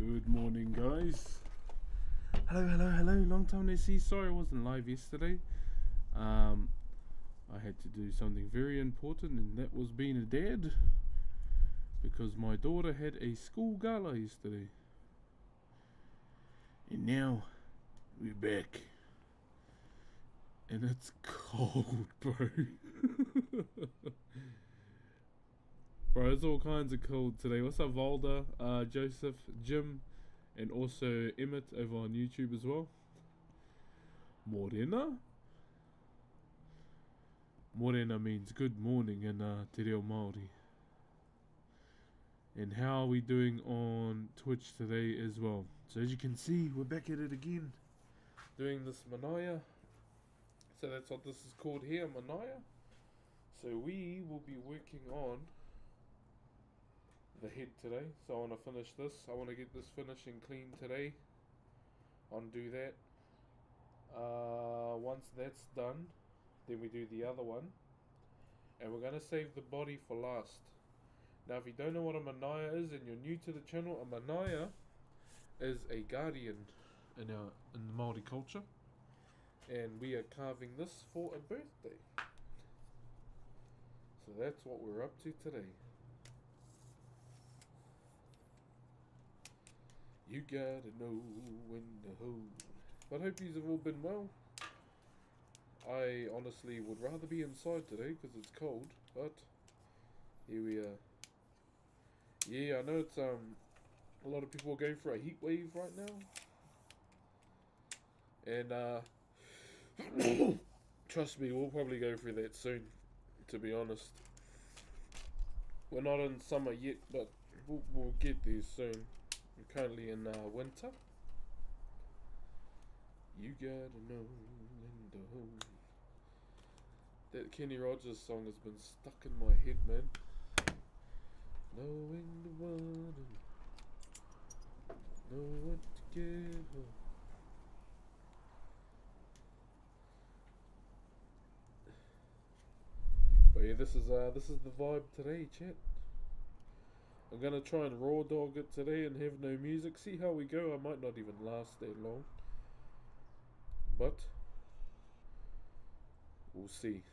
Good morning, guys. Hello. Long time no see. Sorry I wasn't live yesterday. I had to do something very important, and that was being a dad. Because my daughter had a school gala yesterday. And now, we're back. And it's cold, bro. Bro, it's all kinds of cold today. What's up, Valda, Joseph, Jim, and also Emmett over on YouTube as well. Morena? Morena means good morning in Te Reo Maori. And how are we doing on Twitch today as well? So as you can see, we're back at it again. Doing this Manaya. So that's what this is called here, Manaya. So we will be working on the head today. So I want to finish this. I want to get this finished and clean today. I'll do that. Once that's done, then we do the other one. And we're going to save the body for last. Now if you don't know what a Manaya is and you're new to the channel, a Manaya is a guardian in the Maori culture. And we are carving this for a birthday. So that's what we're up to today. You gotta know when to hold. But I hope you have all been well. I honestly would rather be inside today because it's cold, but here we are. Yeah, I know it's a lot of people are going for a heat wave right now. And trust me, we'll probably go through that soon, to be honest. We're not in summer yet, but we'll get there soon. We're currently in winter. You gotta know when to hold. That Kenny Rogers song has been stuck in my head, man. Knowing the one and know what to give her. But yeah, this is the vibe today, chat. I'm gonna try and raw dog it today and have no music. See how we go. I might not even last that long, but we'll see.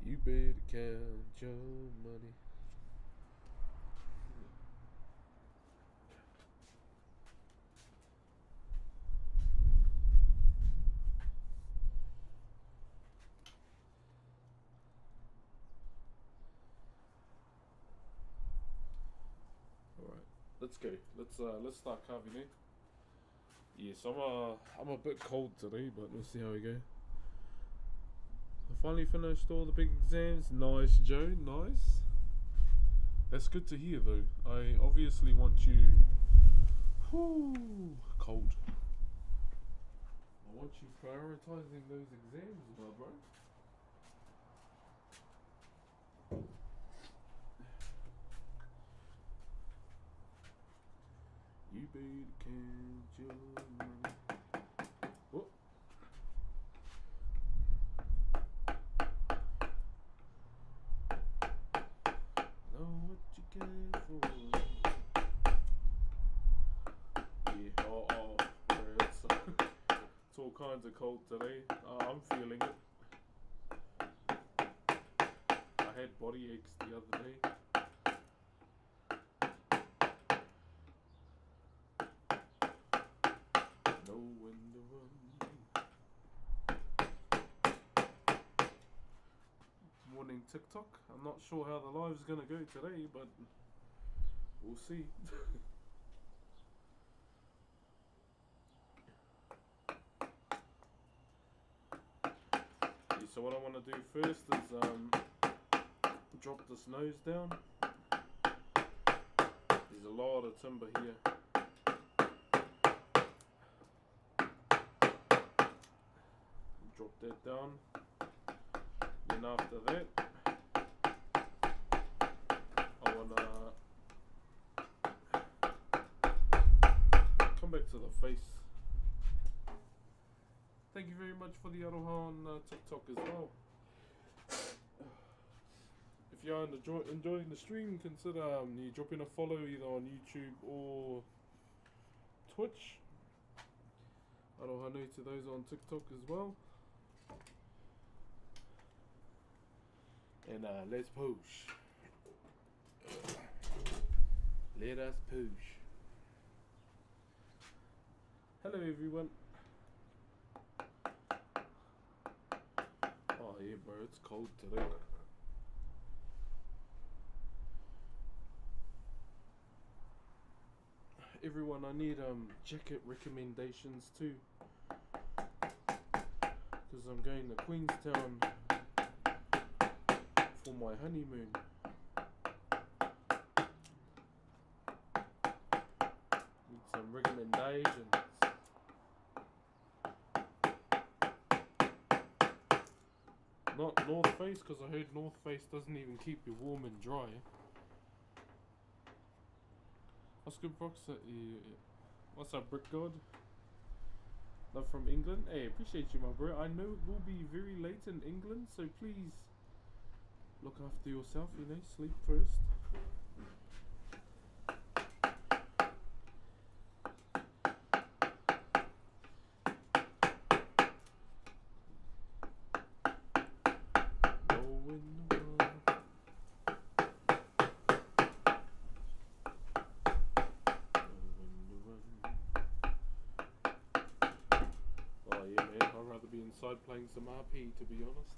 You better count your money. Alright, let's go. Let's start carving it. Yes, I'm a bit cold today, but we'll see how we go. I finally finished all the big exams. Nice, Joe. Nice. That's good to hear, though. I obviously want you... cold. I want you prioritizing those exams, my bro. You better count your money. Whoop. Know what you came for. Yeah, it's all kinds of cold today. I'm feeling it. I had body aches the other day. Know when to run. Morning TikTok. I'm not sure how the live's gonna go today, but we'll see. So what I want to do first is drop this nose down. There's a lot of timber here. Drop that down. Then after that, I wanna come back to the face. Thank you very much for the aroha on TikTok as well. if you're enjoying the stream, consider you dropping a follow either on YouTube or Twitch. Aroha to those on TikTok as well. And let's push. Let us push. Hello everyone. Oh yeah, bro, it's cold today. Everyone, I need jacket recommendations too, because I'm going to Queenstown for my honeymoon. Need some recommendations. Not North Face, because I heard North Face doesn't even keep you warm and dry. Oscar Brooks, what's up, Brick God? Love from England. Hey, appreciate you, my bro. I know it will be very late in England, so please look after yourself, you know, sleep first. Inside playing some RP, to be honest.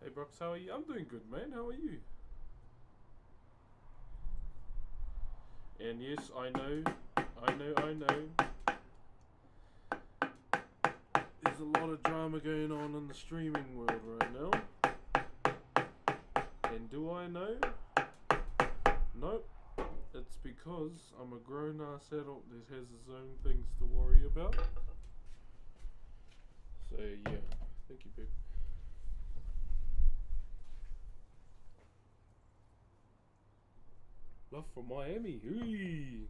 Hey Brox, how are you? I'm doing good, man. How are you? And yes, I know. There's a lot of drama going on in the streaming world right now. And do I know? Nope. It's because I'm a grown ass adult that has his own things to worry about. So yeah, thank you, babe. Love from Miami. Ooh.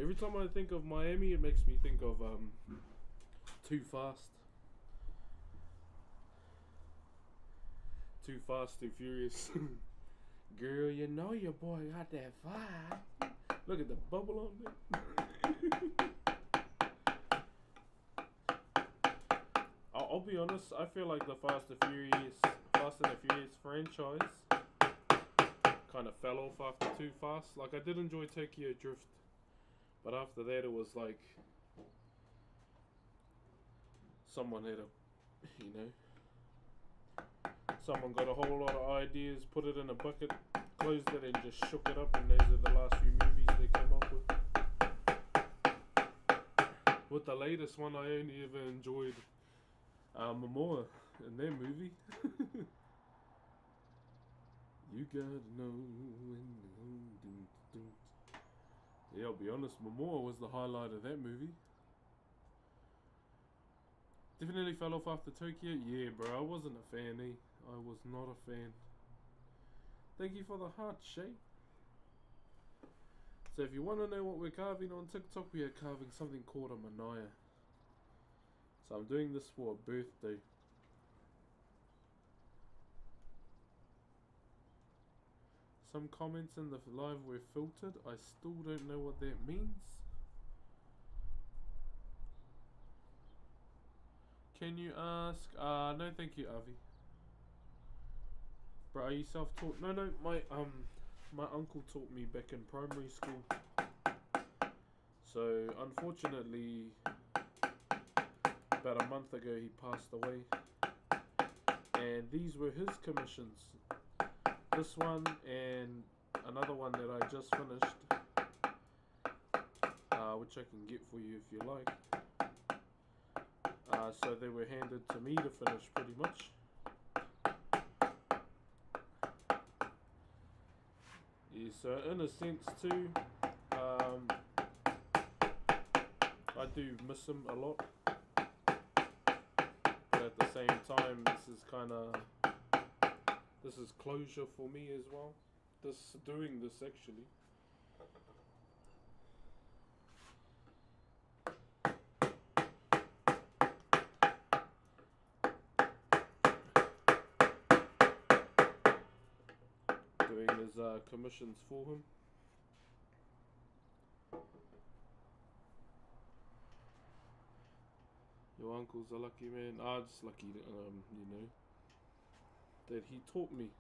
Every time I think of Miami, it makes me think of Too Fast. Too Fast, Too Furious. Girl, you know your boy got that vibe. Look at the bubble on there. I'll be honest, I feel like the Fast and the Furious franchise kind of fell off after Too Fast. Like, I did enjoy Tokyo Drift, but after that it was like someone had someone got a whole lot of ideas, put it in a bucket, closed it and just shook it up, and those are the last few movies they came up with. With the latest one, I only ever enjoyed Momoa in their movie. You gotta know when. Yeah, I'll be honest, Momoa was the highlight of that movie. Definitely fell off after Tokyo. Yeah, bro, I wasn't a fan, eh? I was not a fan. Thank you for the heart, Shay. So if you want to know what we're carving on TikTok, we are carving something called a Manaya. So I'm doing this for a birthday. Some comments in the live were filtered. I still don't know what that means. Can you ask? No, thank you, Avi. Bro, are you self-taught? No, my uncle taught me back in primary school. So unfortunately, about a month ago he passed away. And these were his commissions. This one and another one that I just finished, which I can get for you if you like. So they were handed to me to finish pretty much. Yeah, so in a sense too, I do miss him a lot. But at the same time, this is closure for me as well. doing this actually. Doing his commissions for him. Your uncle's a lucky man. Just lucky, you know, that he taught me.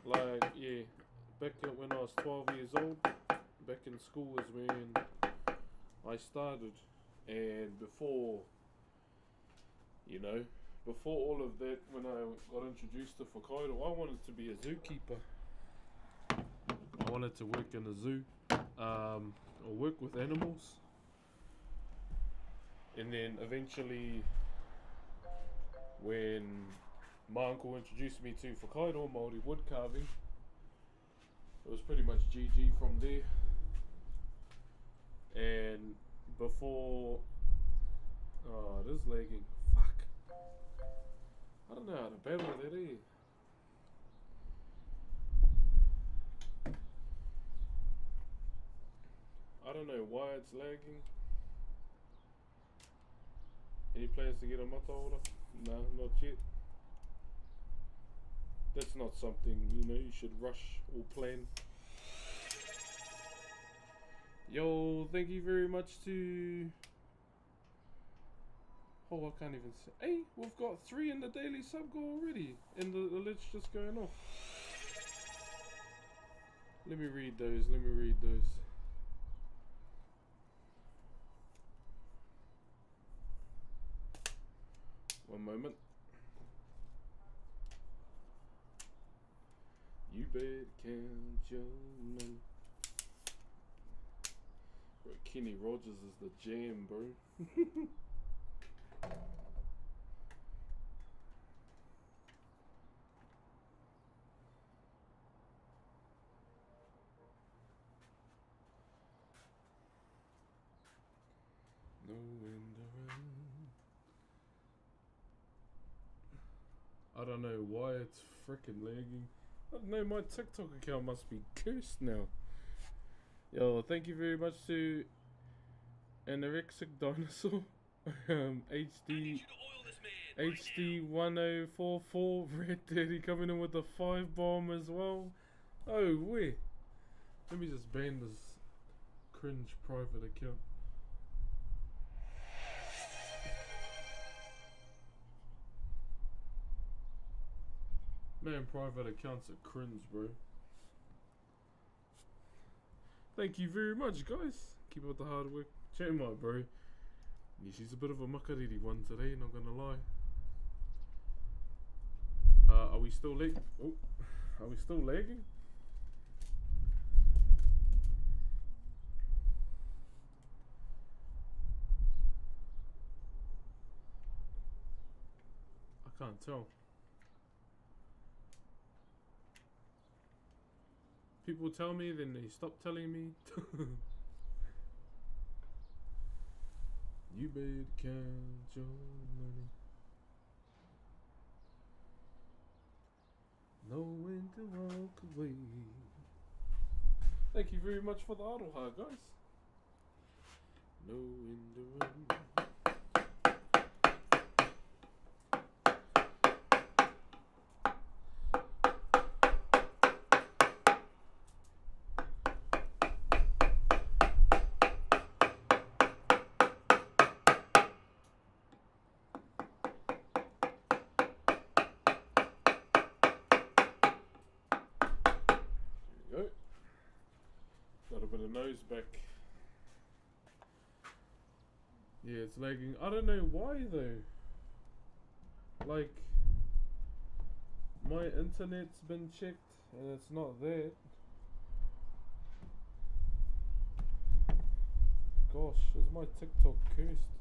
Like, yeah, back when I was 12 years old, back in school was when I started. And before, you know, before all of that, when I got introduced to Whakairo, I wanted to be a zookeeper. I wanted to work in a zoo, or work with animals. And then eventually, when my uncle introduced me to Whakairo, Maori wood carving, it was pretty much GG from there. And before, it is lagging. Fuck. I don't know how to battle that, eh? I don't know why it's lagging. Any plans to get a mata order? No, not yet. That's not something, you know, you should rush or plan. Yo, thank you very much to... Oh, I can't even say... Hey, we've got 3 in the daily sub goal already. And the alert's just going off. Let me read those, One moment. You better count your money. Bro, Kenny Rogers is the jam, bro. No wind around. I don't know why it's freaking lagging. I don't know, my TikTok account must be cursed now. Yo, thank you very much to Anorexic Dinosaur. HD 1044 Red Daddy coming in with the 5 bomb as well. Oh, where? Let me just ban this cringe private account. Man, private accounts are cringe, bro. Thank you very much, guys. Keep up the hard work. Check him out, bro. Yeah, she's a bit of a makariri one today, not gonna lie. Are we still lagging? Oh, are we still lagging? I can't tell. People tell me, then they stop telling me. You better count your money. Know when to walk away. Thank you very much for the aroha, guys. Know when to run. Got a bit of nose back. Yeah, it's lagging. I don't know why though. Like, my internet's been checked and it's not there. Gosh, is my TikTok cursed?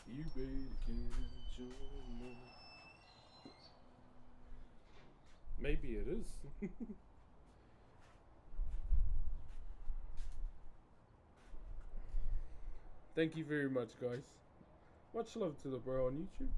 You better get your money. Maybe it is. Thank you very much, guys. Much love to the bro on YouTube.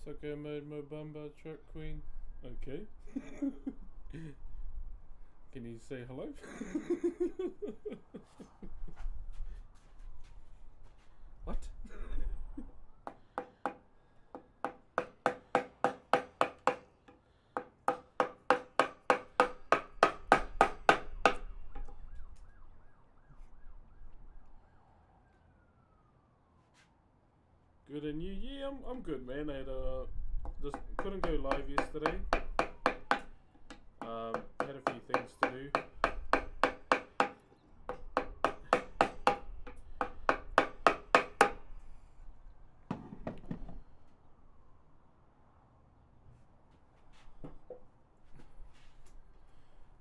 Soccer mode, Mobamba, track queen. Okay. Can you say hello? What? Good, and you? Yeah, I'm good, man. I had just couldn't go live yesterday. Had a few things to do.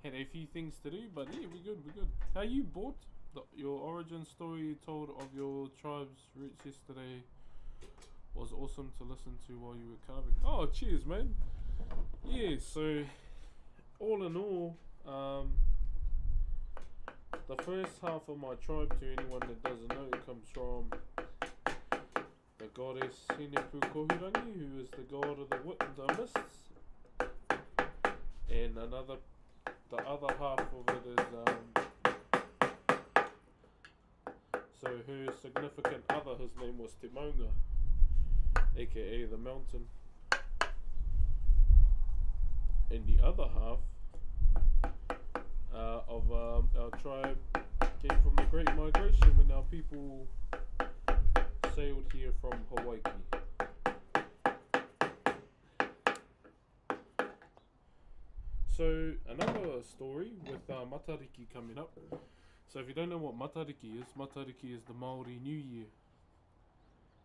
Had a few things to do, but yeah, we're good. How you bought your origin story you told of your tribe's roots yesterday was awesome to listen to while you were carving. Oh, cheers, man. Yeah, so all in all, the first half of my tribe, to anyone that doesn't know, comes from the goddess Hinepu Kohurangi, who is the god of the mists, and the other half of it is so her significant other, his name was Te Maunga, aka the mountain. And the other half of our tribe came from the Great Migration when our people sailed here from Hawaii. So another story with Matariki coming up. So if you don't know what Matariki is the Maori New Year,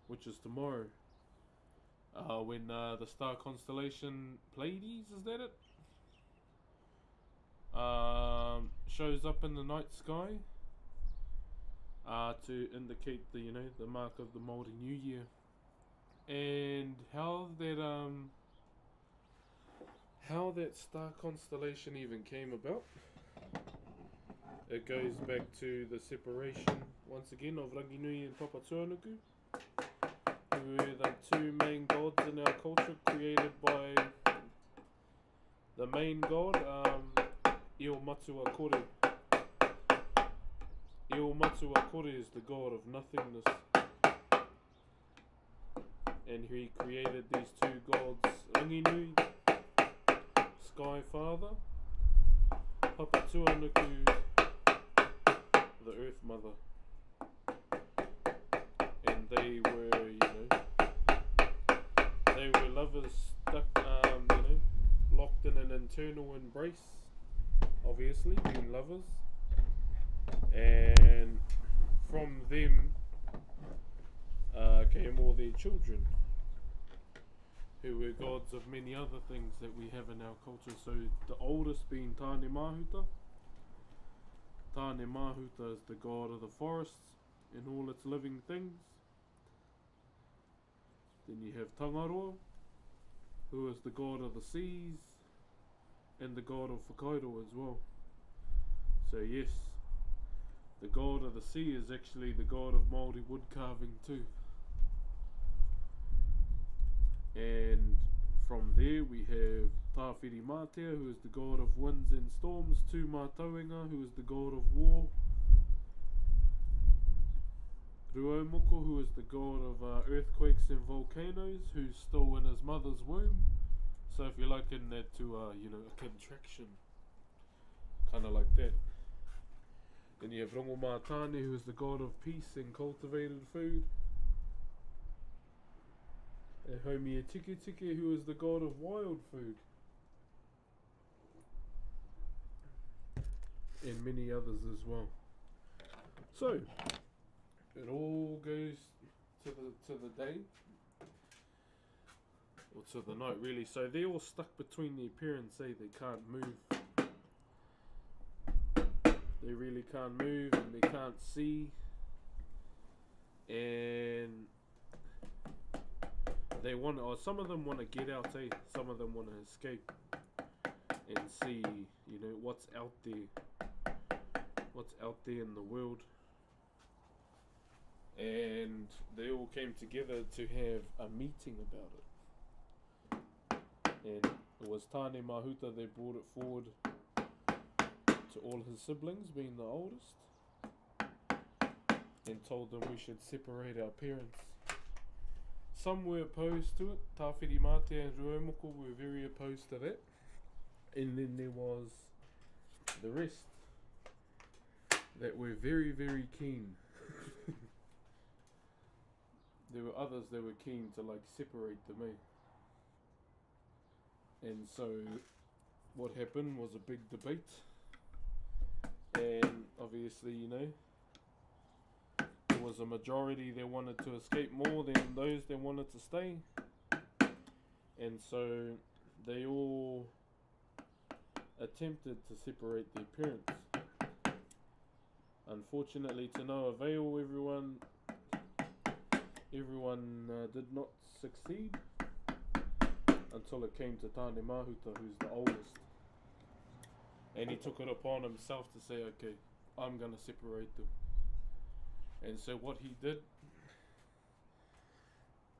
which is tomorrow. When the star constellation Pleiades, is that it? Shows up in the night sky to indicate the mark of the Maori New Year, and how that star constellation even came about. It goes back to the separation once again of Ranginui and Papatuanuku, who were the two main gods in our culture, created by the main god, Io Matua Kore. Io Matua Kore is the god of nothingness, and he created these two gods, Ranginui, Sky Father, Papatuanuku, the Earth Mother. And they were, they were lovers stuck, locked in an internal embrace, obviously, being lovers. And from them came all their children, who were gods of many other things that we have in our culture. So the oldest being Tāne Mahuta. Tāne Mahuta is the god of the forests and all its living things. Then you have Tangaroa, who is the god of the seas and the god of Whakairo as well. So yes, the god of the sea is actually the god of Maori wood carving too. And from there we have Tāwhiri Mātea, who is the god of winds and storms, Tū Mātauenga, who is the god of war, Ruaumoko, who is the god of earthquakes and volcanoes, who's still in his mother's womb. So if you liken that to a contraction, kind of like that. Then you have Rongo Mātane, who is the god of peace and cultivated food. And Haumia Tiki, who is the god of wild food. And many others as well. So, it all goes to the day, or to the night really. So they're all stuck between their parents, they can't move. They really can't move and they can't see. And they want, or some of them want to get out, some of them want to escape and see, what's out there in the world. And they all came together to have a meeting about it. And it was Tane Mahuta, they brought it forward to all his siblings, being the oldest, and told them we should separate our parents. Some were opposed to it. Tawhiri Mate and Ruemoko were very opposed to that. And then there was the rest that were very, very keen. There were others that were keen to separate them, And so what happened was a big debate. And obviously, there was a majority that wanted to escape more than those that wanted to stay. And so they all attempted to separate their parents. Unfortunately, to no avail, everyone did not succeed until it came to Tane Mahuta, who's the oldest. And he took it upon himself to say, okay, I'm going to separate them. And so what he did,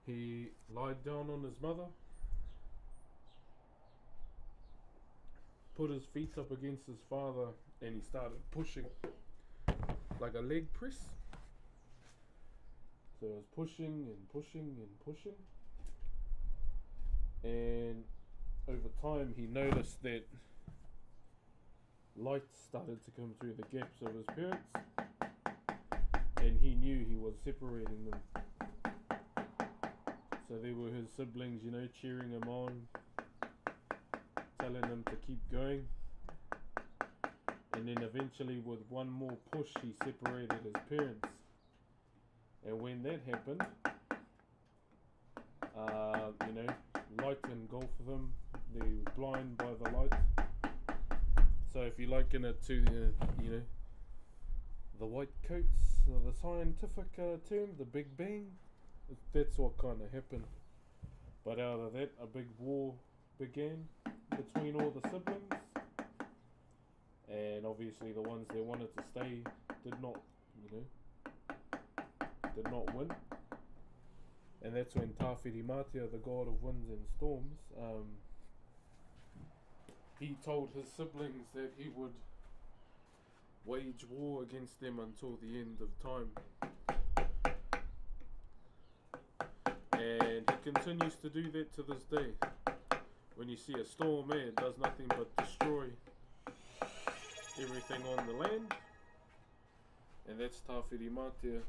he lied down on his mother, put his feet up against his father, and he started pushing, like a leg press. So it was pushing and pushing and pushing. And over time he noticed that light started to come through the gaps of his parents, and he knew he was separating them. So there were his siblings, cheering him on, telling him to keep going. And then eventually with one more push he separated his parents. And when that happened, light engulfed them. They were blind by the light. So if you liken it to, the white coats, the scientific term, the Big Bang, that's what kind of happened. But out of that, a big war began between all the siblings. And obviously the ones that wanted to stay did not win. And that's when Tawhiri Mate, the god of winds and storms, he told his siblings that he would wage war against them until the end of time. And he continues to do that to this day. When you see a storm, it does nothing but destroy everything on the land. And that's Tawhiri Mate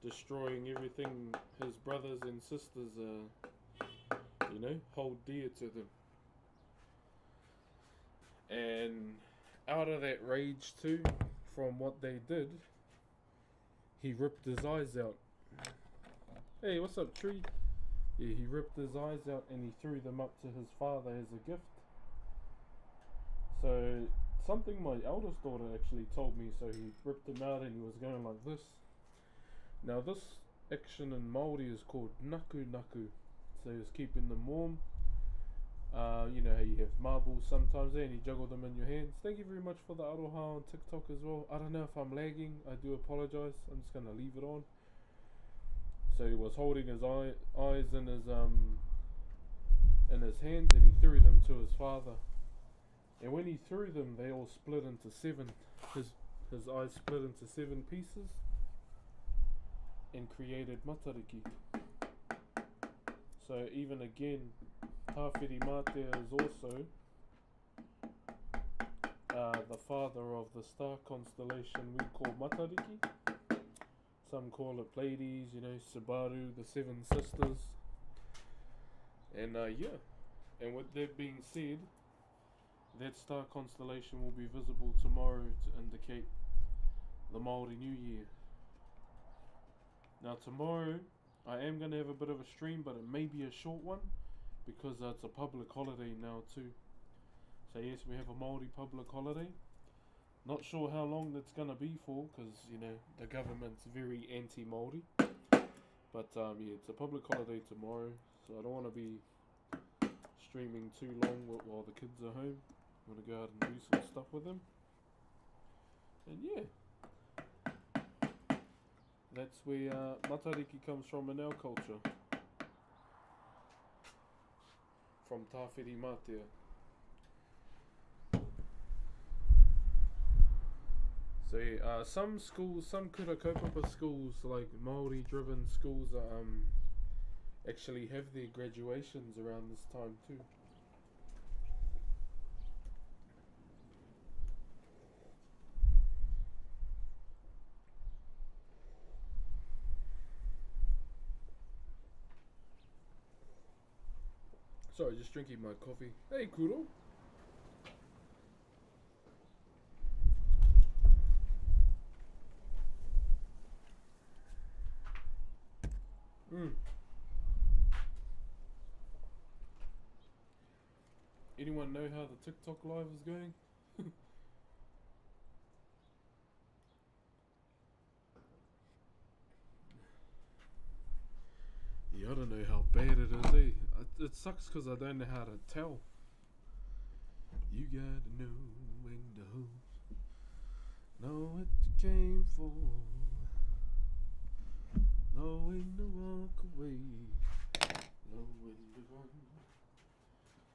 destroying everything his brothers and sisters hold dear to them. And out of that rage too, from what they did, he ripped his eyes out. Hey, what's up, tree? Yeah, he ripped his eyes out and he threw them up to his father as a gift. So something my eldest daughter actually told me. So he ripped them out and he was going like this. Now this action in Maori is called naku naku. So he was keeping them warm. You know how you have marbles sometimes and you juggle them in your hands. Thank you very much for the aroha on TikTok as well. I don't know if I'm lagging, I do apologise. I'm just going to leave it on. So he was holding his eyes in his hands and he threw them to his father. And when he threw them, they all split into 7. His eyes split into 7 pieces and created matariki. So even again, Tawhiri Mate is also the father of the star constellation we call matariki. Some call it Pleiades, Subaru, the 7 sisters. And and with that being said, that star constellation will be visible tomorrow to indicate the Maori New Year. Now tomorrow, I am going to have a bit of a stream, but it may be a short one because it's a public holiday now too. So yes, we have a Maori public holiday. Not sure how long that's going to be for because, you know, the government's very anti-Maori. But yeah, it's a public holiday tomorrow, so I don't want to be streaming too long while the kids are home. I'm going to go out and do some stuff with them. And yeah, that's where matariki comes from in our culture. From Tāwhiri Mātea. So yeah, some schools, some kura kaupapa schools, like Maori driven schools, actually have their graduations around this time too. Sorry, just drinking my coffee. Hey, Kuro. Anyone know how the TikTok live is going? Yeah, I don't know how bad it is, eh? It sucks because I don't know how to tell. You gotta know when to know what you came for, know when to walk away, know when to run.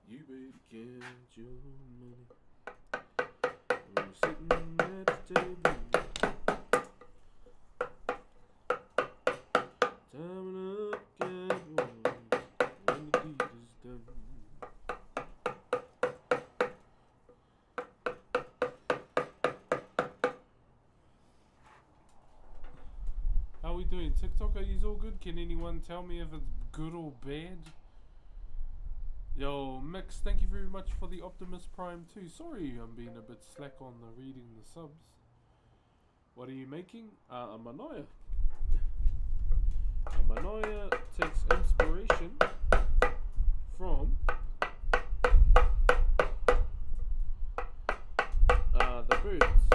You better count your money. I'm sitting at the table. Time up, get when the deed is done. How are we doing? TikTok, are you all good? Can anyone tell me if it's good or bad? Yo, Mix, thank you very much for the Optimus Prime too. Sorry I'm being a bit slack on the reading the subs. What are you making? A Manaya. A Manaya takes inspiration from the birds.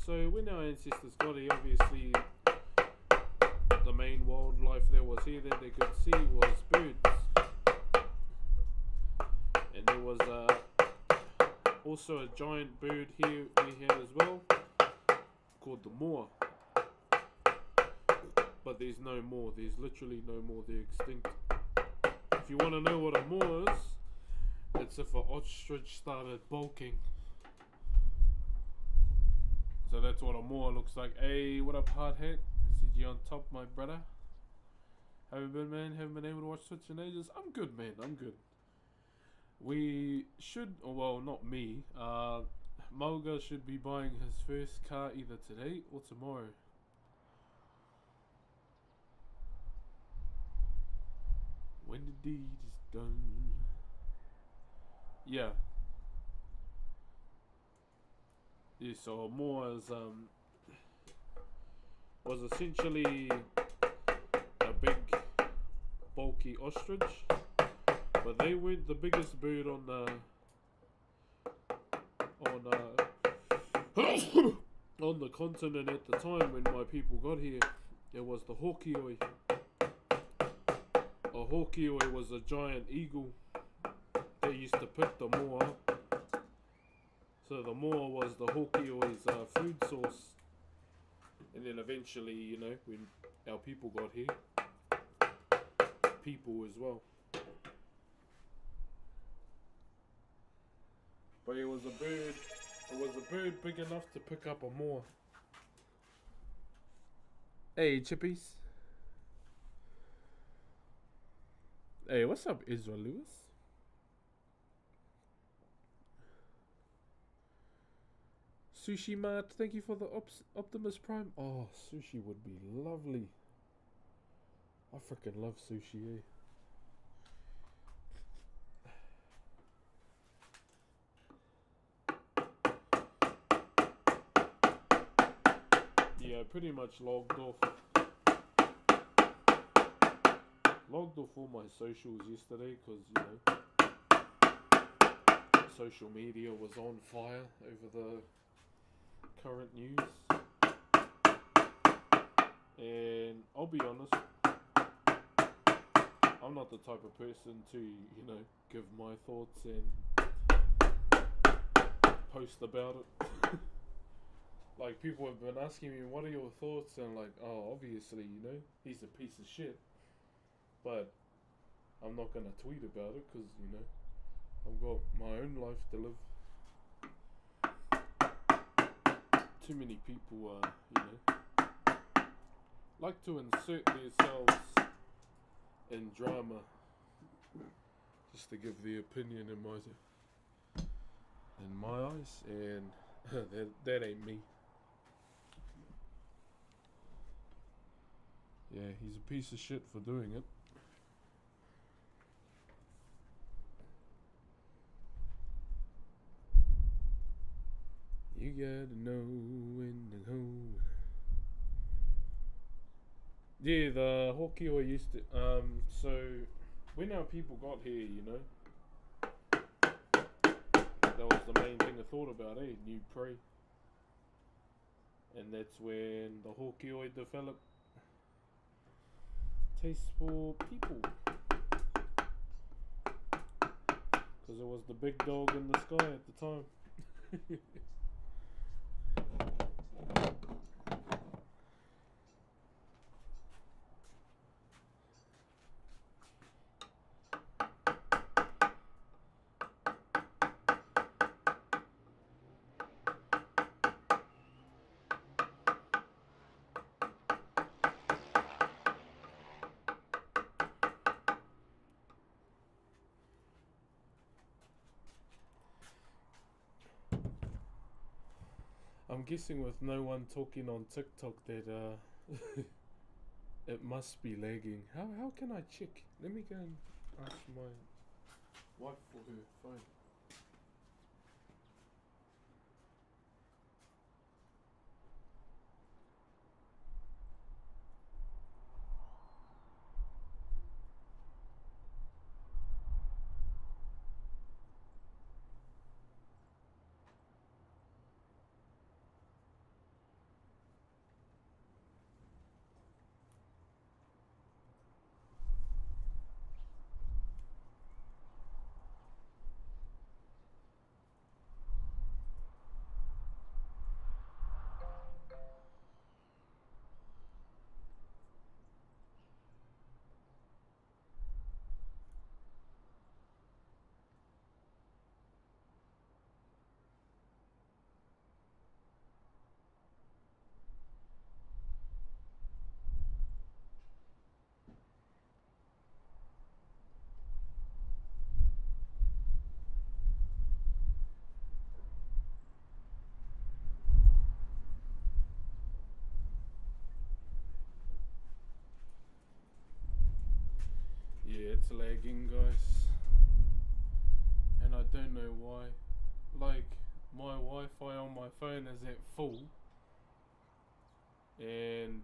So when our ancestors got here, obviously the main wildlife that was here that they could see was birds. And there was also a giant bird here we had as well, called the moa. But there's no more. There's literally no more. They're extinct. If you want to know what a moa is, it's if an ostrich started bulking. So that's what a moa looks like. Hey, what up, hard hat? CG on top, my brother. How you been, man? Haven't been able to watch Twitch in ages. I'm good, man. I'm good. We should, well, not me. Mulga should be buying his first car either today or tomorrow. When the deed is done. Yeah. Yeah, so Moa is, was essentially a big, bulky ostrich, but they weren't the biggest bird on on the continent at the time when my people got here. It was the hokioi. A hokioi was a giant eagle that used to pick the moa up. So the moa was the hokioi's food source. And then eventually, you know, when our people got here, people as well. But it was a bird big enough to pick up a moa. Hey, chippies. Hey, what's up, Israel Lewis? Sushi Mart, thank you for the Optimus Prime. Oh, sushi would be lovely. I freaking love sushi, eh? Yeah, pretty much logged off. logged off all my socials yesterday because, you know, social media was on fire over the current news. And I'll be honest, I'm not the type of person to, you know, give my thoughts and post about it. Like, people have been asking me, what are your thoughts? And I'm like, oh, obviously, you know, he's a piece of shit. But I'm not going to tweet about it because, you know, I've got my own life to live. Too many people, you know, like to insert themselves in drama just to give the opinion in my eyes, and that ain't me. Yeah, he's a piece of shit for doing it. You gotta know when to go. Yeah, the Whakairo used to. So when our people got here, you know, that was the main thing I thought about, new prey. And that's when the Whakairo developed taste for people. Because it was the big dog in the sky at the time. I'm guessing with no one talking on TikTok that it must be lagging. How can I check? Let me go and ask my wife for her phone. Yeah, it's lagging, guys. And I don't know why. Like, my Wi-Fi on my phone is at full. And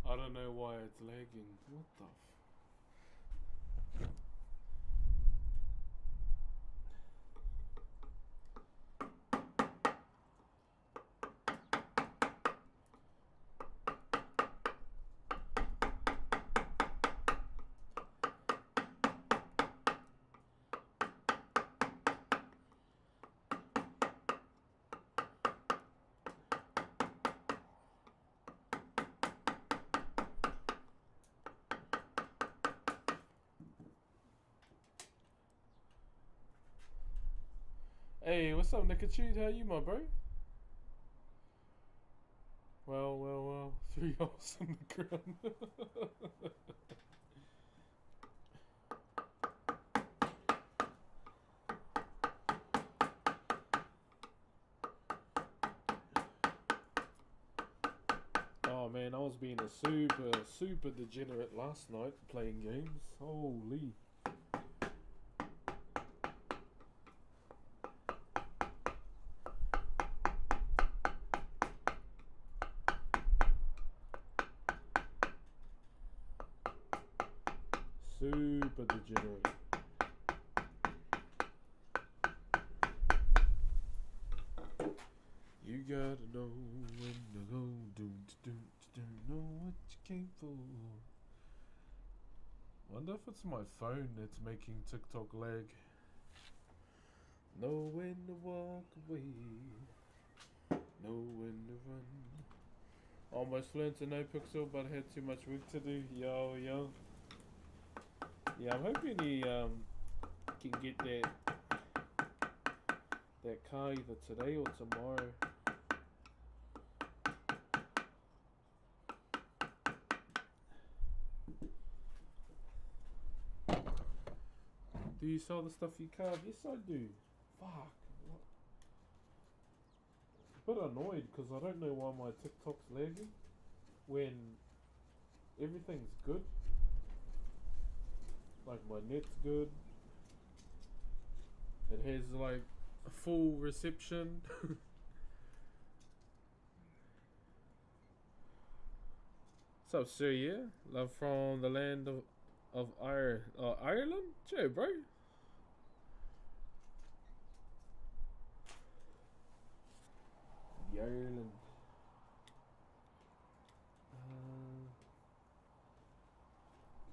I don't know why it's lagging. What the Hey, what's up, Nickachude? How you, my bro? Well. 3 holes in the ground. Oh man, I was being a super degenerate last night playing games. Holy. Super degenerate. You gotta know when to go, know what you came for. Wonder if it's my phone that's making TikTok lag. Know when to walk away, know when to run. Almost learned to know Pixel, but had too much work to do. Yo. Yeah, I'm hoping he can get that car either today or tomorrow. Do you sell the stuff you carve? Yes, I do. Fuck. What? A bit annoyed because I don't know why my TikTok's lagging when everything's good. Like my net's good. It has like a full reception. What's up, sir? Yeah, love from the land of Ireland. Joe, bro. Ireland.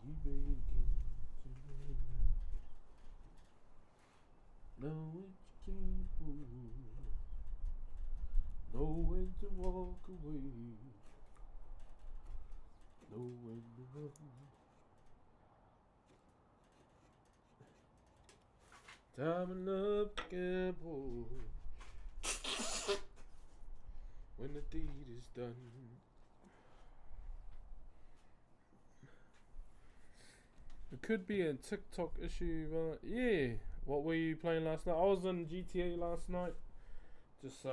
You begin to know what you came for. Know when to walk away. Know when to run. Time enough to gamble when the deed is done. It could be a TikTok issue, but yeah. What were you playing last night? I was on GTA last night. Just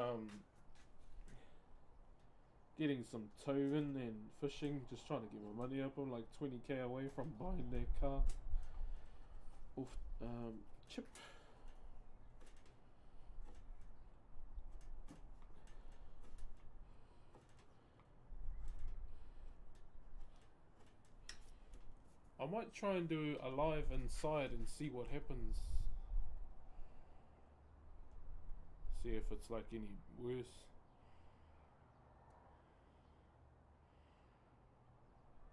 getting some towing and fishing. Just trying to get my money up. I'm like 20k away from buying their car. Oof, chip. I might try and do a live inside and see what happens. See if it's like any worse.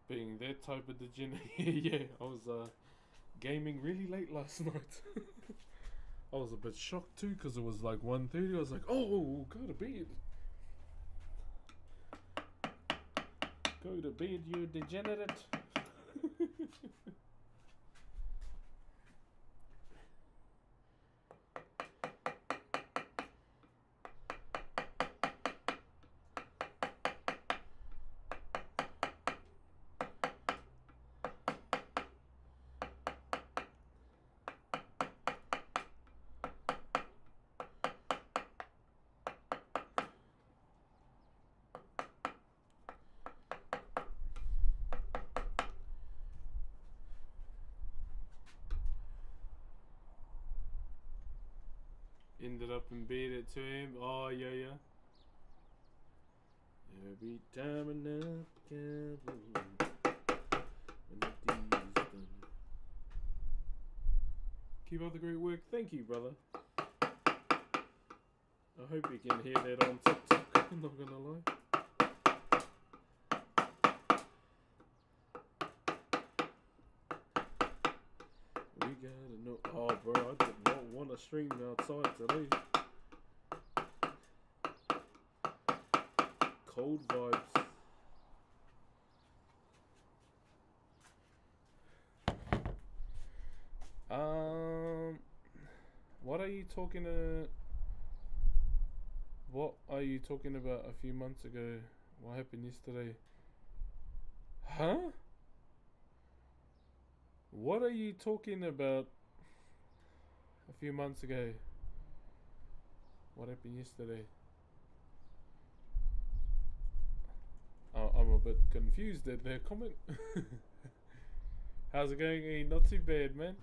Being that type of degenerate. Yeah, I was gaming really late last night. I was a bit shocked too because it was like 1:30. I was like, oh, go to bed. Go to bed, you degenerate. Ended up in bed at 2 a.m. Oh, yeah. Every time enough gamble when the deed is done. Keep up the great work. Thank you, brother. I hope you can hear that on TikTok. I'm not gonna lie. We gotta know. Oh, bro, I did not want to stream outside today. Cold vibes. What are you talking What are you talking about a few months ago? What happened yesterday? Huh? What are you talking about a few months ago? What happened yesterday? I'm a bit confused at that comment. How's it going? Hey, not too bad, man.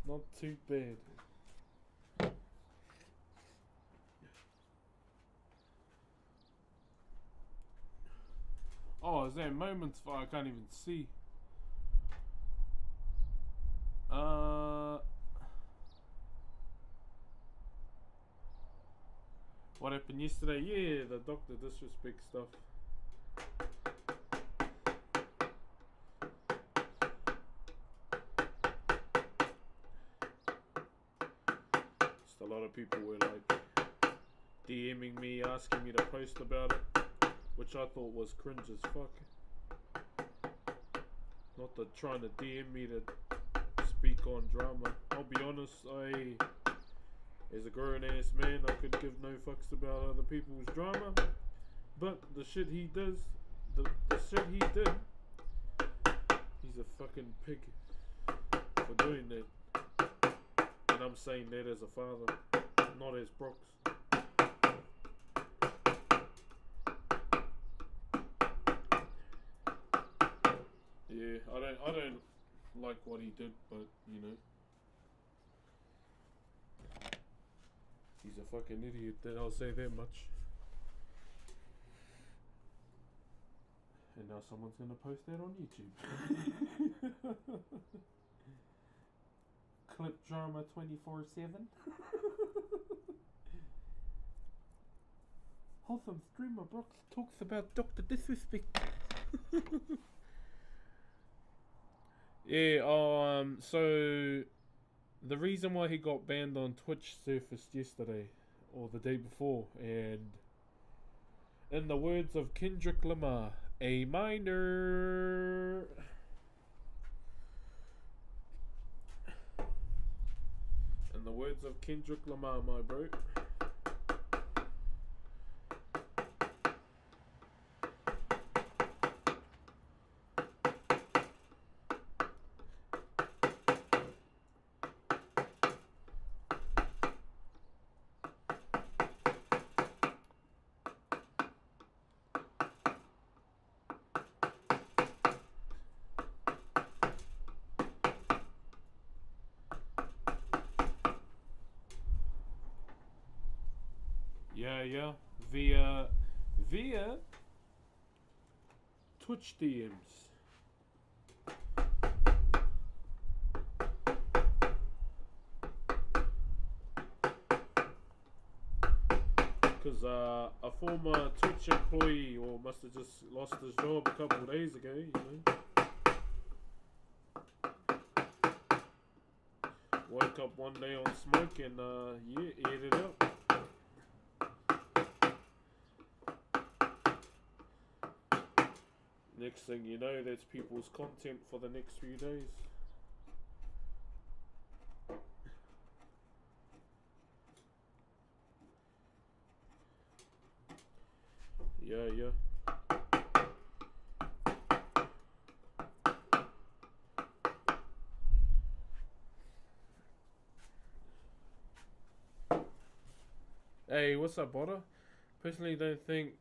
Not too bad. Oh, is there moments for I can't even see? What happened yesterday? Yeah, the doctor disrespect stuff. Just a lot of people were like DMing me, asking me to post about it, which I thought was cringe as fuck. Not the trying to DM me to speak on drama. I'll be honest, as a grown ass man, I could give no fucks about other people's drama. But the shit he does, the shit he did, he's a fucking pig for doing that. And I'm saying that as a father, not as Brooks. Yeah, I don't like what he did, but you know, he's a fucking idiot. Then I'll say that much. And now someone's gonna post that on YouTube. Clip drama 24/7. Wholesome streamer Brooks talks about Dr. Disrespect. Yeah, so the reason why he got banned on Twitch surfaced yesterday or the day before, and in the words of Kendrick Lamar, a minor. In the words of Kendrick Lamar, my bro. Yeah, via Twitch DMs. Because a former Twitch employee, or must have just lost his job a couple of days ago, you know. Woke up one day on smoke and ate it up. Next thing you know, that's people's content for the next few days. Yeah. Hey, what's up, Otter? Personally, don't think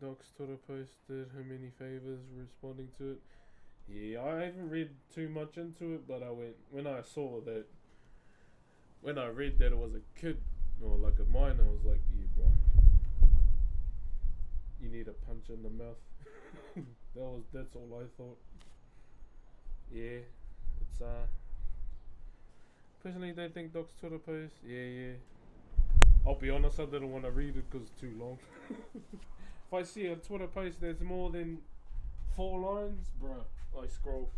Doc's Twitter post did him any favors responding to it. Yeah, I haven't read too much into it, but when I read that it was a kid or like a minor, I was like, yeah, bro, you need a punch in the mouth. That's all I thought. Yeah, it's personally don't think Doc's Twitter post. Yeah. I'll be honest, I didn't want to read it because it's too long. If I see a Twitter post that's more than 4 lines, bruh, I scroll.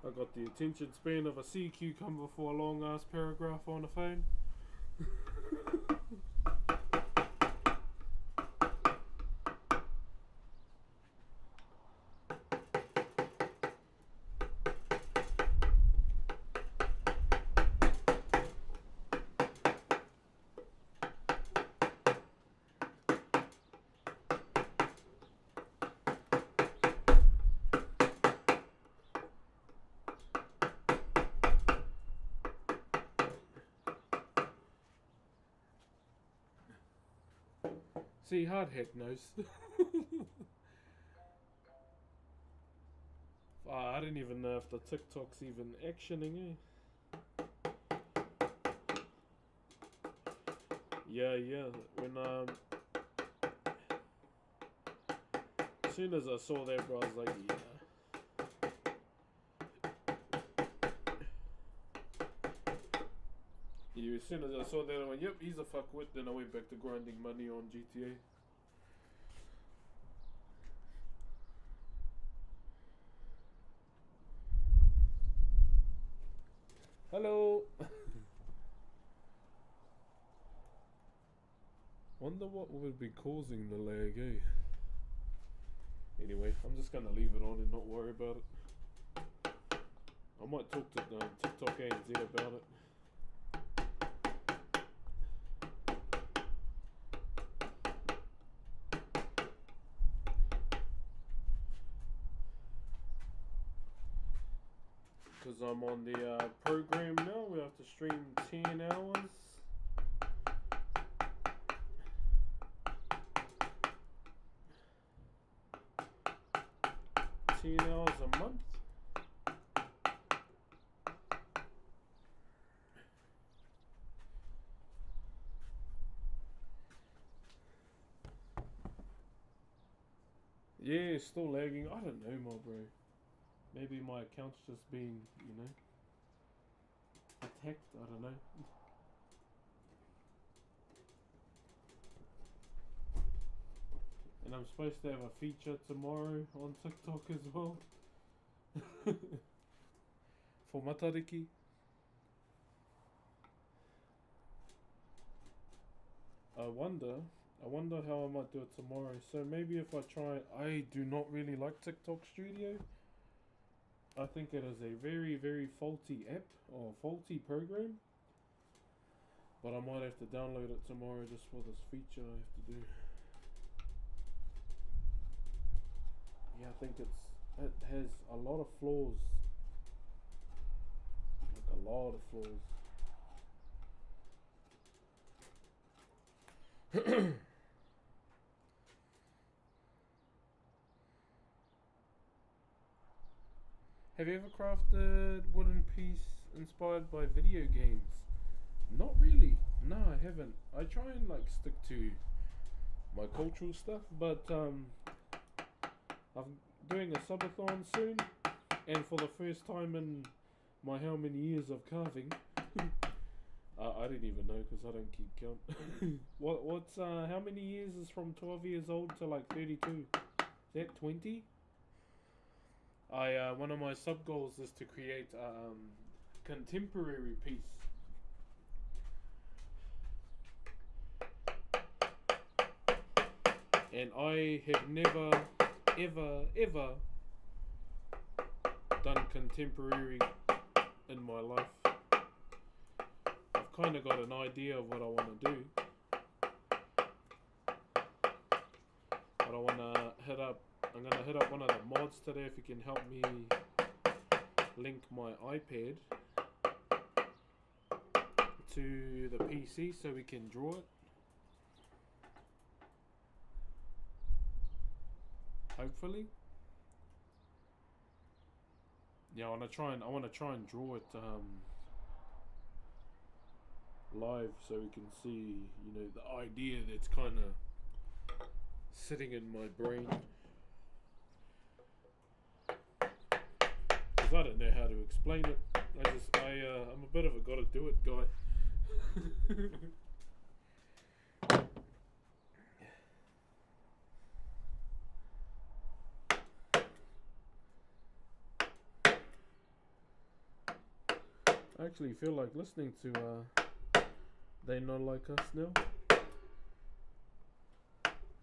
I got the attention span of a sea cucumber for a long ass paragraph on the phone. See, hard heck knows. I don't even know if the TikTok's even actioning, Yeah. When as soon as I saw that, bro, I was like, yeah. you. As soon as I saw that, I went, yep, he's a fuckwit. Then I went back to grinding money on GTA. Hello. Wonder what would be causing the lag, eh? Anyway, I'm just gonna leave it on and not worry about it. I might talk to TikTok ANZ about it. Because I'm on the program now, we have to stream 10 hours. 10 hours a month. Yeah, it's still lagging. I don't know, my bro. Maybe my account's just being, you know, attacked. I don't know. And I'm supposed to have a feature tomorrow on TikTok as well. For Matariki. I wonder how I might do it tomorrow. So maybe if I try, I do not really like TikTok Studio. I think it is a very, very faulty app or faulty program. But I might have to download it tomorrow just for this feature I have to do. Yeah, I think it has a lot of flaws. Like a lot of flaws. Have you ever crafted wooden piece inspired by video games? Not really. No, I haven't. I try and like stick to my cultural stuff, but I'm doing a subathon soon, and for the first time in my how many years of carving, I didn't even know because I don't keep count. What's how many years is from 12 years old to like 32? Is that 20? One of my sub goals is to create a contemporary piece. And I have never, ever done contemporary in my life. I've kind of got an idea of what I want to do. But I'm going to hit up one of the mods today if you can help me link my iPad to the PC so we can draw it. Hopefully. Yeah, I want to try and draw it live so we can see, you know, the idea that's kind of sitting in my brain. Because I don't know how to explain it. I'm a bit of a gotta do it guy. I actually feel like listening to They Not Like Us now.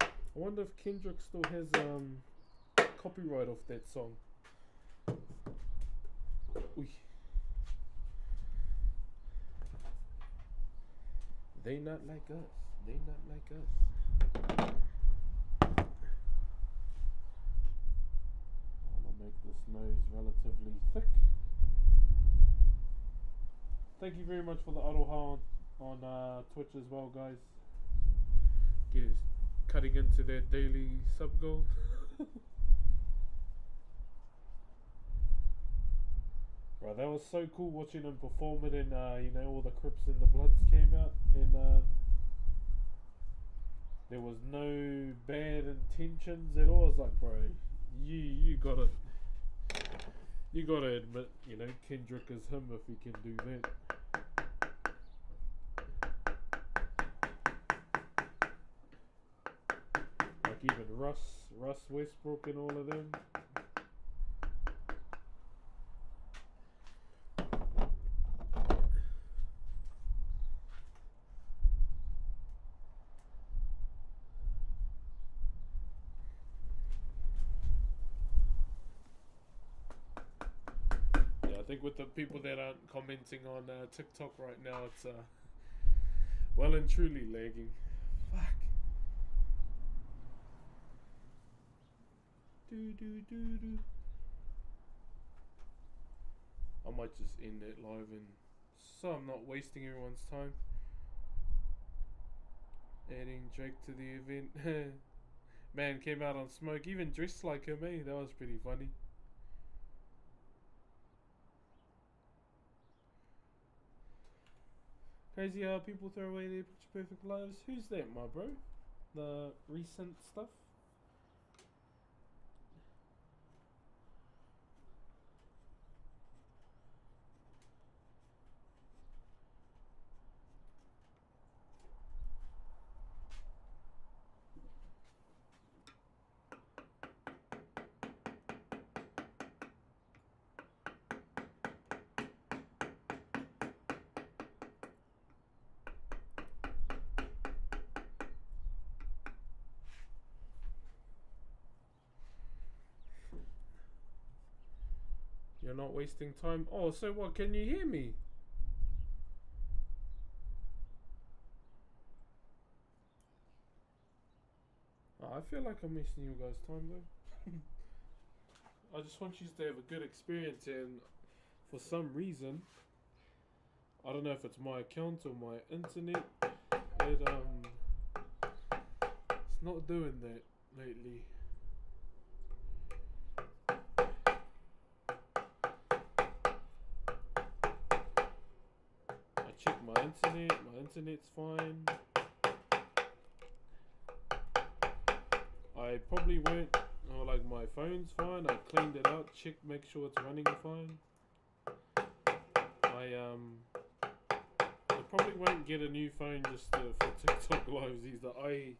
I wonder if Kendrick still has copyright off that song. Oy. They not like us. They not like us. I'll make this nose relatively thick. Thank you very much for the Aroha on Twitch as well, guys. Cutting into their daily sub goal. Right, that was so cool watching them perform it, and you know, all the Crips and the Bloods came out, and there was no bad intentions at all. I was like, bro, you gotta admit, you know, Kendrick is him if he can do that. even Russ Westbrook and all of them. I think with the people that aren't commenting on TikTok right now, it's well and truly lagging. Fuck. Do. I might just end it live and so I'm not wasting everyone's time. Adding Drake to the event. Man came out on smoke, even dressed like him, eh? That was pretty funny. Crazy how people throw away their picture perfect lives. Who's that, my bro? The recent stuff? You're not wasting time. Oh, so what? Can you hear me? Oh, I feel like I'm wasting you guys' time though. I just want you to have a good experience, and for some reason, I don't know if it's my account or my internet, it's not doing that lately. I checked my internet's fine. I probably won't, like my phone's fine, I cleaned it out, checked, make sure it's running fine. I probably won't get a new phone just for TikTok lives either. I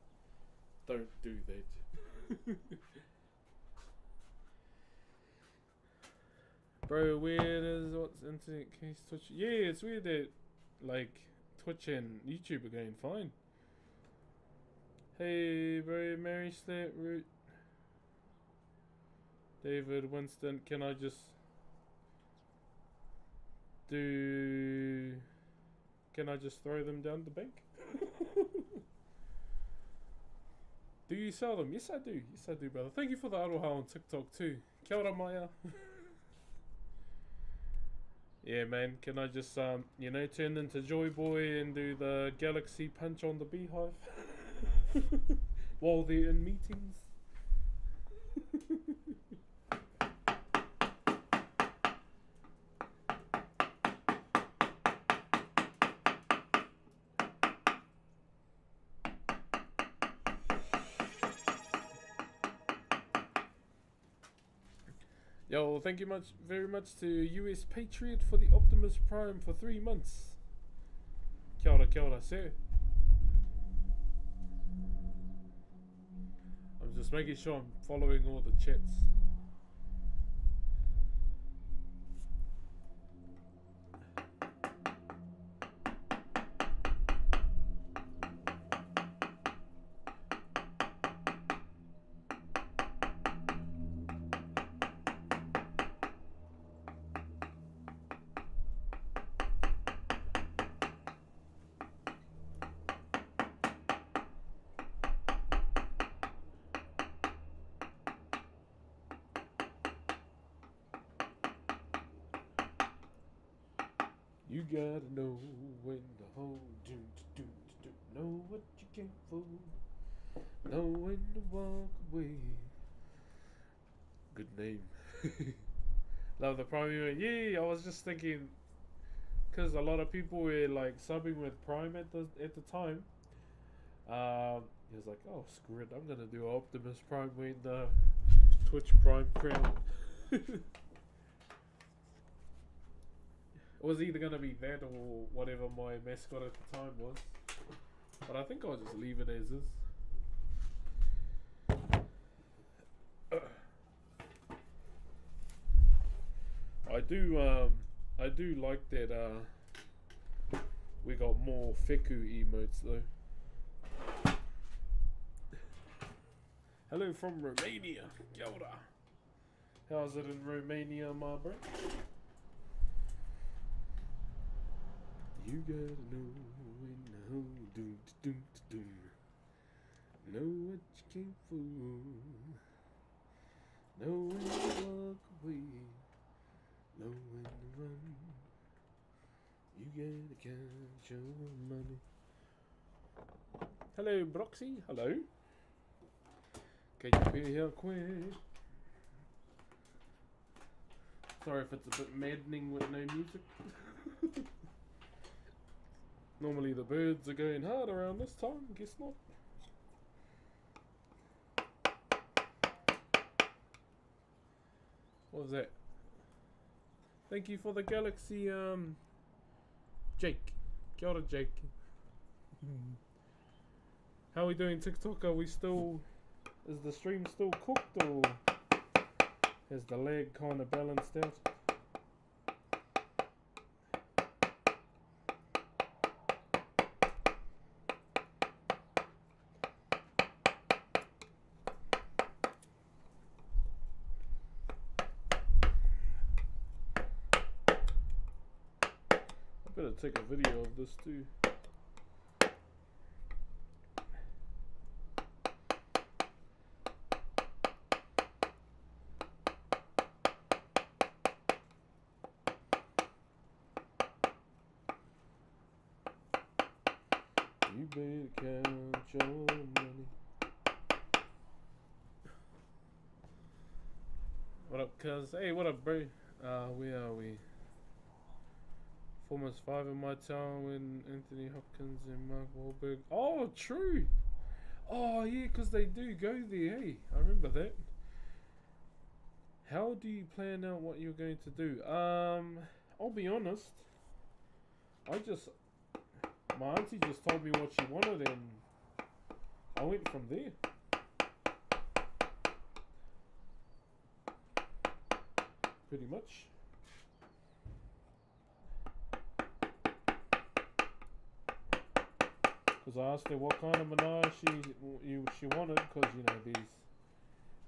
don't do that. Bro, weird as what's internet case Twitch? Yeah, it's weird that like Twitch and YouTube are going fine. Hey, bro, Mary Slat Root. David Winston, can I just throw them down the bank? Do you sell them? Yes, I do. Yes, I do, brother. Thank you for the aroha on TikTok too. Kia ora, Maya. Yeah, man. Can I just, turn into Joy Boy and do the galaxy punch on the beehive while they're in meetings? Yo, thank you very much to US Patriot for the Optimus Prime for 3 months. Kia ora, sir. I'm just making sure I'm following all the chats. You gotta know when to hold, know what you came for, know when to walk away. Good name. Love the Prime. Yeah, I was just thinking, because a lot of people were like subbing with Prime at the time. He was like, oh screw it, I'm gonna do Optimus Prime when the Twitch Prime crown. It was either gonna be that or whatever my mascot at the time was, but I think I'll just leave it as is. I do like that we got more Feku emotes though. Hello from Romania. Kia ora. How's it in Romania, my bro? You gotta know when to hold, doom, doom, doom. Know what you came for. Know when to walk away. Know when to run. You gotta count your money. Hello, Broxy. Hello. Can you be here quick? Sorry if it's a bit maddening with no music. Normally the birds are going hard around this time, guess not. What was that? Thank you for the galaxy, Jake. Kia ora, Jake. How are we doing, TikTok? Are we still... Is the stream still cooked, or has the lag kind of balanced out? I better take a video of this too. You better count your money. What up, cuz? Hey, what up, bro? Where are we? Almost 5 in my town when Anthony Hopkins and Mark Wahlberg. Oh, true! Oh, yeah, because they do go there, hey? I remember that. How do you plan out what you're going to do? I'll be honest. My auntie just told me what she wanted and I went from there. Pretty much. Because I asked her what kind of manaya she wanted, because you know there's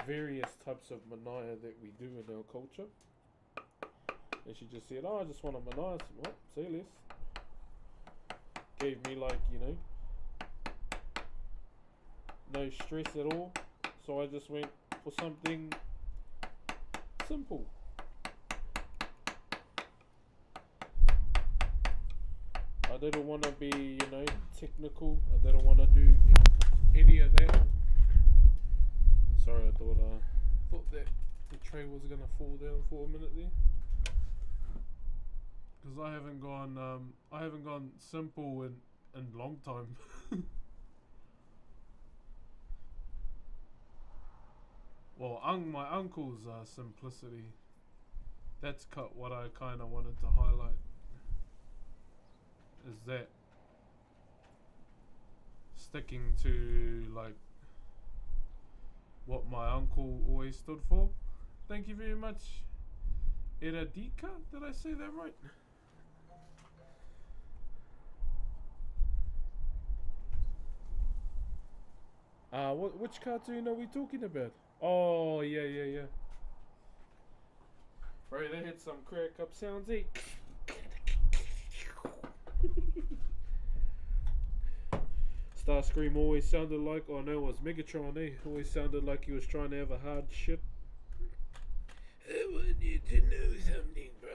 various types of manaya that we do in our culture. And she just said, oh, I just want a manaya. I said, well, say less. Gave me like, you know, no stress at all. So I just went for something simple. I didn't want to be, you know, technical. I didn't want to do any of that. Sorry, I thought that the tray was gonna fall down for a minute there. Because I haven't gone simple in a long time. Well, my uncle's simplicity. That's what I kind of wanted to highlight. Is that sticking to like what my uncle always stood for. Thank you very much, Eradika. Did I say that right? Which cartoon are we talking about? Oh, yeah. Right, they had some crack up sounds, eh? Starscream always sounded like, oh no, it was Megatron, eh? Always sounded like he was trying to have a hard shit. I want you to know something, bro.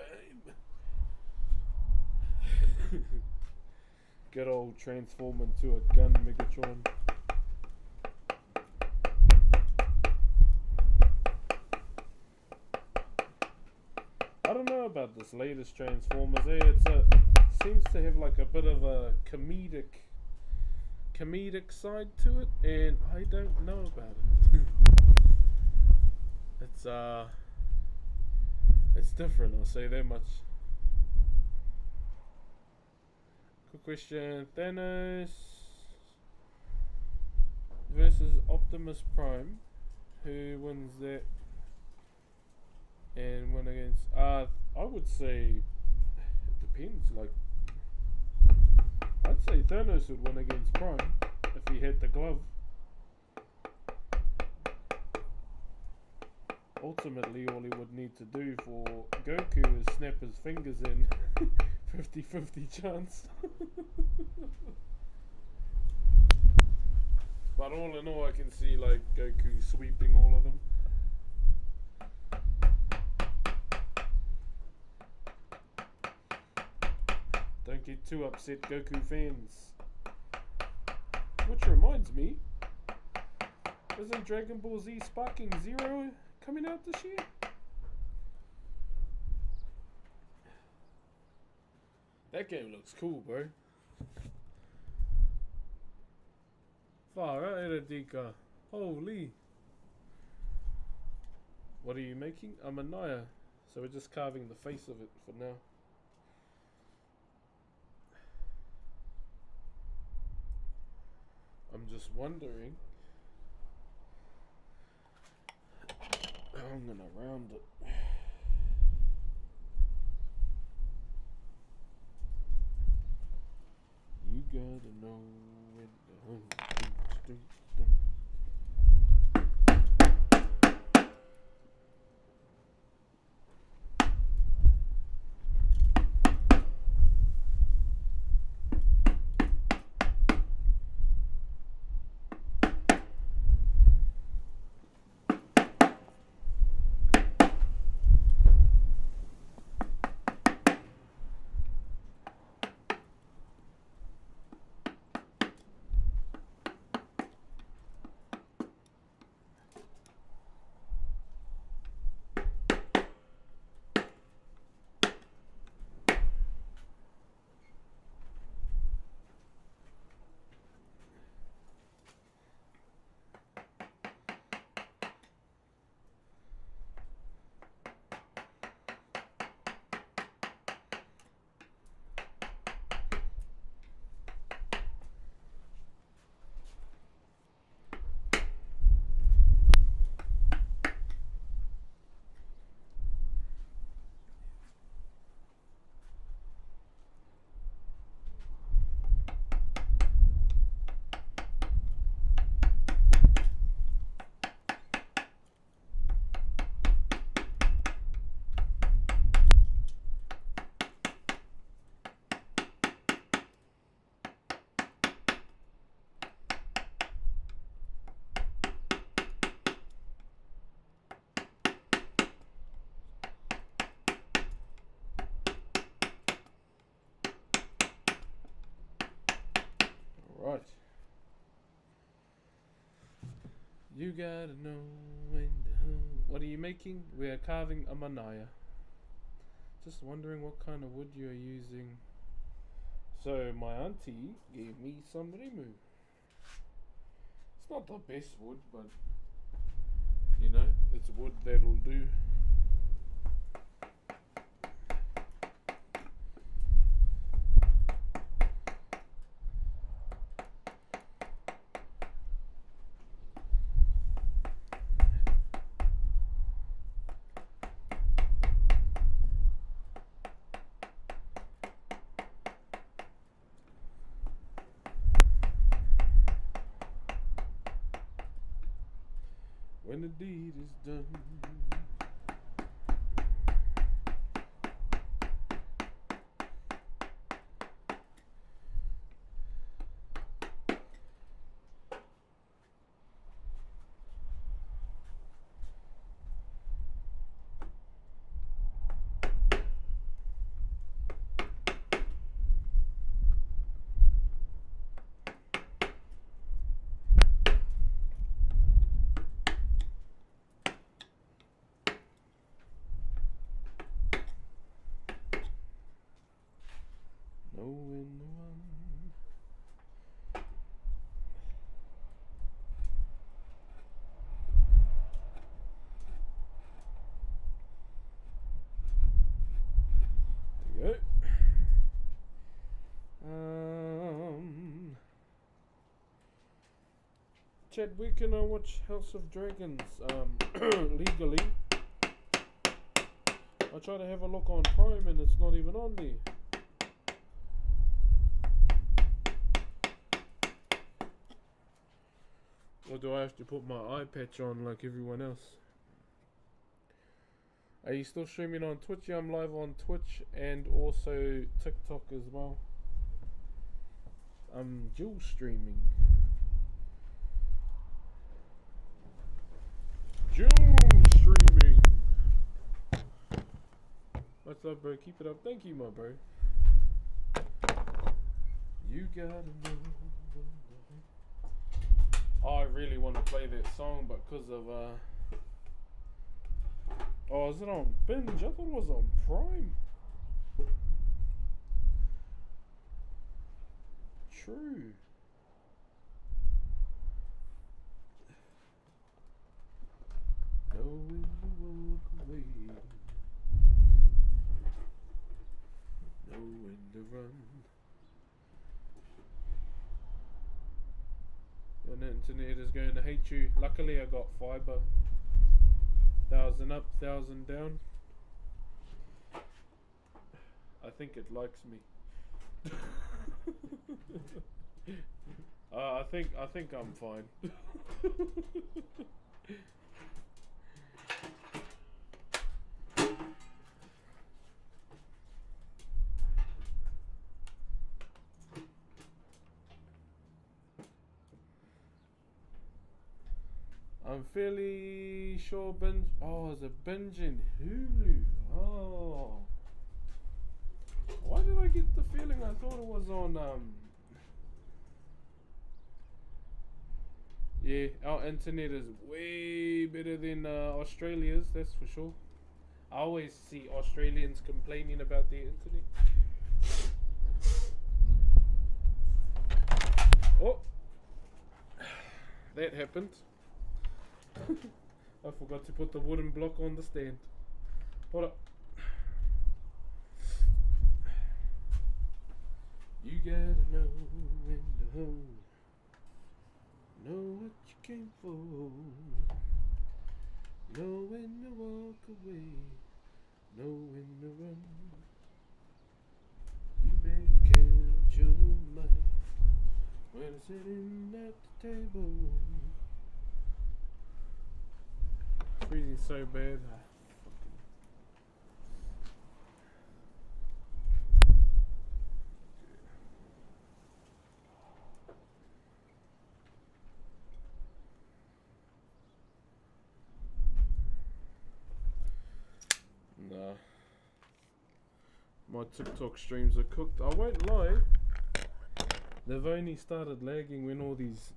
Good old transform into a gun, Megatron. I don't know about this latest Transformers, eh? It seems to have like a bit of a comedic side to it, and I don't know about it. It's different, I'll say that much. Quick question: Thanos versus Optimus Prime. Who wins that? and win against. I would say it depends. Like, I'd say Thanos would win against Prime if he had the glove. Ultimately, all he would need to do for Goku is snap his fingers in. 50-50 chance. But all in all, I can see like Goku sweeping all of them. Don't get too upset, Goku fans. Which reminds me, isn't Dragon Ball Z Sparking Zero coming out this year? That game looks cool, bro. Far out, Eradika. Holy. What are you making? A Manaya. So we're just carving the face of it for now. I'm just wondering. I'm gonna round it. You gotta know when to Right. You gotta know when to. What are you making? We are carving a Manaya. Just wondering what kind of wood you're using. So my auntie gave me some rimu. It's not the best wood, but you know, it's wood that'll do. When the deed is done. Know when to run. There you go. Chad, where can I watch House of Dragons legally? I try to have a look on Prime and it's not even on there. Or do I have to put my eye patch on like everyone else? Are you still streaming on Twitch? Yeah, I'm live on Twitch and also TikTok as well. I'm dual streaming. Dual streaming. What's up, bro? Keep it up. Thank you, my bro. You gotta know. Oh, I really want to play that song, but because of oh, is it on binge? I thought it was on Prime. True. Knowing to walk away, knowing to run. Your internet is going to hate you. Luckily, I got fiber. 1,000 up, 1,000 down. I think it likes me. I think I'm fine. I'm fairly sure binge. Oh, it's a binge in Hulu. Oh. Why did I get the feeling I thought it was on Yeah, our internet is way better than Australia's, that's for sure. I always see Australians complaining about their internet. Oh, that happened. I forgot to put the wooden block on the stand. Hold up. You gotta know when to hold. Know what you came for. Know when to walk away. Know when to run. You better count your money when sitting at the table. Freezing so bad. Nah. My TikTok streams are cooked. I won't lie. They've only started lagging when all these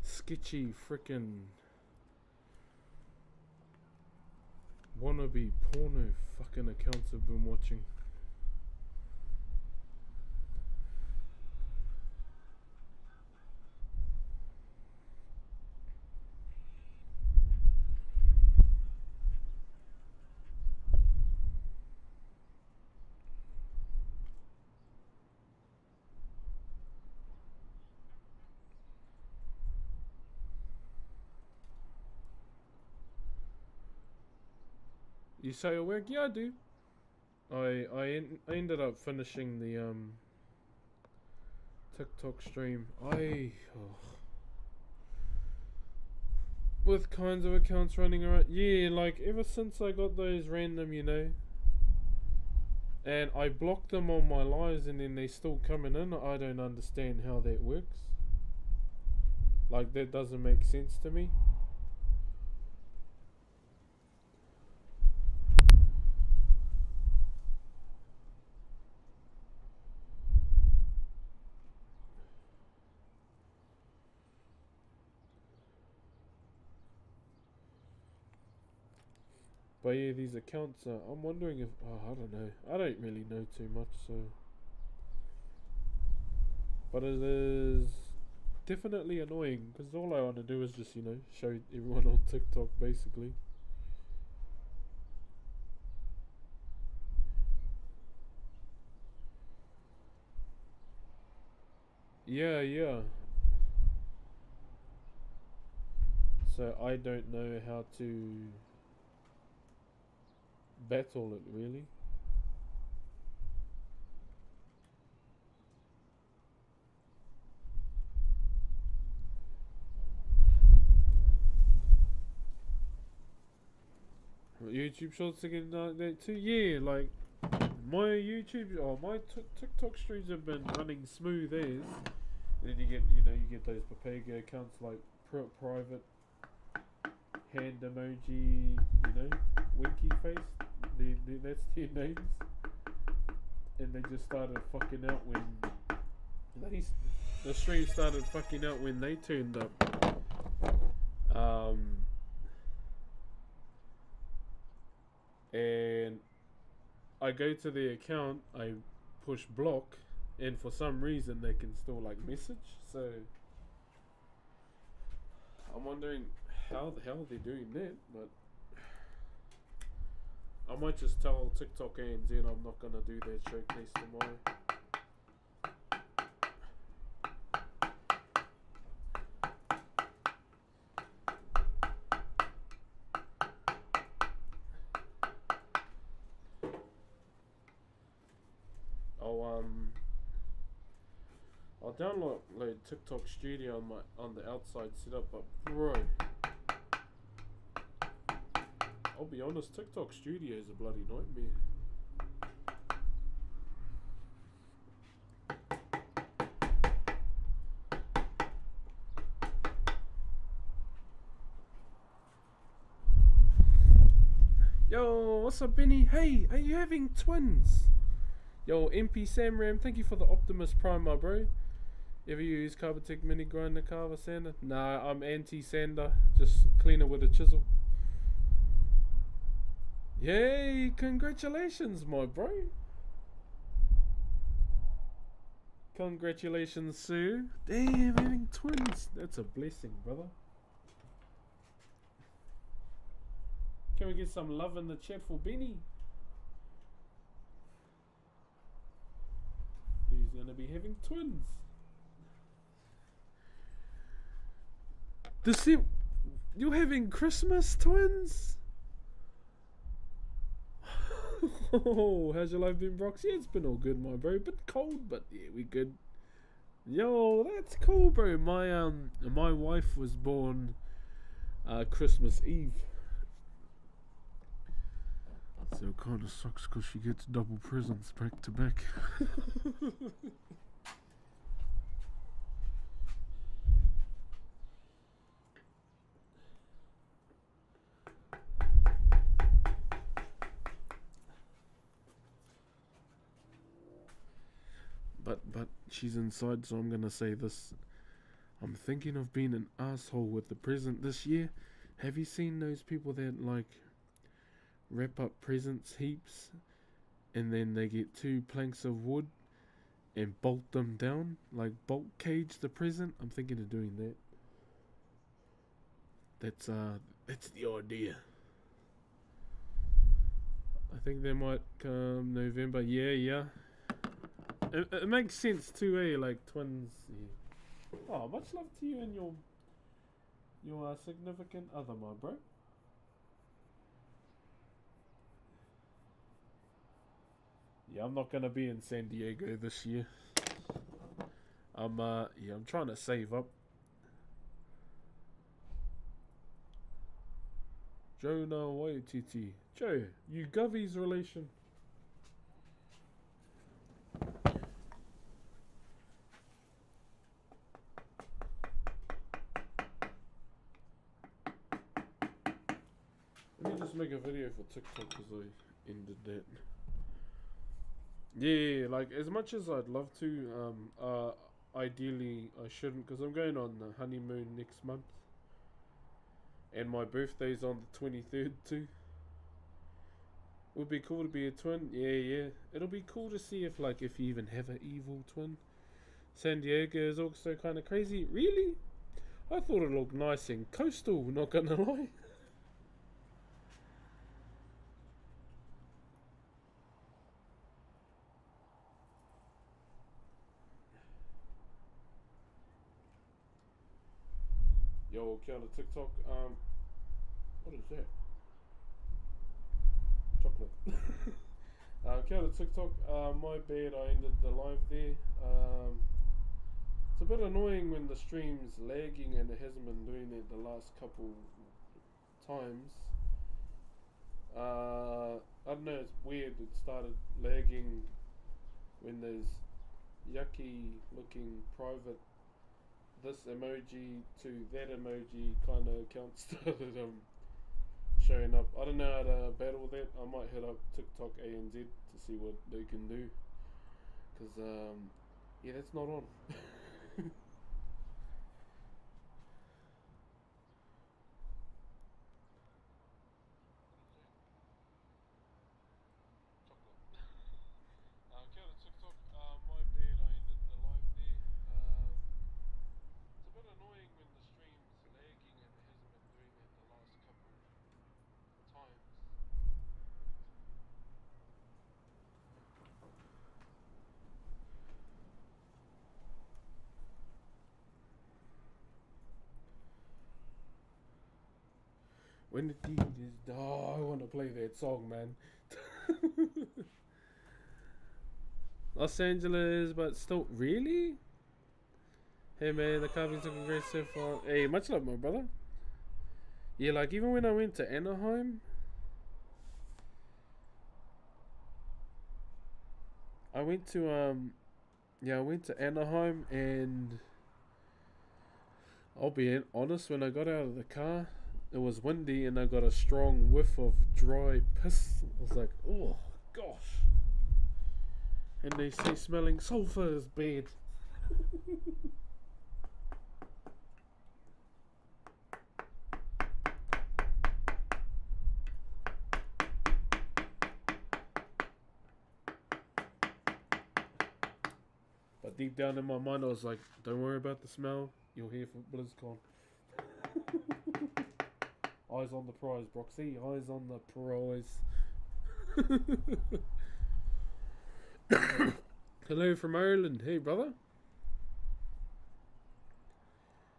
sketchy frickin' wannabe porno fucking accounts have been watching. You say your work? Yeah, I do. I ended up finishing the TikTok stream. With kinds of accounts running around. Yeah, like ever since I got those random, you know. And I blocked them on my lives and then they still coming in. I don't understand how that works. Like that doesn't make sense to me. But yeah, these accounts, I'm wondering if, I don't know. I don't really know too much, so. But it is definitely annoying, because all I want to do is just, you know, show everyone on TikTok, basically. Yeah, yeah. So I don't know how to battle it really. YouTube shorts again like that too. Yeah, like my YouTube or my TikTok streams have been running smooth as. And then you get you get those Papago accounts like private hand emoji, winky face. That's their names. And they just started fucking out when the stream started fucking out when they turned up. And I go to their account, I push block, and for some reason they can still like message. So I'm wondering how the hell they're doing that, but I might just tell TikTok ANZ I'm not gonna do that showcase tomorrow. I'll download TikTok Studio on the outside setup, but bro, I'll be honest, TikTok Studio is a bloody nightmare. Yo, what's up, Benny? Hey, are you having twins? Yo, MP Samram, thank you for the Optimus Prime, my bro. Ever use Carbotech Mini Grinder Carver Sander? Nah, I'm anti-sander. Just clean it with a chisel. Yay, congratulations, my bro. Congratulations, Sue. Damn, having twins. That's a blessing, brother. Can we get some love in the chat for Benny? He's gonna be having twins. You're having Christmas twins? Oh, how's your life been, Brox? Yeah, it's been all good, my bro. Bit cold, but yeah, we good. Yo, that's cool, bro. My wife was born Christmas Eve. So it kind of sucks because she gets double presents back to back. But she's inside, so I'm gonna say this. I'm thinking of being an asshole with the present this year. Have you seen those people that like wrap up presents heaps and then they get 2 planks of wood and bolt them down, like bolt cage the present? I'm thinking of doing that. That's the idea. I think they might come November. Yeah. It makes sense too, eh? Like twins. Yeah. Oh, much love to you and your significant other, my bro. Yeah, I'm not gonna be in San Diego this year. I'm trying to save up. Jonah Waititi. Joe, you Govey's relation. Let me just make a video for TikTok because I ended that. Yeah, like as much as I'd love to, ideally I shouldn't because I'm going on the honeymoon next month. And my birthday's on the 23rd too. Would be cool to be a twin. Yeah. It'll be cool to see if you even have an evil twin. San Diego is also kind of crazy. Really? I thought it looked nice and coastal, not gonna lie. Yo, kia ora TikTok. What is that? Chocolate. Kia ora TikTok. My bad, I ended the live there. It's a bit annoying when the stream's lagging and it hasn't been doing it the last couple times. I don't know, it's weird. It started lagging when there's yucky looking private this emoji to that emoji kind of account started showing up. I don't know how to battle that. I might hit up TikTok ANZ to see what they can do. Because, yeah, that's not on. Kia ora TikTok. My bad, I ended the live there. It's a bit annoying when the stream's lagging and it hasn't been doing it the last couple times. When the deed is done, I want to play that song, man. Los Angeles, but still, really? Hey man, the coffee's looking great so far. Hey, much love, my brother. Yeah, like even when I went to Anaheim, I went to I went to Anaheim, and I'll be honest, when I got out of the car, it was windy and I got a strong whiff of dry piss. I was like, oh gosh. And they say smelling sulfur is bad. But deep down in my mind, I was like, don't worry about the smell. You're here for BlizzCon. Eyes on the prize, Broxy. Eyes on the prize. Hello from Ireland. Hey, brother.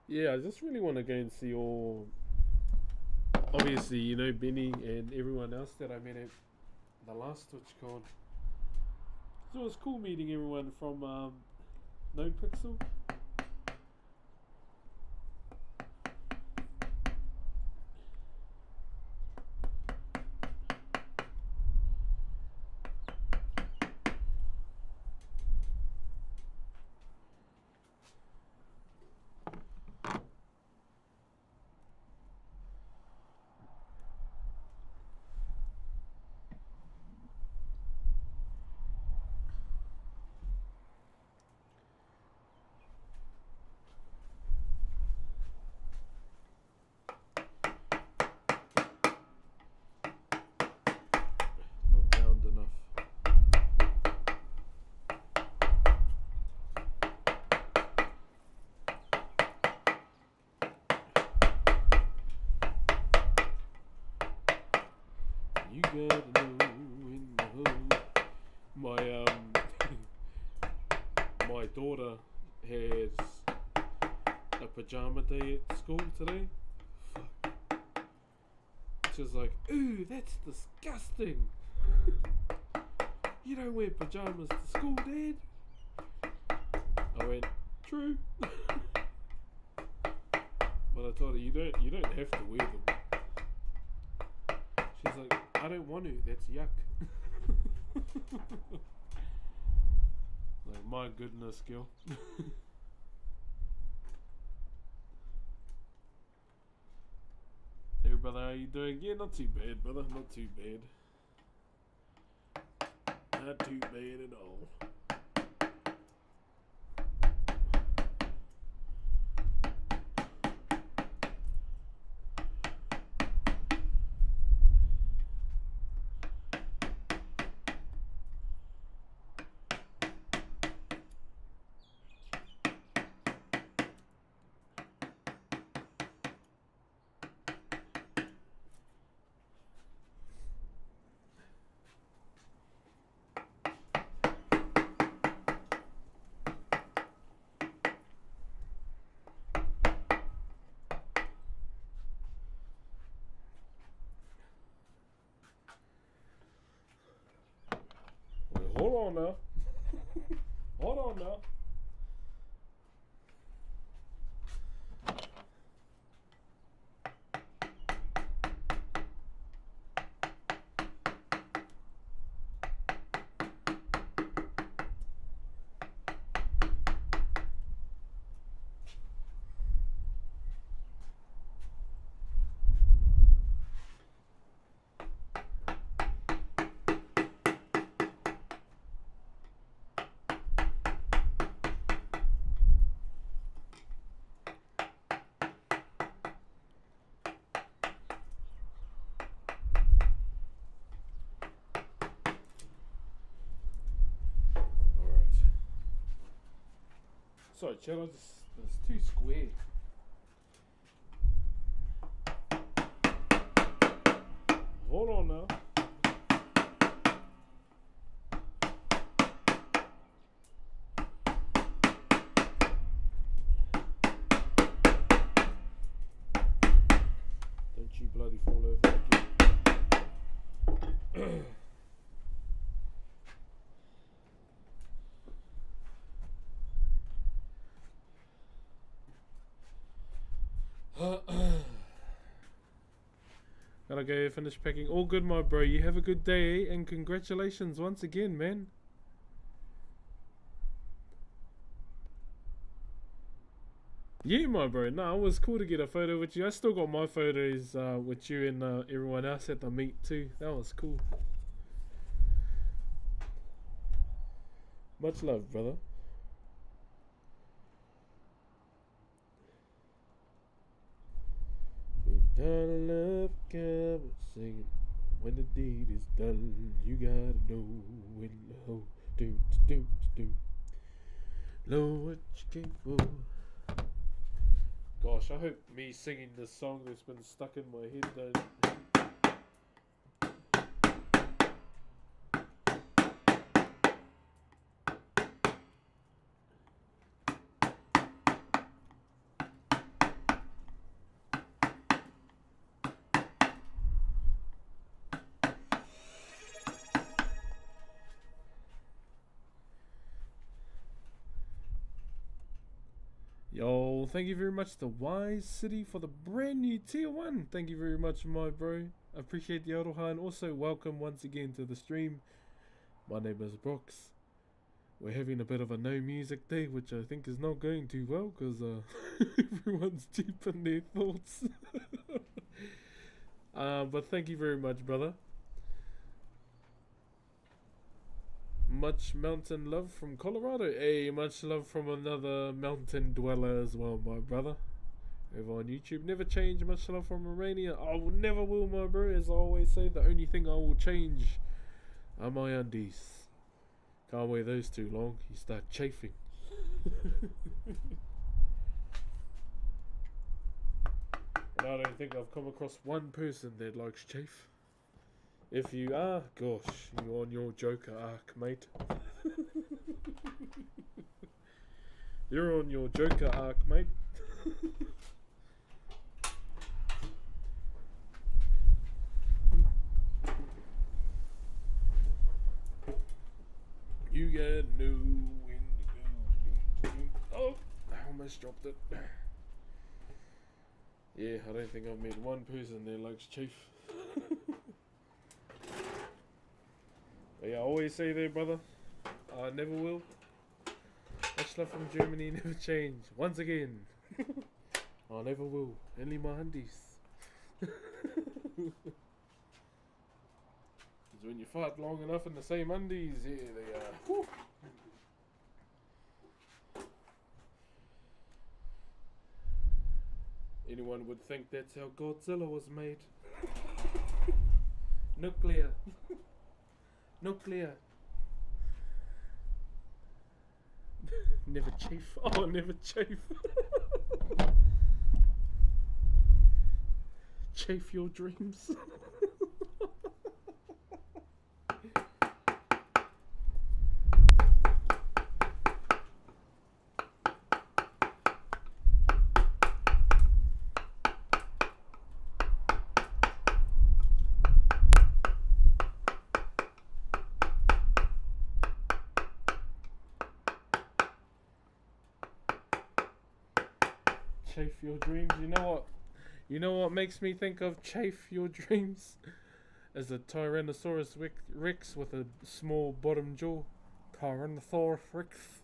Yeah, I just really want to go and see all. Obviously, you know, Benny and everyone else that I met at the last TwitchCon. So it was cool meeting everyone from No Pixel. Not loud enough. You gotta know in the hood. My daughter has a pajama day at school today. Fuck. She's like, ooh, that's disgusting. You don't wear pajamas to school, Dad? I went, true. But I told her, you don't have to wear them. She's like, I don't want to, that's yuck. Like, my goodness, girl. Hey brother, how you doing? Yeah, not too bad, brother, not too bad. Not too bad at all. Hold on now. Hold on now. Sorry, Chad, it's too square. Hold on now. Don't you bloody fall over again. Gotta go finish packing. All good, my bro. You have a good day, and congratulations once again, man. Yeah, my bro. No, it was cool to get a photo with you. I still got my photos with you and everyone else at the meet too. That was cool. Much love, brother. Done love, God, singing. When the deed is done, you gotta know when the hoe do. Know what you came for. Gosh, I hope me singing this song that's been stuck in my head don't. Yo, thank you very much to Wise City for the brand new tier 1. Thank you very much, my bro. I appreciate the Aroha, and also welcome once again to the stream. My name is Brooks. We're having a bit of a no music day, which I think is not going too well because everyone's deep in their thoughts. But thank you very much, brother. Much mountain love from Colorado. Hey, much love from another mountain dweller as well, my brother. Over on YouTube. Never change. Much love from Romania. I will never will, my bro. As I always say, the only thing I will change are my undies. Can't wear those too long. You start chafing. And I don't think I've come across one person that likes chafe. If you are, gosh, you're on your Joker arc, mate. You're on your Joker arc, mate. You gotta know when to go. Oh, I almost dropped it. Yeah, I don't think I've met one person that likes chafe. Yeah, I always say there, brother. I never will. Much love from Germany, never change. Once again. I never will. Only my undies. Because when you fight long enough in the same undies, yeah, they are. Whew. Anyone would think that's how Godzilla was made. Nuclear. Nuclear. Never chafe. Oh, never chafe. Chafe your dreams. chafe your dreams. You know what makes me think of chafe your dreams? As a Tyrannosaurus Rex with a small bottom jaw. Tyrannosaurus Rex.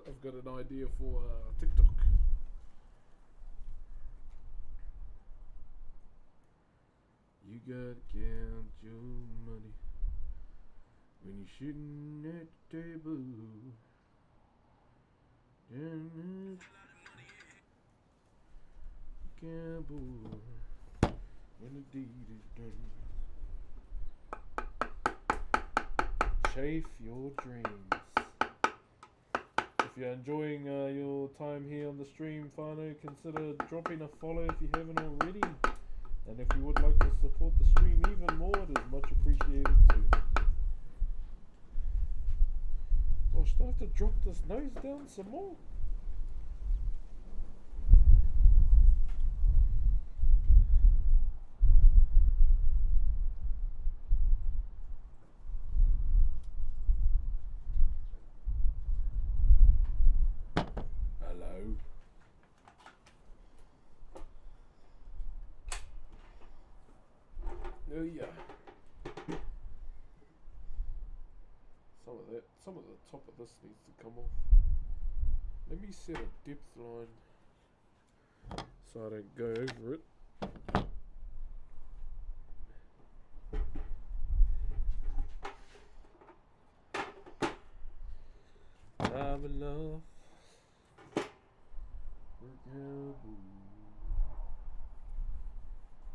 I've got an idea for TikTok. You gotta count your money when you're shooting at the table. Gamble when the deed is done. Chafe your dreams. If you're enjoying your time here on the stream, whānau, consider dropping a follow if you haven't already. And if you would like to support the stream even more, it is much appreciated too. Oh, should I have to drop this nose down some more? Hello. Oh yeah. Some of the top of this needs to come off. Let me set a depth line so I don't go over it. I'm in love.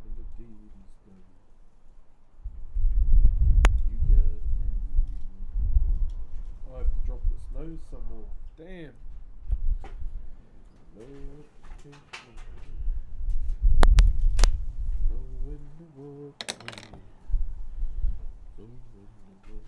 When the deed is done, you got it. I have to drop this nose some more. Damn. Know when to walk away. Know when to run.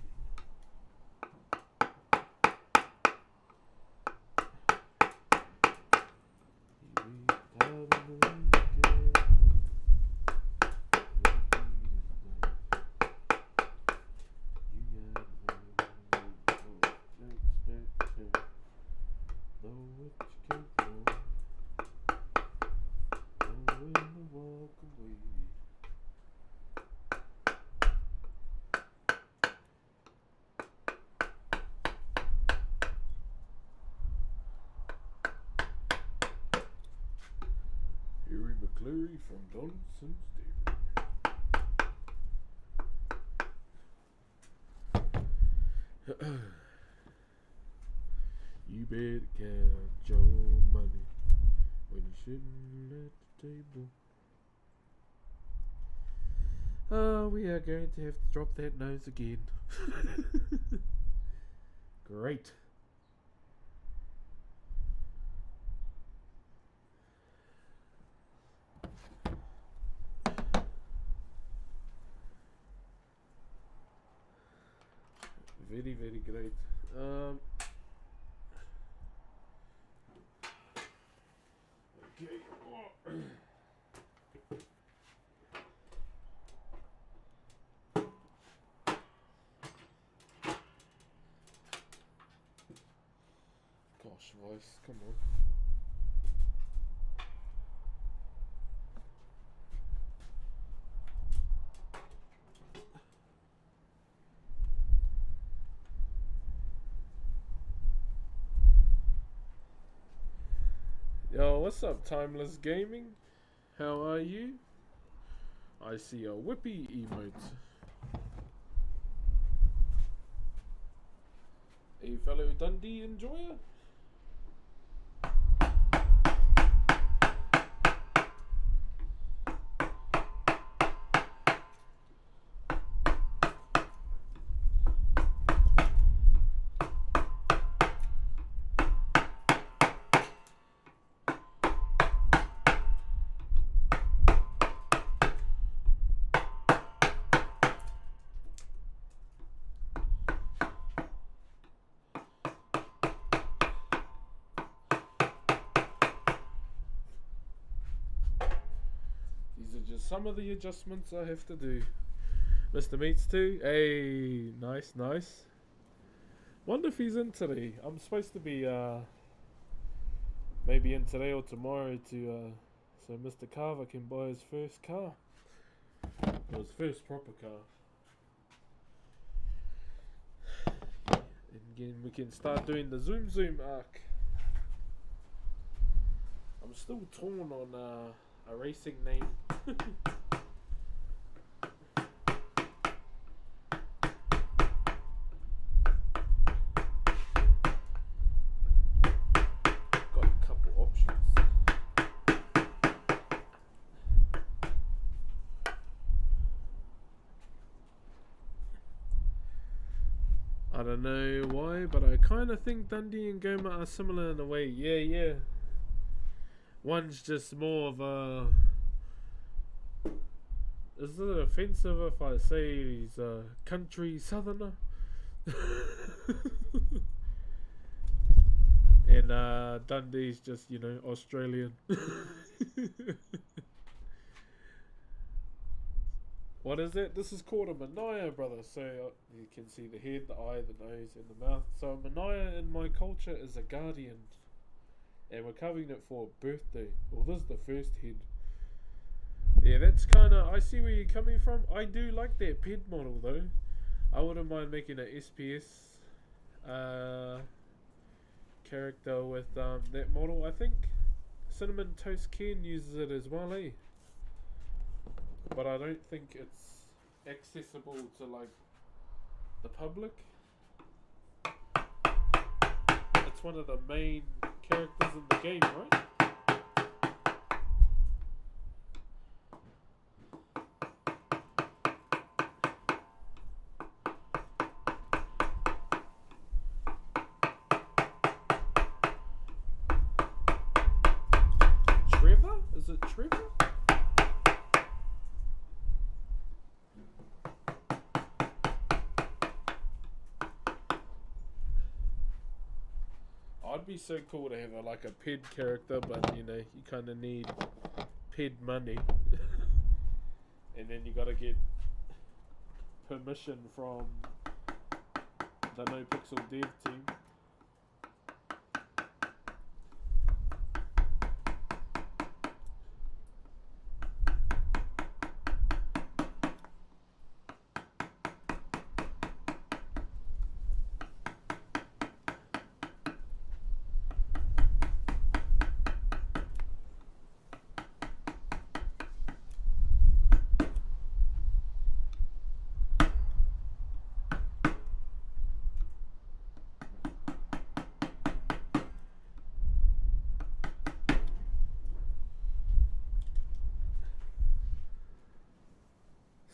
McCleary from Donaldson's Dairy. You better count your money when you're sitting at the table. Oh, we are going to have to drop that nose again. Great. Very, very great. Okay. Gosh, voice, come on. Yo, what's up, Timeless Gaming? How are you? I see a whippy emote. A fellow Dundee enjoyer? just some of the adjustments I have to do. Mr. Meats too. Hey, nice, nice. Wonder if he's in today. I'm supposed to be maybe in today or tomorrow to so Mr. Carver can buy his first car. Or his first proper car. And again, we can start doing the Zoom Zoom arc. I'm still torn on a racing name. Got a couple options. I don't know why, but I kind of think Dundee and Goma are similar in a way. Yeah, yeah. One's just more of a... Is it offensive if I say he's a country southerner? And Dundee's just, you know, Australian. What is it? This is called a Manaya, brother. So you can see the head, the eye, the nose, and the mouth. So a Manaya in my culture is a guardian. And we're covering it for a birthday. Well, this is the first head. Yeah, that's kind of... I see where you're coming from. I do like that ped model, though. I wouldn't mind making an SPS character with that model. I think Cinnamon Toast Ken uses it as well, eh? But I don't think it's accessible to, like, the public. It's one of the main characters in the game, right? Trevor? Is it Trevor? I'd be so cool to have like a ped character, but you know, you kind of need ped money. And then you gotta get permission from the No Pixel dev team.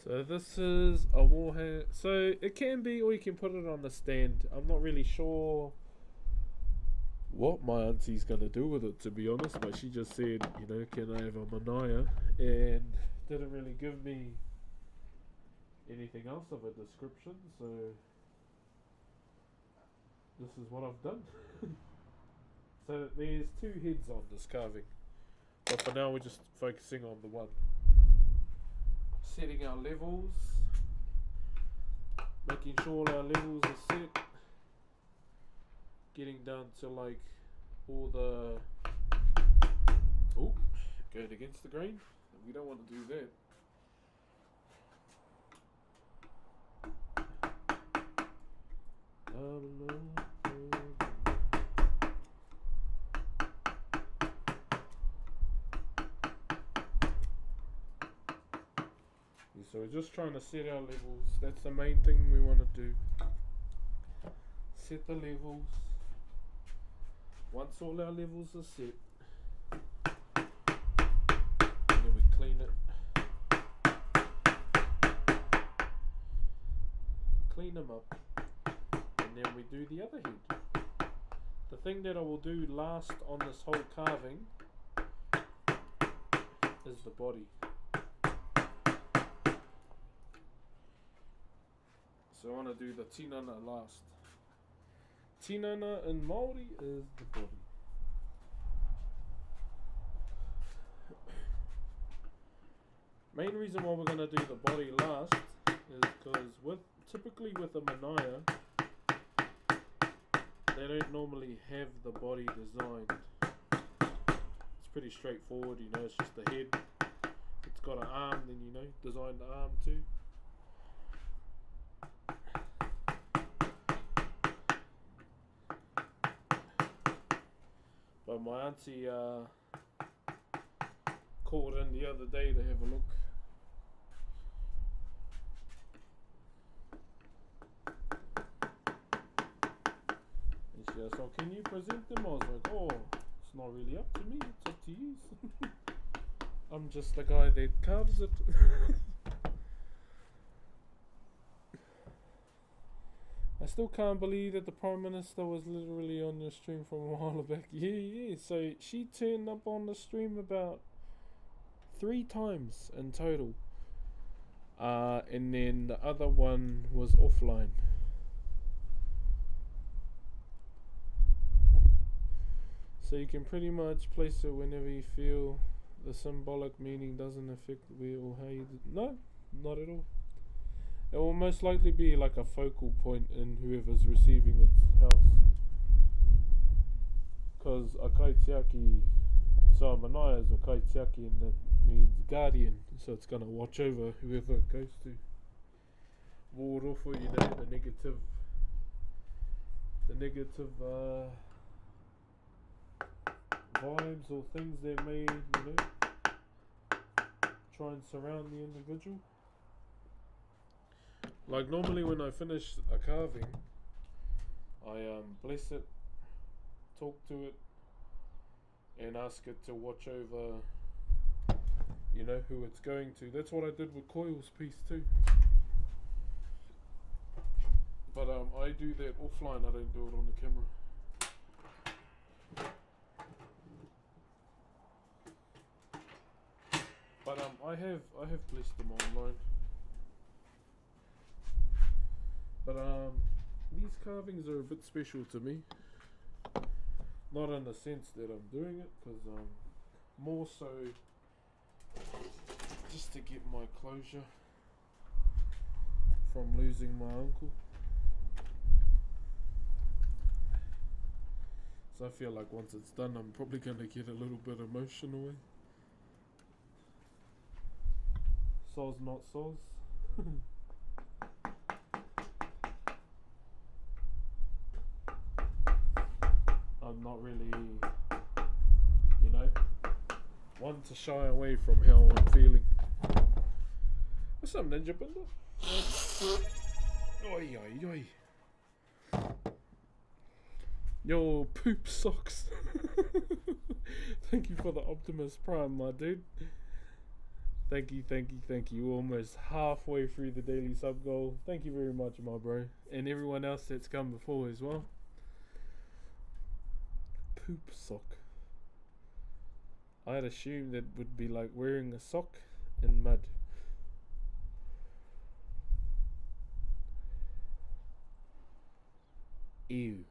So this is a warhammer. So it can be, or you can put it on the stand. I'm not really sure what my auntie's gonna do with it, to be honest. But she just said, you know, can I have a Manaya, and didn't really give me anything else of a description. So this is what I've done. So there's two heads on this carving, but for now we're just focusing on the one. Setting our levels, making sure all our levels are set, getting down to like all the... Oh, going against the grain. We don't want to do that. So we're just trying to set our levels. That's the main thing we want to do. Set the levels. Once all our levels are set, and then we clean it. Clean them up. And then we do the other head. The thing that I will do last on this whole carving is the body. So I want to do the tinana last. Tinana in Maori is the body. Main reason why we're gonna do the body last is because typically with a Manaya, they don't normally have the body designed. It's pretty straightforward, you know. It's just the head. It's got an arm, then you know, design the arm too. But my auntie called in the other day to have a look. And she asked, "Oh, can you present them?" I was like, "Oh, it's not really up to me, it's up to you." I'm just the guy that carves it. I still can't believe that the Prime Minister was literally on your stream from a while back. Yeah. So she turned up on the stream about 3 times in total. And then the other one was offline. So you can pretty much place it whenever you feel the symbolic meaning doesn't affect where or how you no, not at all. It will most likely be like a focal point in whoever's receiving its house. Because a kaitiaki, so a Manaya is a kaitiaki, and that means guardian. So it's going to watch over whoever it goes to. Ward off, you know, the negative vibes or things that may, you know, try and surround the individual. Like normally when I finish a carving, I bless it, talk to it, and ask it to watch over, you know, who it's going to. That's what I did with Coil's piece too. But I do that offline, I don't do it on the camera. But I have blessed them online. But these carvings are a bit special to me. Not in the sense that I'm doing it, because more so just to get my closure from losing my uncle. So I feel like once it's done, I'm probably going to get a little bit emotional. Soz not soz. I'm not really, you know, one to shy away from how I'm feeling. What's up, Ninja Bunda? Oi, oi, oi. Yo, poop socks. Thank you for the Optimus Prime, my dude. Thank you. Almost halfway through the daily sub goal. Thank you very much, my bro. And everyone else that's come before as well. Poop sock. I'd assume that would be like wearing a sock in mud. Ew.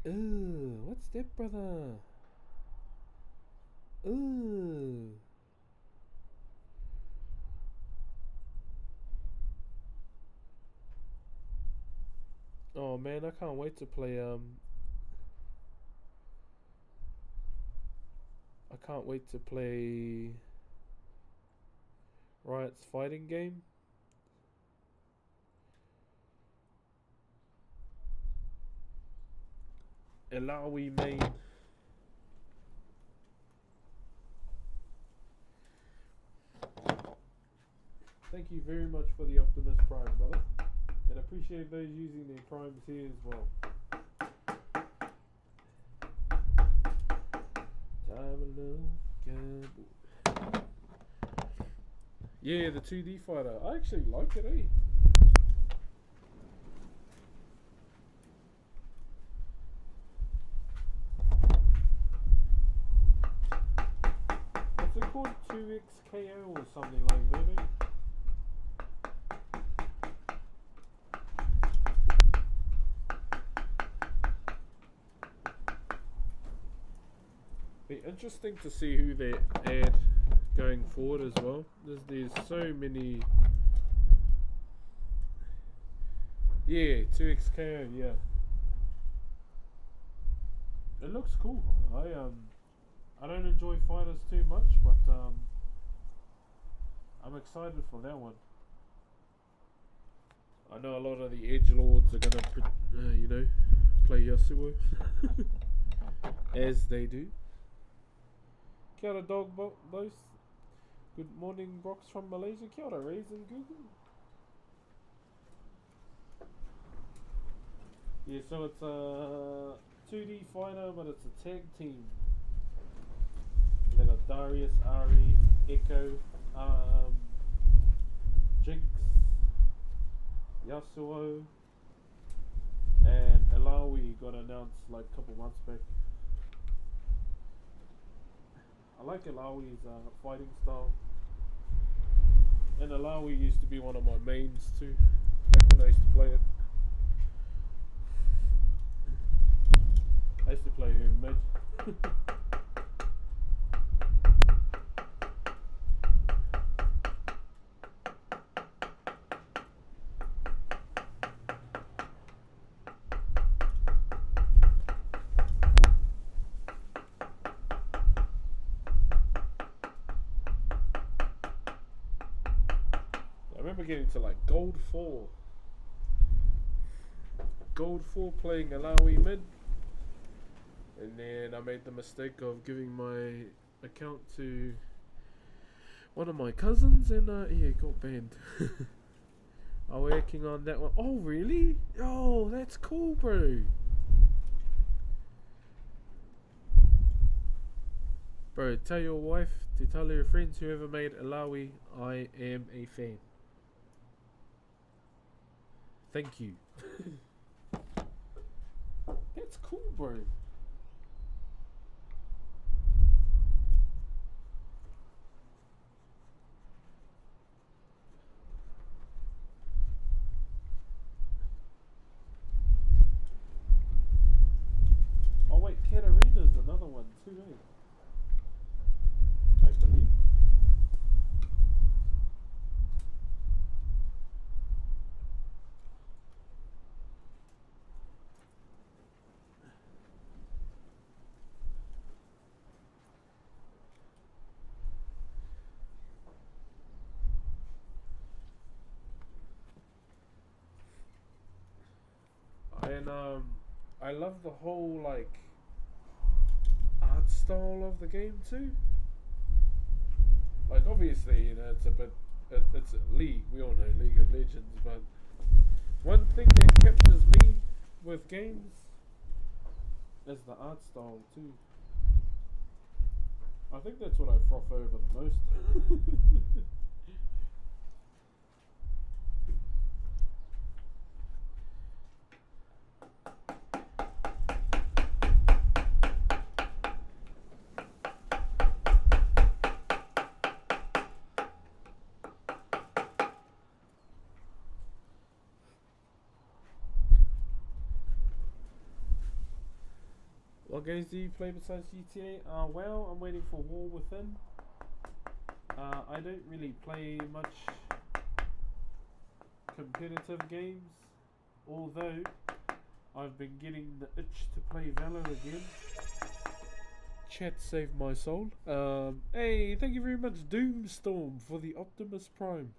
Ooh, what's that, brother? Ooh. Oh man, I can't wait to play I can't wait to play Riot's fighting game. Elawi main. Thank you very much for the Optimus Prime, brother. And appreciate those using their primes here as well. Yeah, the 2D fighter. I actually like it, eh? What's it called? 2XKO or something like that, eh? interesting to see who they add going forward as well. There's so many. Yeah, 2XKO, yeah. It looks cool. I don't enjoy fighters too much, but I'm excited for that one. I know a lot of the edgelords are gonna, play Yasuo, as they do. Kia ora, dog boss. Good morning, Brox from Malaysia. Kia ora, Raisin Google. Yeah, so it's a 2D fighter, but it's a tag team. They got Darius, Ari, Echo, Jinx, Yasuo, and Alawi got announced like a couple months back. I like Alawi's fighting style, and Alawi used to be one of my mains too, back when I used to play it. I used to play her mid. I remember getting to like Gold 4. Gold 4 playing Alawi mid. And then I made the mistake of giving my account to one of my cousins, and yeah, got banned. I'm working on that one. Oh, really? Oh, that's cool, bro. Bro, tell your wife to tell her friends, whoever made Alawi, I am a fan. Thank you. That's cool, bro. Oh wait, Katarina's another one too, eh? I believe. And I love the whole like art style of the game too. Like obviously, it's a bit, it's a League. We all know League of Legends, but one thing that captures me with games is the art style too. I think that's what I froth over the most. What games do you play besides GTA? Well, I'm waiting for War Within. I don't really play much competitive games, although I've been getting the itch to play Valor again. Chat saved my soul. Hey, thank you very much, Doomstorm, for the Optimus Prime.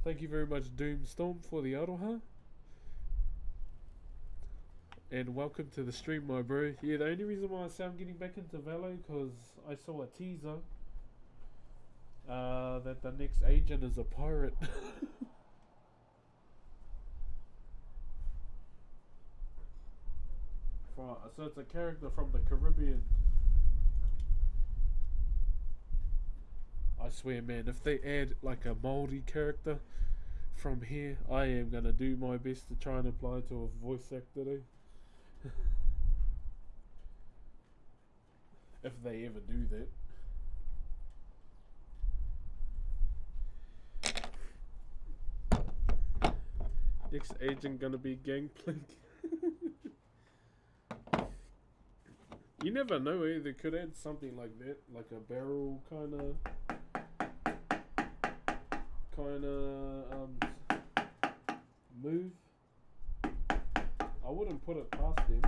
Thank you very much, Doomstorm, for the Aroha. And welcome to the stream, my bro. Yeah, the only reason why I say I'm getting back into Valo, because I saw a teaser that the next agent is a pirate. So it's a character from the Caribbean. I swear, man, if they add like a Maori character from here, I am gonna do my best to try and apply to a voice actor. If they ever do that. Next agent gonna be Gangplank. You never know, eh? They could add something like that, like a barrel kind of move. I wouldn't put it past them.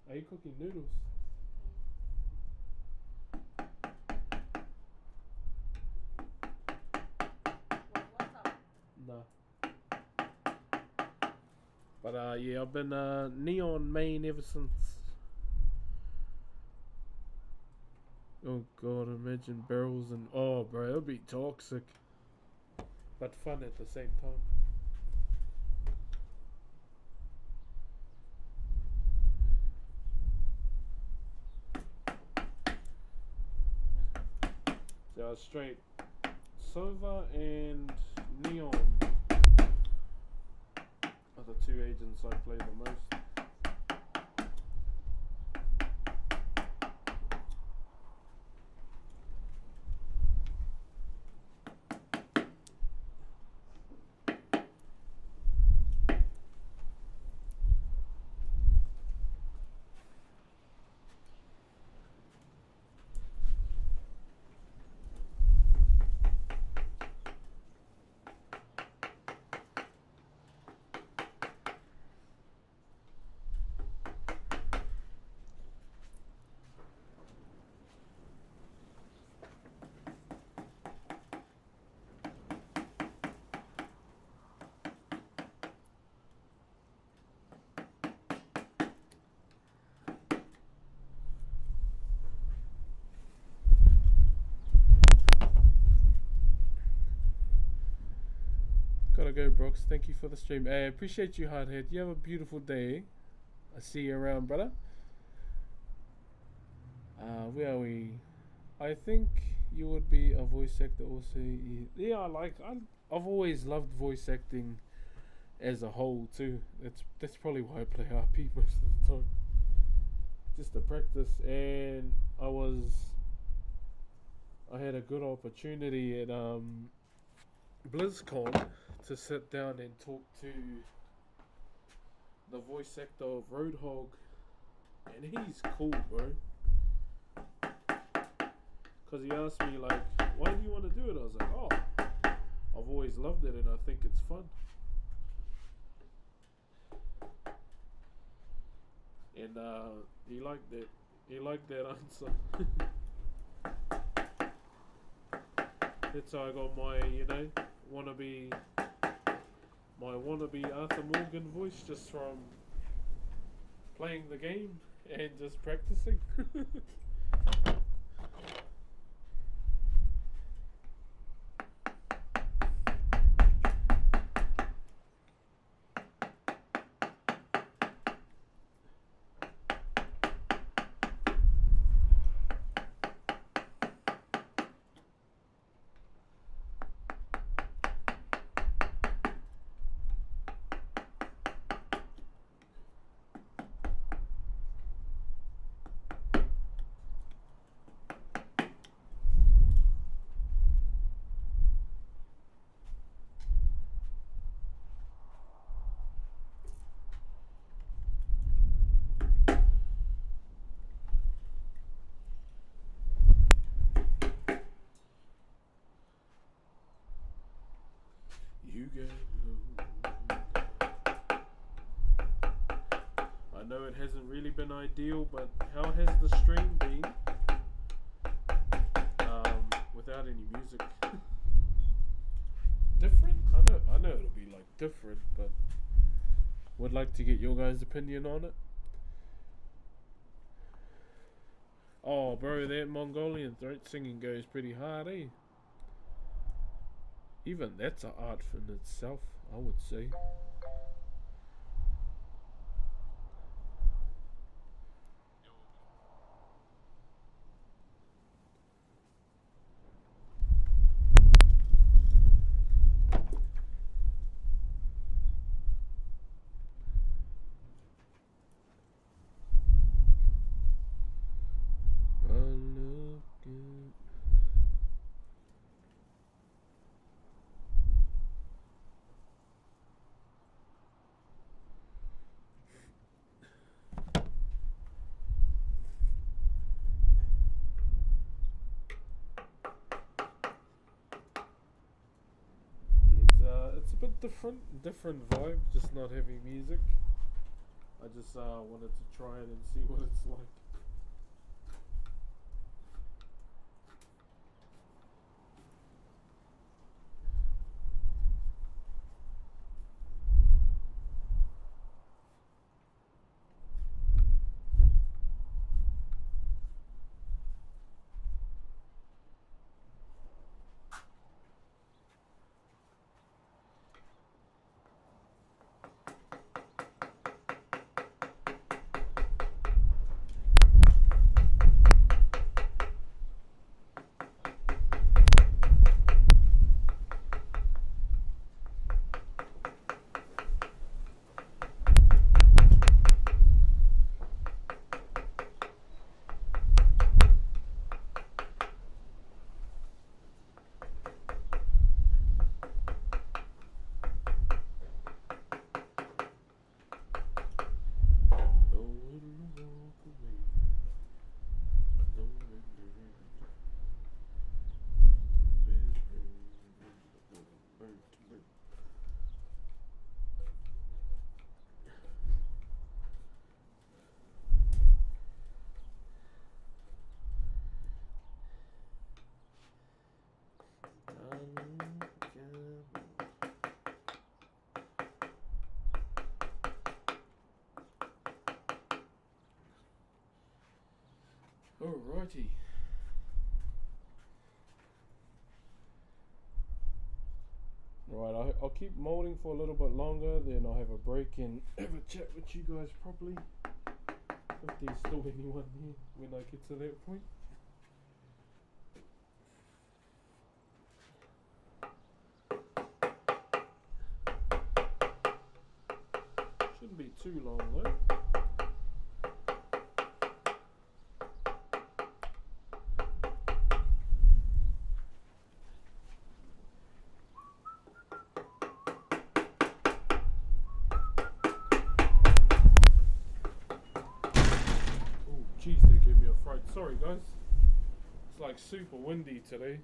Are you cooking noodles? No. But yeah, I've been neon main ever since. Oh god, imagine barrels and oh bro, it'll be toxic. But fun at the same time. So straight Sova and Neon are the two agents I play the most. Gotta go, Brooks. Thank you for the stream. I appreciate you, Hardhead. You have a beautiful day. I see you around, brother. Where are we? I think you would be a voice actor also. Yeah, I've always loved voice acting as a whole too. That's probably why I play RP most of the time. Just to practice, and I had a good opportunity at BlizzCon to sit down and talk to the voice actor of Roadhog, and he's cool, bro. Cause he asked me like, "Why do you want to do it?" I was like, "Oh, I've always loved it, and I think it's fun." And he liked that. He liked that answer. That's how I got my, wannabe Arthur Morgan voice just from playing the game and just practicing. You get low. I know it hasn't really been ideal, but how has the stream been without any music? Different? I know it'll be like different, but would like to get your guys' opinion on it. Oh, bro, that Mongolian throat singing goes pretty hard, eh? Even that's an art in itself, I would say. different vibe, just not heavy music. I just wanted to try it and see what it's like. Alrighty. Right, I'll keep molding for a little bit longer, then I'll have a break and have a chat with you guys properly. If there's still anyone here when I get to that point. Shouldn't be too long though. Jeez, they gave me a fright. Sorry guys. It's like super windy today.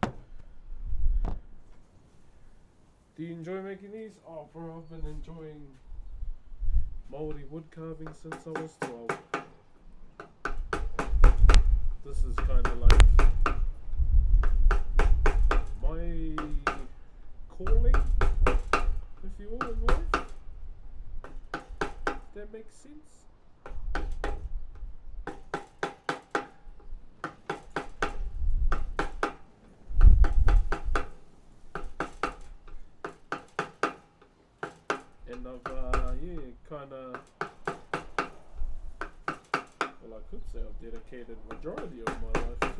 Do you enjoy making these? Oh bro, I've been enjoying Maori wood carving since I was 12. This is kind of like my calling, if you will, in life. If that makes sense. And I've, kinda, well, I could say I've dedicated majority of my life to it.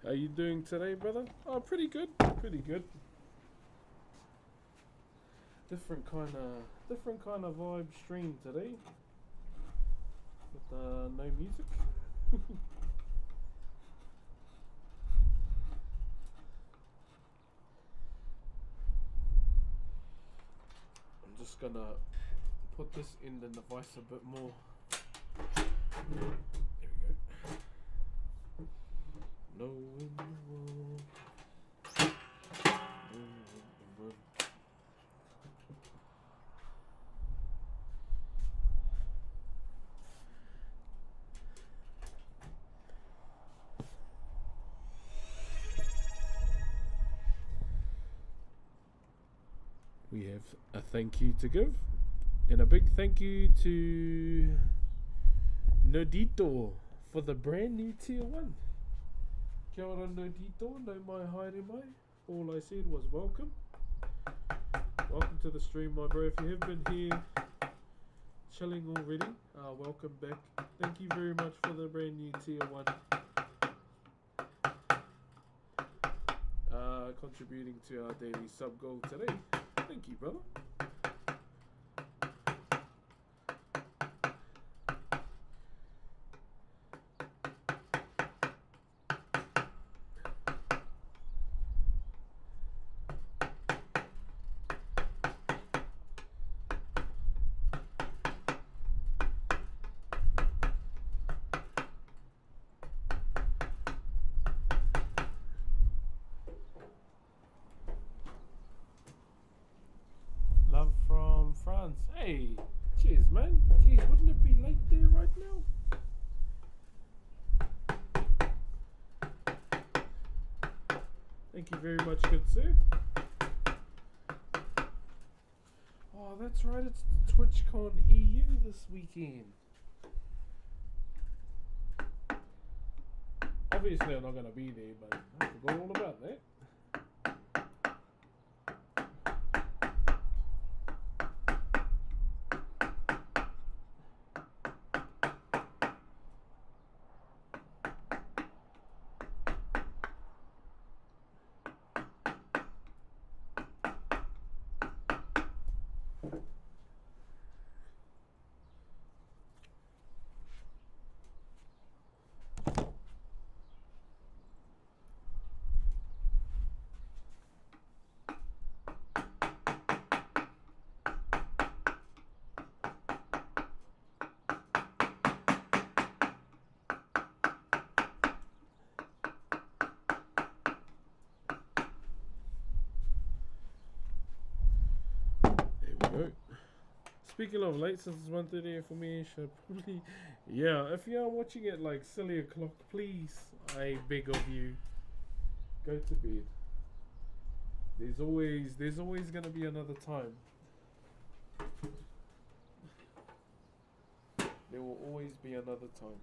How you doing today, brother? Oh, pretty good, pretty good. Different kind of vibe stream today. With no music. I'm just gonna put this in the device a bit more. There we go. No in the world. No in the world. we have a thank you to give. And a big thank you to Nodito for the brand new tier 1. Kia ora Nodito, no mai haere mai. All I said was welcome. Welcome to the stream, my bro. If you have been here chilling already, welcome back. Thank you very much for the brand new tier 1. Contributing to our daily sub goal today. Thank you, brother. Love from France. Hey, cheers, man. Cheers, wouldn't it be late there right now? Thank you very much, good sir. Oh, that's right, it's TwitchCon EU this weekend. Obviously, I'm not going to be there, but I forgot all about that. Speaking of late, since it's 1:30 for me, should probably, yeah, if you are watching it like silly o'clock, please, I beg of you, go to bed. There's always gonna be another time. There will always be another time.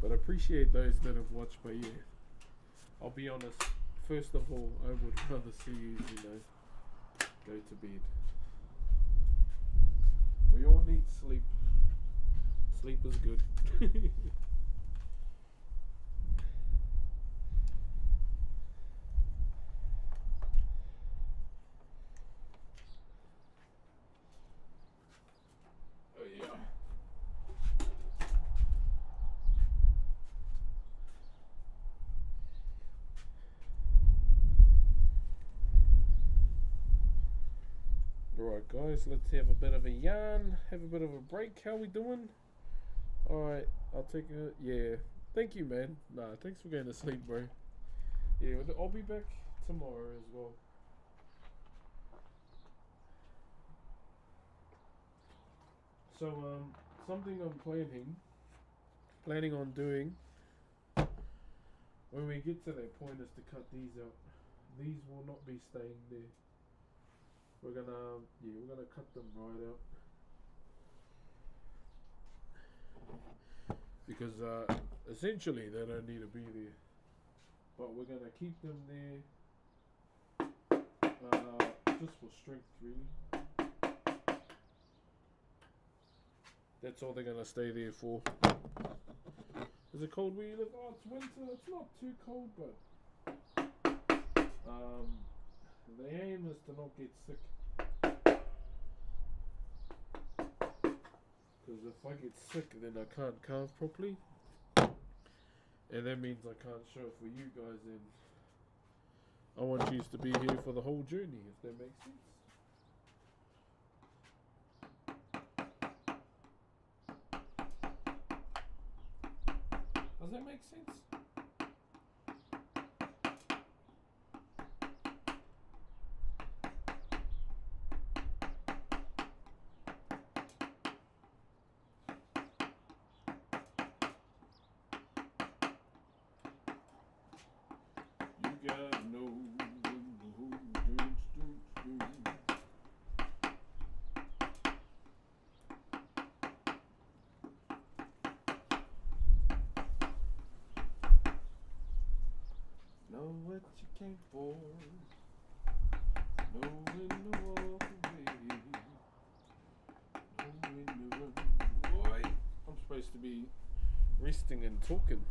But I appreciate those that have watched, but yeah. I'll be honest, first of all, I would rather see you, go to bed. We all need sleep. Sleep is good. Oh yeah. Alright guys, let's have a bit of a yarn, have a bit of a break. How we doing? Alright, I'll take a, yeah. Thank you, man. Nah, thanks for going to sleep, bro. Yeah, I'll be back tomorrow as well. So, something I'm planning on doing when we get to that point is to cut these out. These will not be staying there. We're gonna cut them right out. Because essentially they don't need to be there. But we're gonna keep them there just for strength, really. That's all they're gonna stay there for. Is it cold where you live? Oh, it's winter. It's not too cold, but the aim is to not get sick. Because if I get sick, then I can't carve properly, and that means I can't show for you guys. And I want you to be here for the whole journey, if that makes sense. Does that make sense? came for. No when to walk away. No when to run. Boy, I'm supposed to be resting and talking.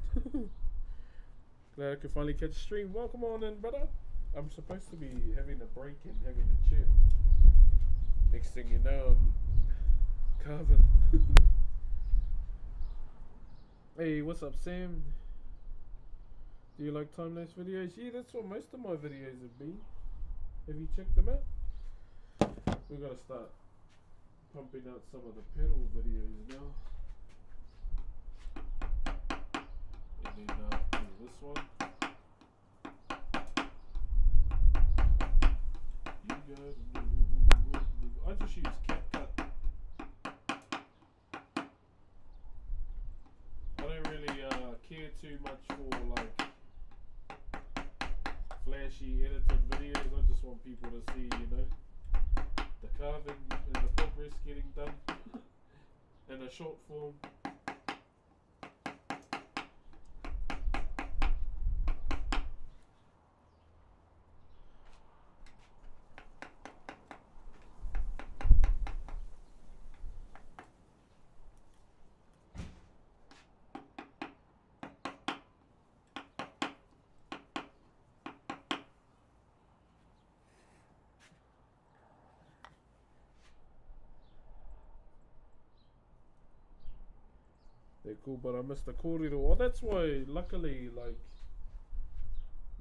Glad I could finally catch a stream. Welcome on in, brother. I'm supposed to be having a break and having a chat. Next thing you know, I'm carving. Hey, what's up, Sam? Do you like time-lapse videos? Yeah, that's what most of my videos have been. Have you checked them out? We've got to start pumping out some of the pedal videos now. And then do this one. You gotta know. I just use CapCut. I don't really care too much for like flashy edited videos. I just want people to see, you know, the carving and the progress getting done in a short form. They're cool, but I missed the kōrero. Oh, that's why, luckily, like,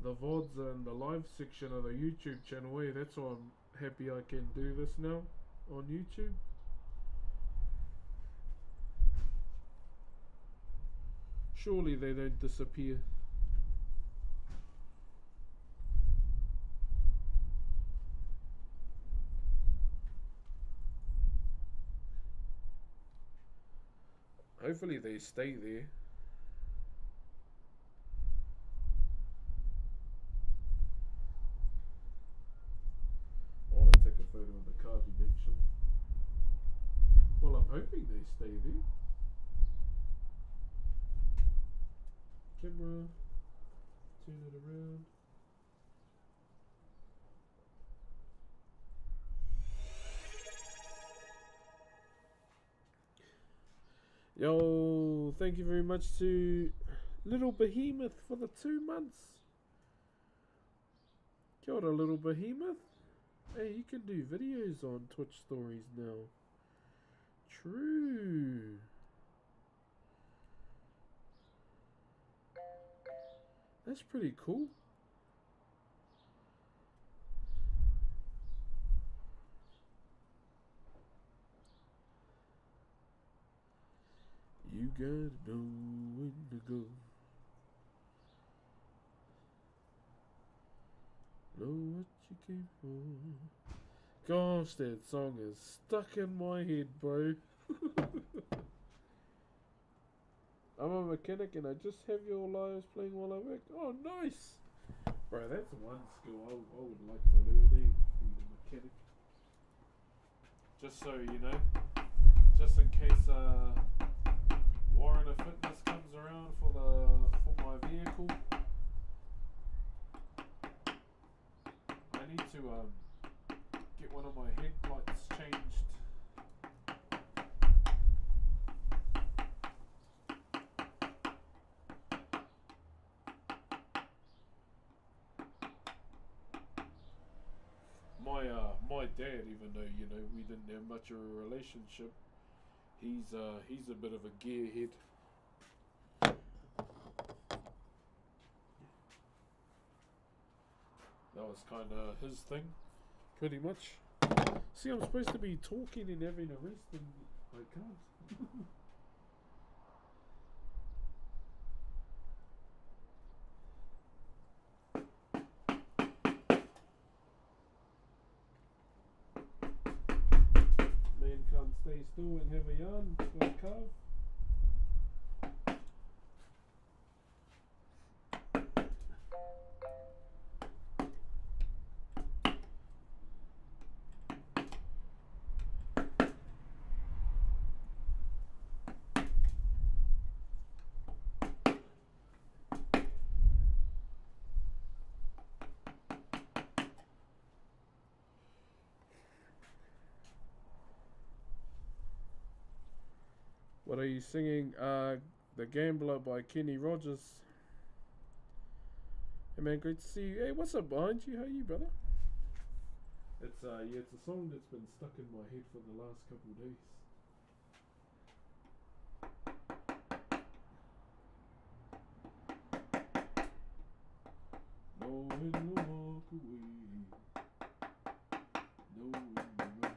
the VODs and the live section of the YouTube channel, that's why I'm happy I can do this now on YouTube. Surely they don't disappear. Hopefully they stay there. I want to take a photo of the carving actually. Well, I'm hoping they stay there. Camera, turn it around. Yo, thank you very much to Little Behemoth for the 2 months. Kia ora, Little Behemoth. Hey, you can do videos on Twitch stories now. True. That's pretty cool. You gotta know when to go. Know what you came for. Gosh, that song is stuck in my head, bro. I'm a mechanic and I just have your lives playing while I work. Oh, nice. Bro, that's one skill I would like to learn, being a mechanic. Just so you know, just in case Warren of Fitness comes around for my vehicle, I need to get one of my headlights changed. My dad, even though, you know, we didn't have much of a relationship, he's a bit of a gearhead. That was kind of his thing, pretty much. See, I'm supposed to be talking and having a rest, and I can't. Man can't stay still and have a yarn for a carve. What are you singing? The Gambler by Kenny Rogers. Hey man, great to see you. Hey, what's up behind you? How are you, brother? It's it's a song that's been stuck in my head for the last couple of days. No one will walk away. No one will run.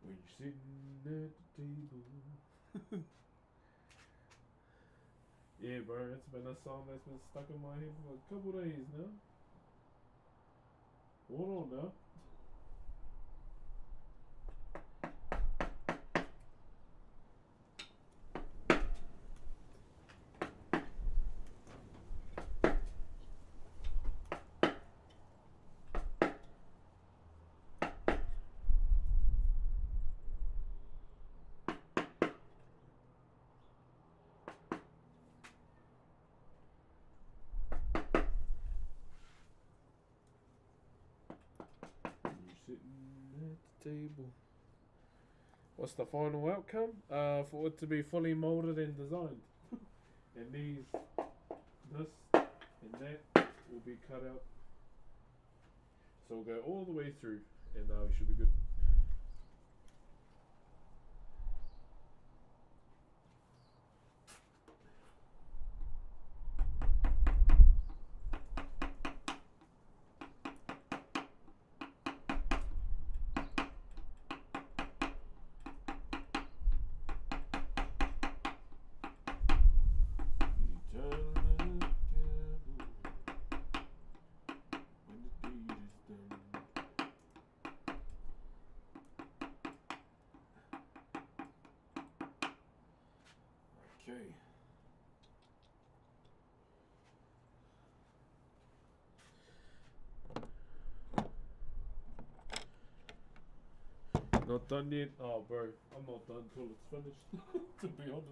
When you're sitting at the table. Yeah, bro, it's been a song that's been stuck in my head for a couple of days now. Hold on now. Sitting at the table. What's the final outcome? For it to be fully molded and designed. And this, and that will be cut out. So we'll go all the way through, and we should be good. Okay. Not done yet? Oh, bro, I'm not done till it's finished, to be honest.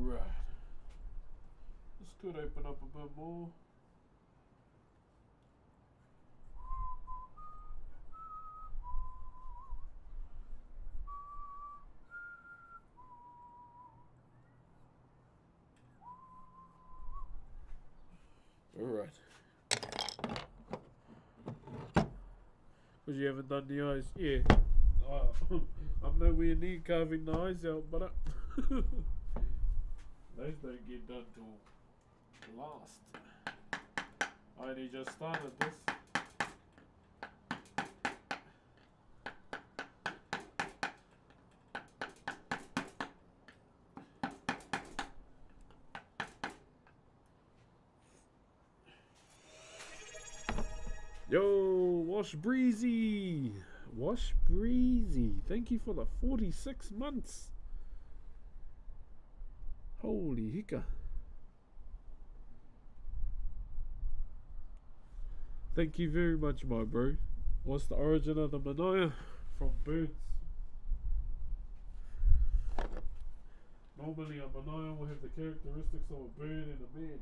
Right. This could open up a bit more. Alright. Because you haven't done the eyes? Yeah. I'm nowhere near carving the eyes out, but those don't get done till last. I only just started this. Yo, Wash Breezy! Wash Breezy, thank you for the 46 months. Holy hicka. Thank you very much, my bro. What's the origin of the Manaya? From birds. Normally a Manaya will have the characteristics of a bird and a man.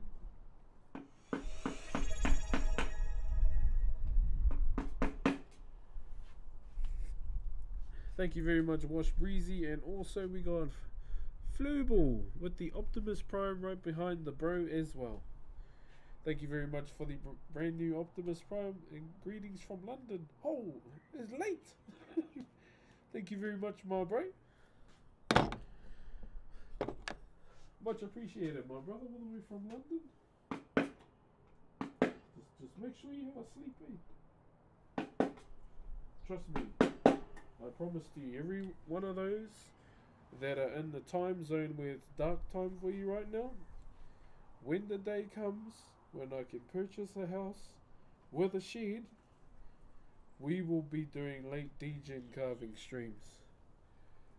Thank you very much, Wash Breezy. And also we got Fluball with the Optimus Prime right behind the bro as well. Thank you very much for the brand new Optimus Prime and greetings from London. Oh, it's late. Thank you very much, my bro. Much appreciated, my brother, all the way from London. Just make sure you have a sleep, Trust me. I promise to you, every one of those that are in the time zone where it's dark time for you right now, when the day comes, when I can purchase a house with a shed, we will be doing late DJing carving streams,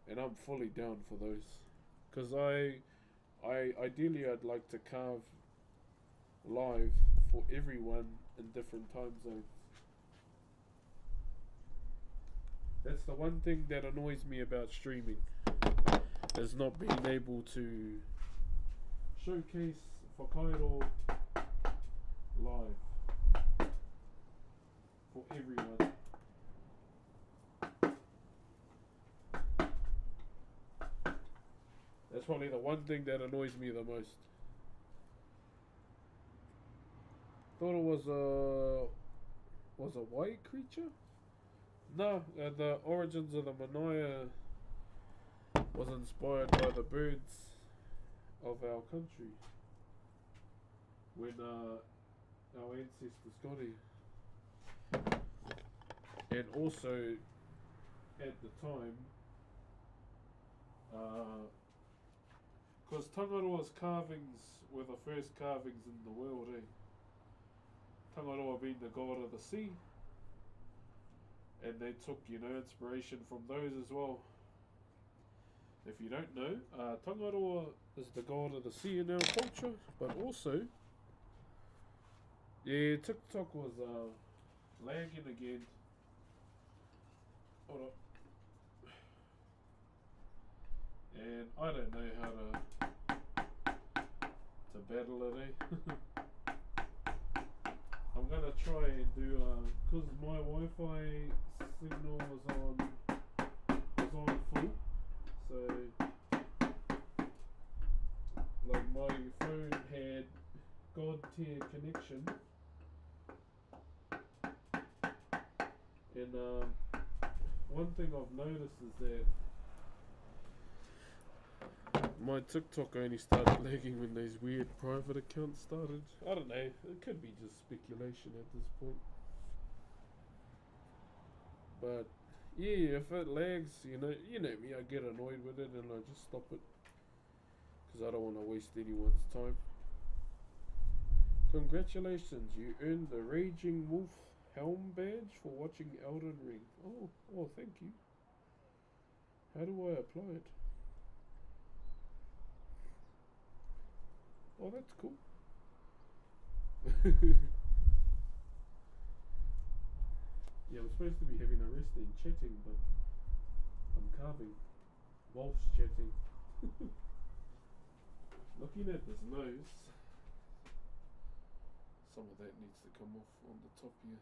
and I'm fully down for those. Cause I ideally I'd like to carve live for everyone in different time zones. That's the one thing that annoys me about streaming, is not being able to showcase Whakairo live for everyone. That's probably the one thing that annoys me the most. Thought it was a white creature? No, the origins of the Manaya was inspired by the birds of our country when our ancestors got here. And also, at the time, because Tangaroa's carvings were the first carvings in the world, eh? Tangaroa being the god of the sea, and they took, inspiration from those as well. If you don't know, Tangaroa is the god of the sea in our culture, but also, yeah, TikTok was lagging again. Hold up. And I don't know how to battle it, eh? I'm gonna try and do because my Wi-Fi signal was on full, so like my phone had god tier connection, and one thing I've noticed is that my TikTok only started lagging when those weird private accounts started. I don't know, it could be just speculation at this point. But yeah, if it lags, you know me, I get annoyed with it and I just stop it. Because I don't want to waste anyone's time. Congratulations, you earned the Raging Wolf Helm badge for watching Elden Ring. Oh, thank you. How do I apply it? Oh, that's cool. Yeah, I'm supposed to be having a rest and chatting, but I'm carving. Wolf's chatting. Looking at this nose, some of that needs to come off on the top here.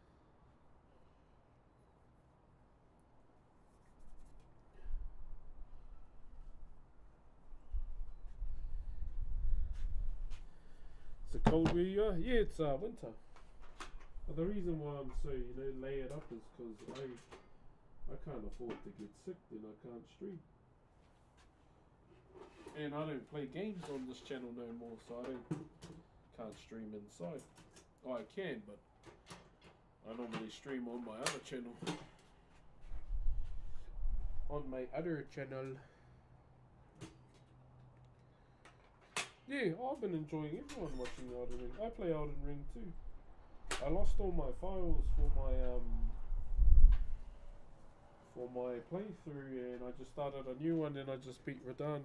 Is it cold where you are? Yeah, it's winter. But the reason why I'm so, layered up is because I can't afford to get sick, then I can't stream. And I don't play games on this channel no more, so I can't stream inside. Oh, I can, but I normally stream on my other channel. On my other channel. Yeah, I've been enjoying everyone watching Elden Ring. I play Elden Ring too. I lost all my files for my playthrough, and I just started a new one, and I just beat Radahn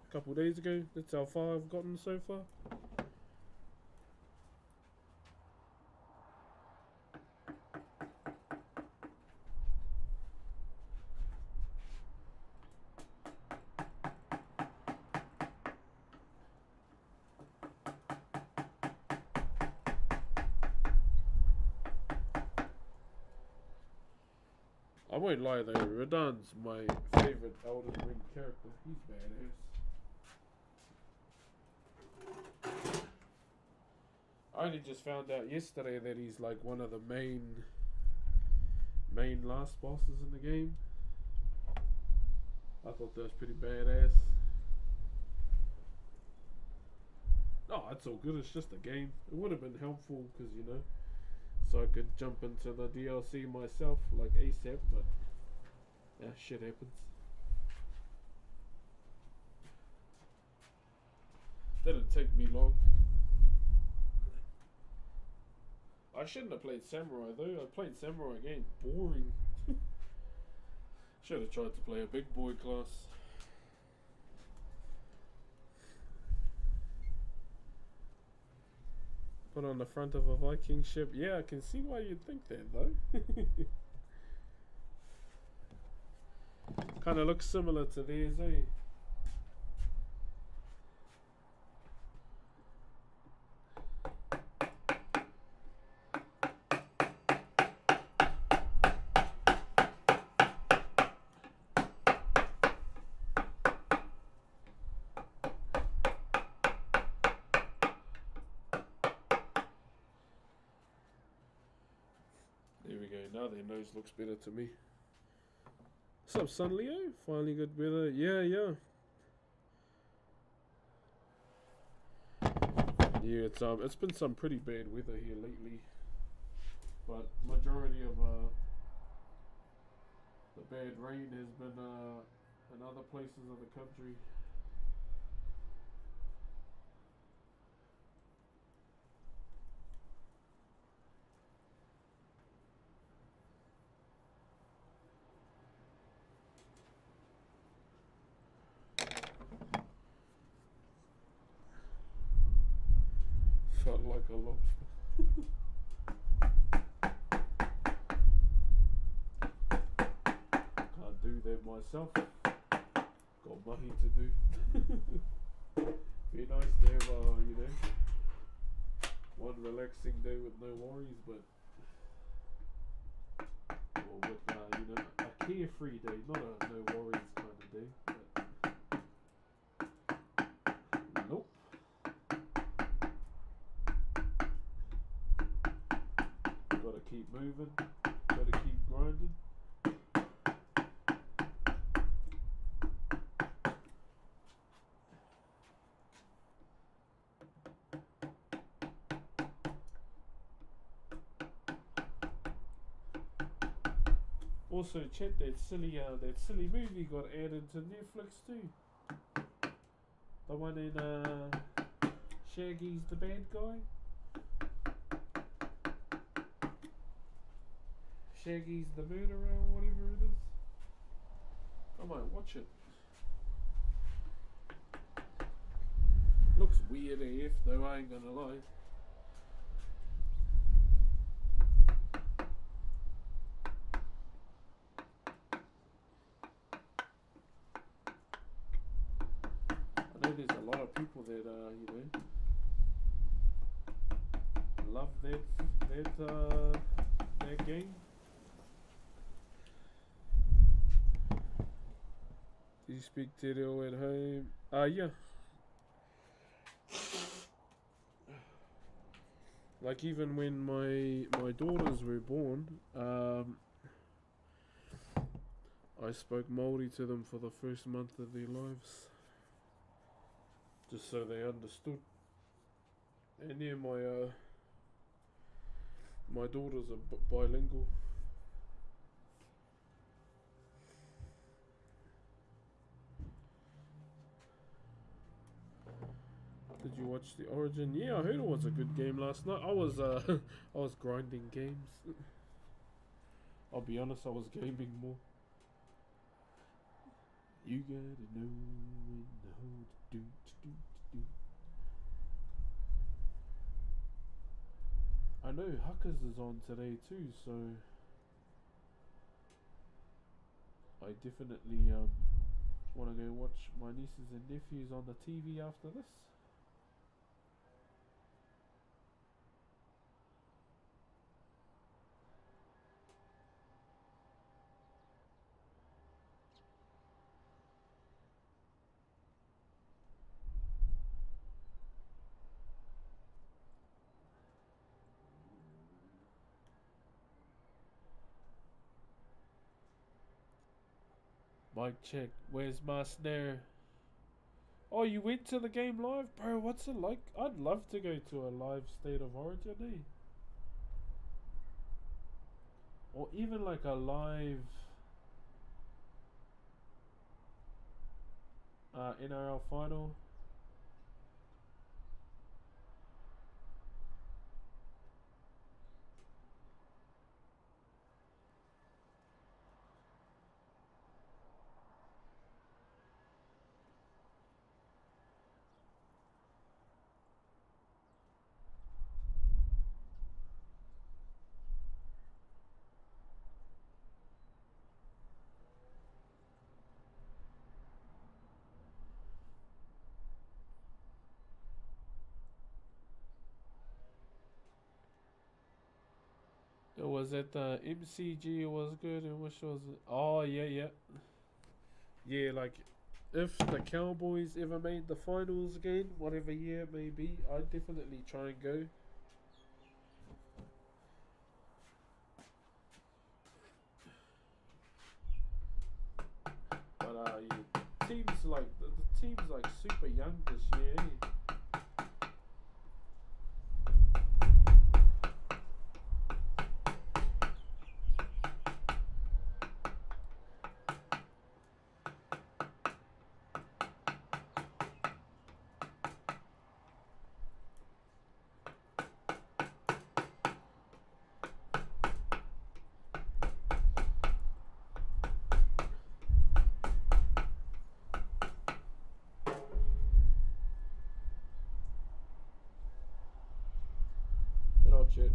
a couple of days ago. That's how far I've gotten so far. I won't lie though, Radahn's my favourite Elden Ring character. He's badass. I only just found out yesterday that he's like one of the main last bosses in the game. I thought that was pretty badass. Oh, it's all good, it's just a game. It would have been helpful because, so I could jump into the DLC myself like ASAP, but yeah, shit happens. Didn't take me long. I shouldn't have played Samurai though. I played Samurai again. Boring. Should have tried to play a big boy class. Put on the front of a Viking ship. Yeah, I can see why you'd think that though. Kind of looks similar to theirs, eh? There we go. Now their nose looks better to me. What's up, Sun Leo? Finally good weather. Yeah, yeah. Yeah, it's been some pretty bad weather here lately, but majority of the bad rain has been in other places of the country. Felt like a lobster. Can't do that myself. Got mahi to do. Be nice to have, one relaxing day with no worries, but or with a carefree day, not a no worries kind of day. But nope. Gotta keep moving. Gotta keep grinding. Also, check that silly movie got added to Netflix too. The one in Shaggy's the bad guy. Shaggy's the murderer, or whatever it is. I might watch it. Looks weird AF though, I ain't gonna lie. I know there's a lot of people that love that game. Do you speak Te Reo at home? Yeah. Like even when my daughters were born, I spoke Maori to them for the first month of their lives, just so they understood. And yeah, my daughters are bilingual. Did you watch the Origin? Yeah, I heard it was a good game last night. I was I was grinding games. I'll be honest, I was gaming more. You gotta know when to hold do. I know Huckers is on today too, so I definitely want to go watch my nieces and nephews on the TV after this. Mic check. Where's my snare? Oh, you went to the game live? Bro, what's it like? I'd love to go to a live State of Origin, eh? Or even like a live NRL final. Was it the MCG was good and which was it? Oh yeah, yeah. Yeah, like if the Cowboys ever made the finals again, whatever year it may be, I'd definitely try and go. But yeah, teams like the team's like super young this year. Eh? Good old shit.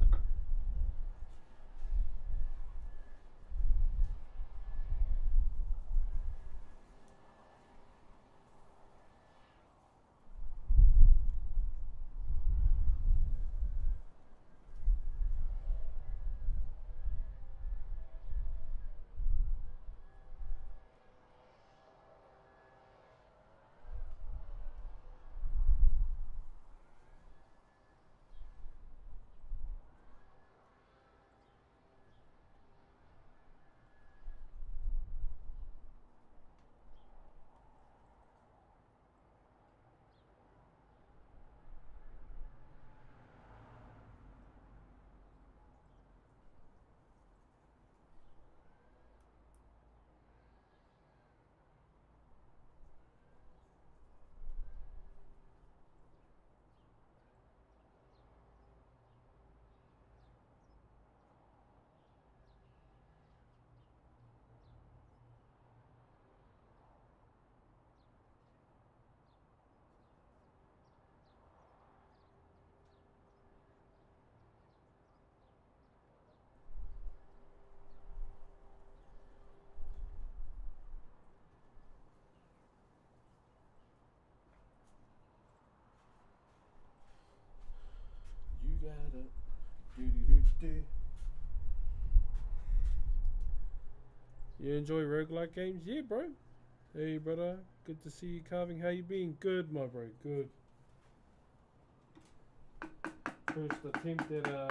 You gotta do do do do. You enjoy roguelike games? Yeah, bro. Hey, brother. Good to see you carving. How you been? Good, my bro. Good. First attempt at a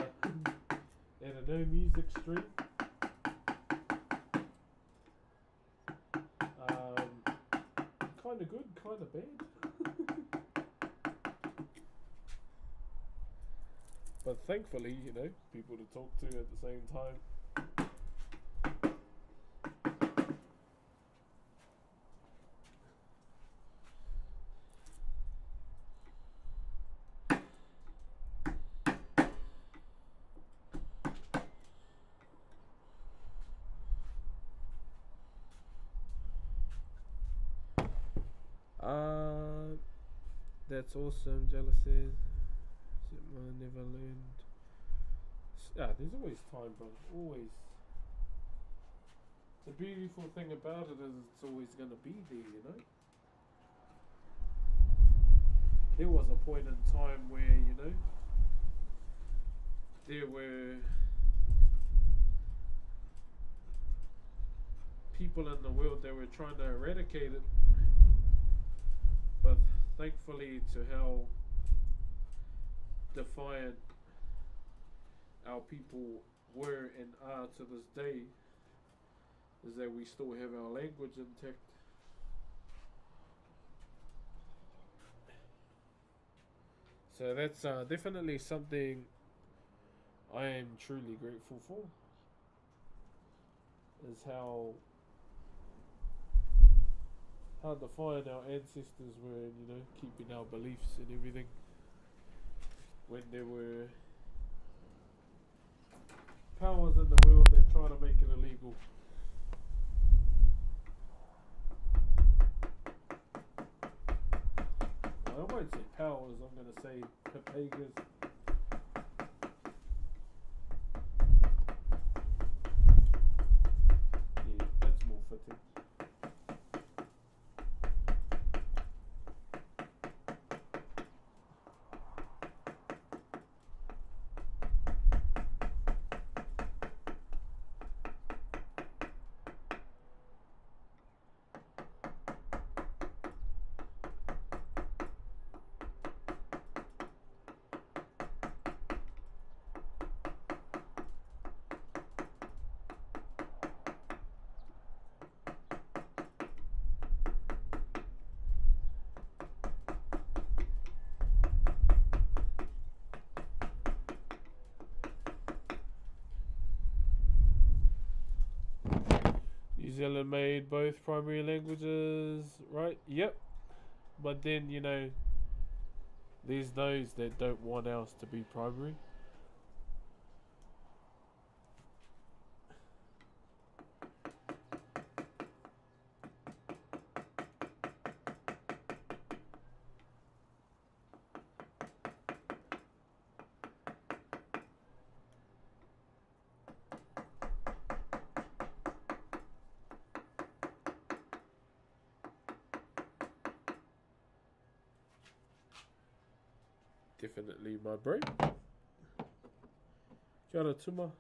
no music stream. Kind of good, kind of bad. But thankfully, you know, people to talk to at the same time. That's awesome, Jealousy. I never learned. There's always time, bro. Always. The beautiful thing about it is it's always going to be there, you know? There was a point in time where, you know, there were people in the world that were trying to eradicate it. But thankfully, to how defiant our people were and are to this day, is that we still have our language intact. So that's definitely something I am truly grateful for. Is how defiant our ancestors were in, you know, keeping our beliefs and everything. When there were powers in the world that try to make it illegal. I won't say powers, I'm going to say papagas. Yeah, that's more fitting. Zealand made both primary languages, right? Yep. But then, you know, there's those that don't want ours to be primary. Definitely, my bro. Kia ora tuma.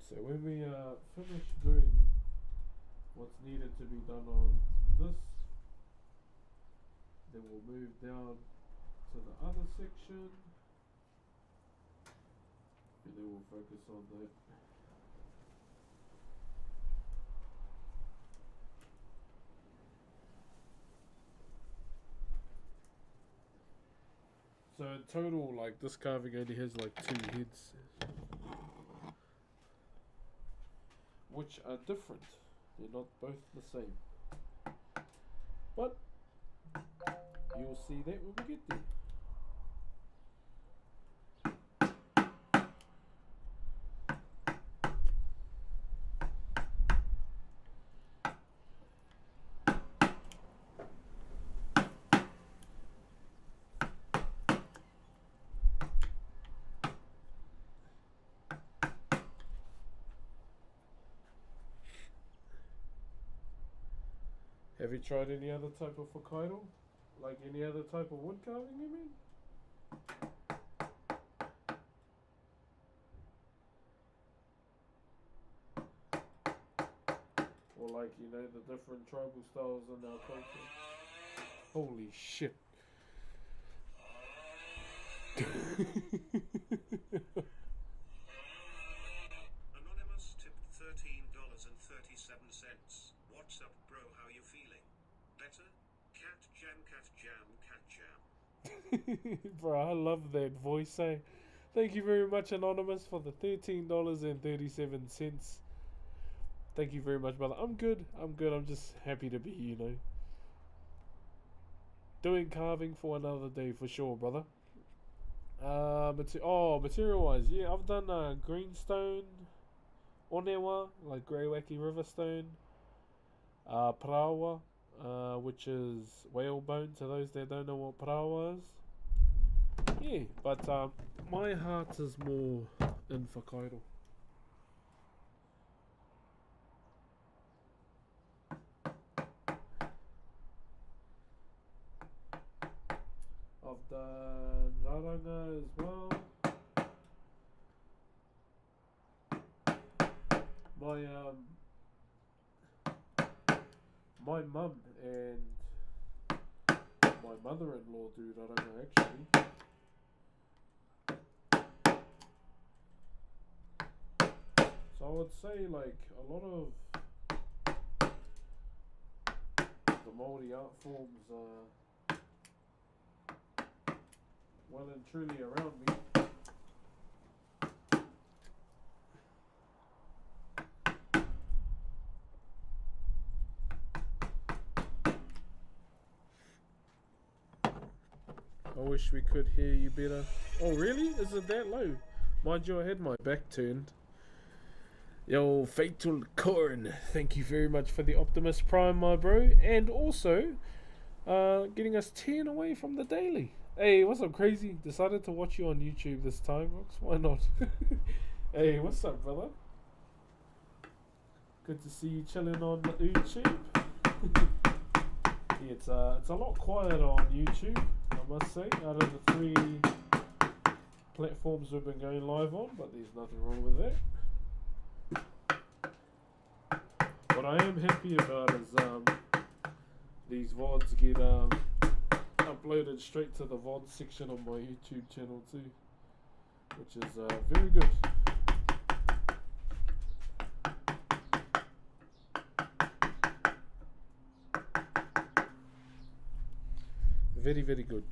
So when we finish doing what's needed to be done on this, then we'll move down to the other section, and then we'll focus on that. So in total, like, this carving only has like 2 heads, which are different. They're not both the same. But you'll see that when we get there. Have you tried any other type of Whakairo? Like any other type of wood carving, you mean? Or like, you know, the different tribal styles in our culture? Holy shit. Anonymous tipped $13.37. What's up, bro? How you feeling? Better? Cat jam, cat jam, cat jam. Bro, I love that voice, eh? Thank you very much, Anonymous, for the $13.37. Thank you very much, brother. I'm good. I'm just happy to be, you know, doing carving for another day for sure, brother. Material-wise, yeah, I've done greenstone, onewa, like Greywaki Riverstone, parawa, which is whalebone, to those that don't know what parawa is. Yeah, but my heart is more in Whakairo. I've done raranga as well. My mum and my mother-in-law do raranga actually. So I would say like a lot of the Maori art forms are well and truly around me. I wish we could hear you better. Oh really? Is it that low? Mind you, I had my back turned. Yo, Fatal Corn, thank you very much for the Optimus Prime, my bro. And also, getting us 10 away from the daily. Hey, what's up, crazy? Decided to watch you on YouTube this time, Rox. Why not? Hey, what's up, brother? Good to see you chilling on YouTube. Yeah, it's a lot quieter on YouTube, I must say, out of the 3 platforms we've been going live on, but there's nothing wrong with that. What I am happy about is these VODs get uploaded straight to the VOD section on my YouTube channel too, which is very good. Very, very good.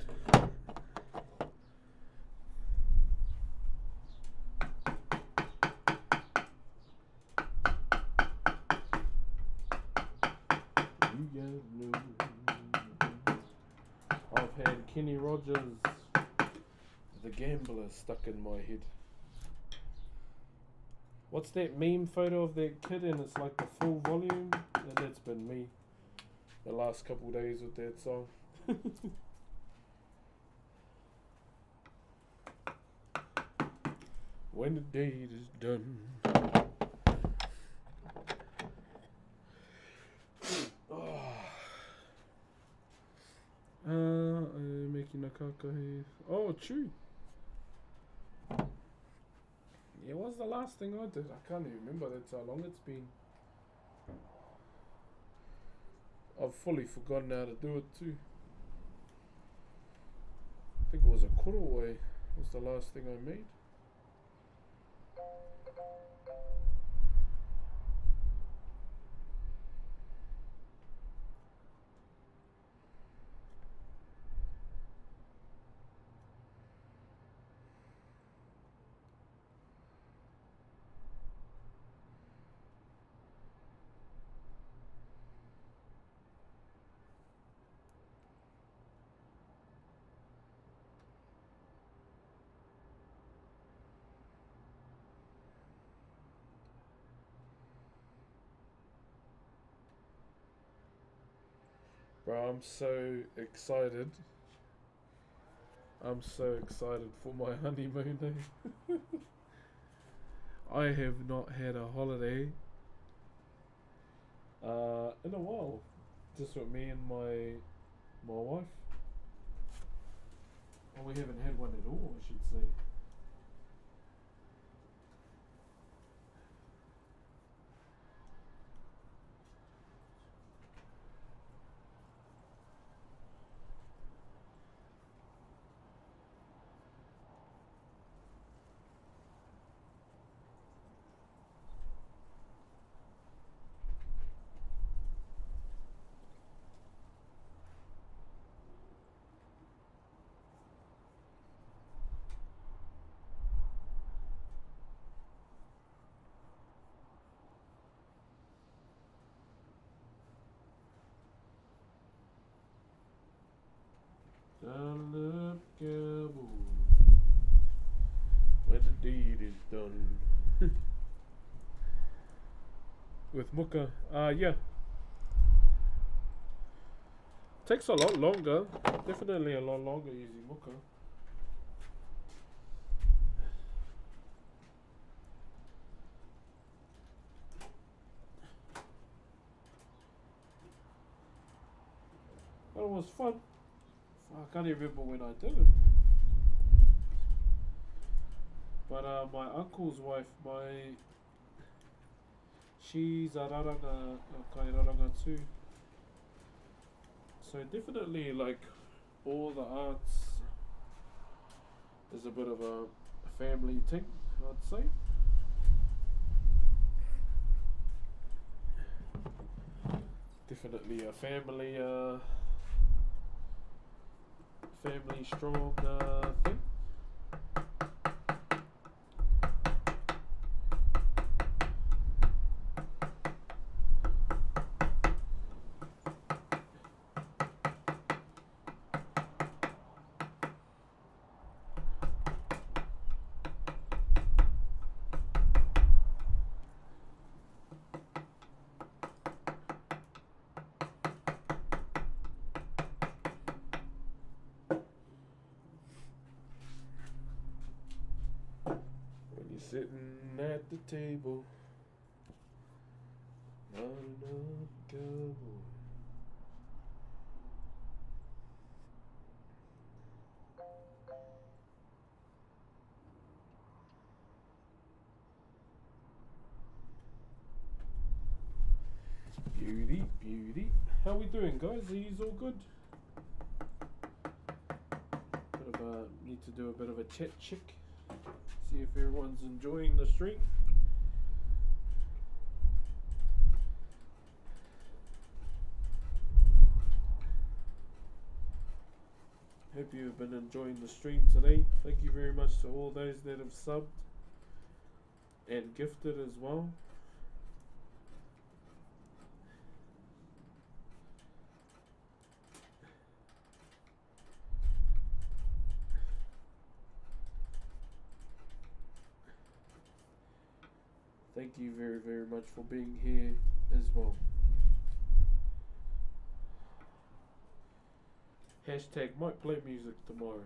I've had Kenny Rogers, The Gambler, stuck in my head. What's that meme photo of that kid and it's like the full volume? And that's been me the last couple days with that song. When the date is done. I'm making a kakahe. Oh, true. Yeah, what was the last thing I did? I can't even remember. That's how long it's been. I've fully forgotten how to do it too. I think it was a korowai was the last thing I made. Bro, I'm so excited. I'm so excited for my honeymoon day. I have not had a holiday in a while. Just with me and my wife. Well, we haven't had one at all, I should say. When the deed is done. With muka, yeah. Takes a lot longer. Definitely a lot longer using muka. But it was fun. I can't even remember when I did it. But my uncle's wife, she's a kairaranga too. So definitely like all the arts is a bit of a family thing, I'd say. Definitely a family strong thing. Sitting at the table, not enough cowboy. Beauty, beauty. How we doing, guys? Are you all good? Need to do a bit of a chat check. See if everyone's enjoying the stream. Hope you've been enjoying the stream today. Thank you very much to all those that have subbed and gifted as well. Thank you very, very much for being here as well. Hashtag might play music tomorrow.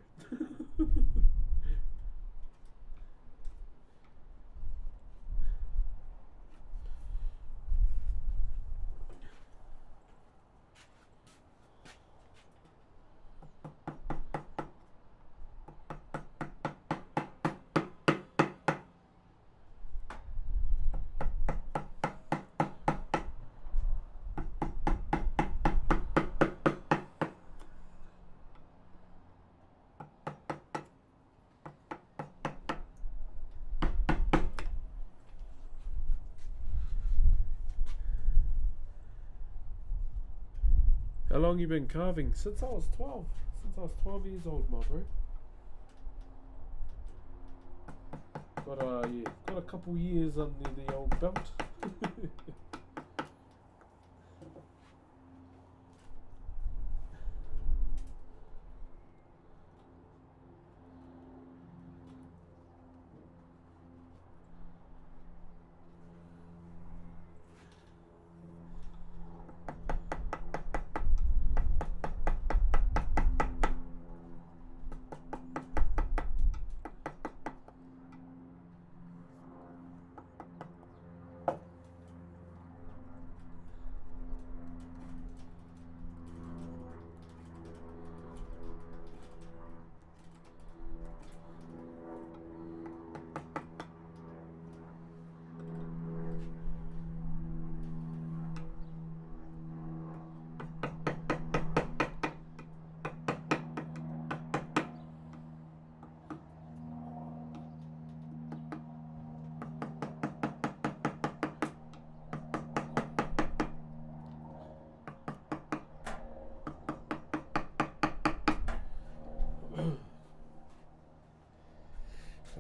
How long you been carving? Since I was 12. Since I was 12 years old, my bro. Got a couple years under the old belt.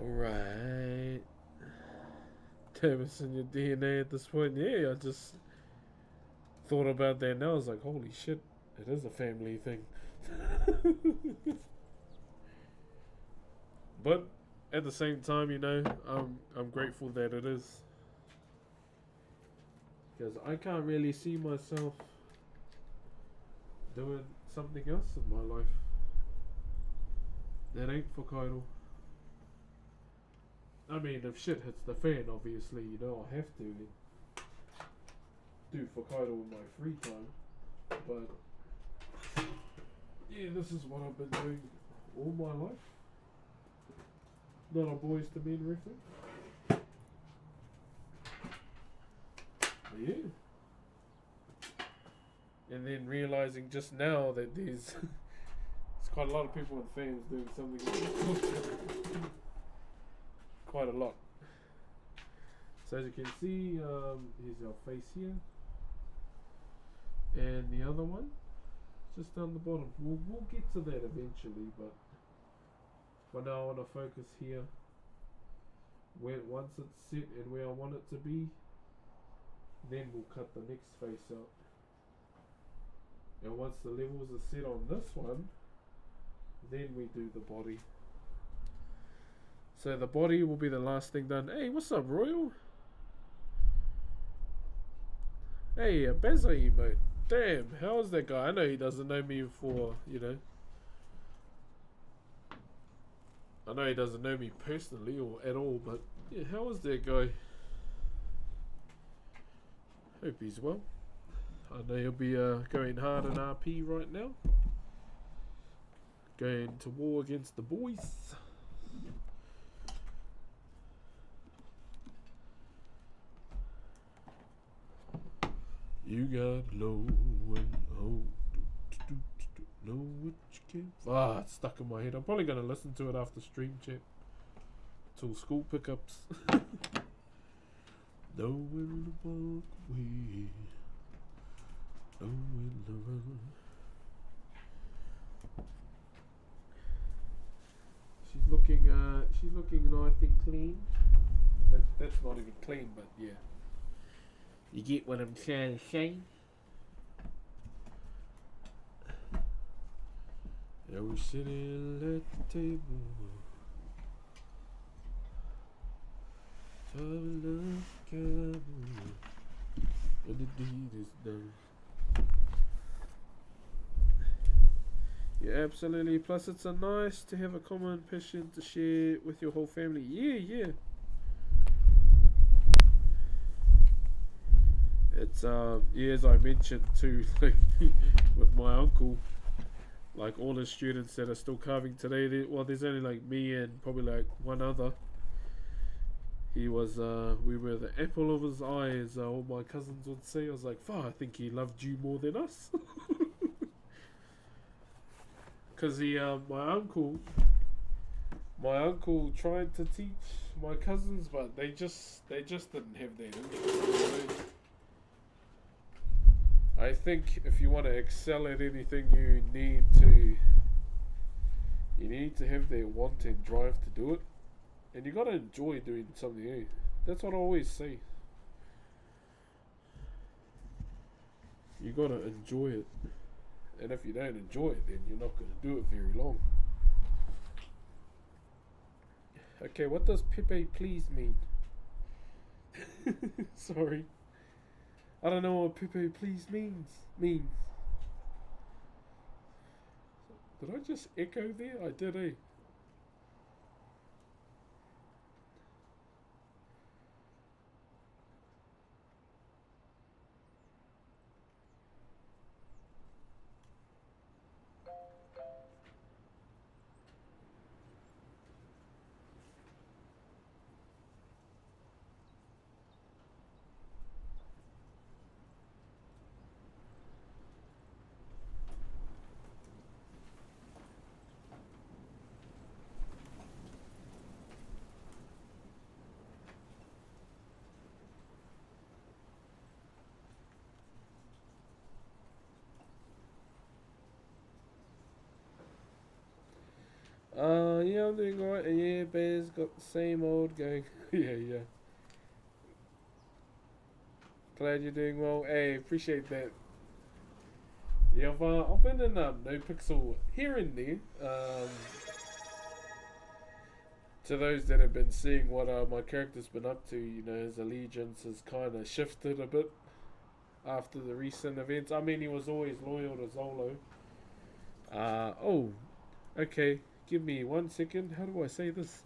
Alright. Damn, it's in your DNA at this point. Yeah, I just thought about that now. I was like, holy shit, it is a family thing. But at the same time, you know, I'm grateful that it is. Because I can't really see myself doing something else in my life. That ain't Whakairo. I mean, if shit hits the fan, obviously, you know, I have to do Whakairo in my free time. But yeah, this is what I've been doing all my life. Not a boys to men reference. But yeah. And then realizing just now that there's quite a lot of people in fans doing something quite a lot. So as you can see, here's our face here, and the other one just down the bottom. We'll get to that eventually, but for now I want to focus here. Once it's set and where I want it to be, then we'll cut the next face out. And once the levels are set on this one, then we do the body. So the body will be the last thing done. Hey, what's up, Royal? Hey, Bazza emote. Damn, how's that guy? I know he doesn't know me for, you know. I know he doesn't know me personally or at all, but yeah, how is that guy? Hope he's well. I know he'll be going hard in RP right now. Going to war against the boys. You gotta know when, oh, know what you can. Ah, it's stuck in my head. I'm probably gonna listen to it after stream chat till school pickups. Know when to walk away. Know when to run. She's looking nice and clean. That's not even clean, but yeah. You get what I'm trying to say? Yeah, we're sitting at the table. Time to when the deed is done. Yeah, absolutely. Plus, it's a nice to have a common passion to share with your whole family. Yeah. It's as I mentioned too, like with my uncle, like all his students that are still carving today. There's only like me and probably like one other. He was, we were the apple of his eye, as all my cousins would say. I was like, I think he loved you more than us. Because my uncle tried to teach my cousins, but they just didn't have that interest. I think if you want to excel at anything, you need to have that want and drive to do it. And you gotta enjoy doing something, eh? That's what I always say. You gotta enjoy it. And if you don't enjoy it, then you're not gonna do it very long. Okay, what does Pepe please mean? Sorry. I don't know what Pepe please means. Did I just echo there? I did, eh? Yeah, I'm doing alright. Yeah, Bear's got the same old going. yeah. Glad you're doing well. Hey, appreciate that. Yeah, I've been in No Pixel here and there. To those that have been seeing what my character's been up to, his allegiance has kind of shifted a bit after the recent events. I mean, he was always loyal to Zolo. Okay. Give me 1 second. How do I say this?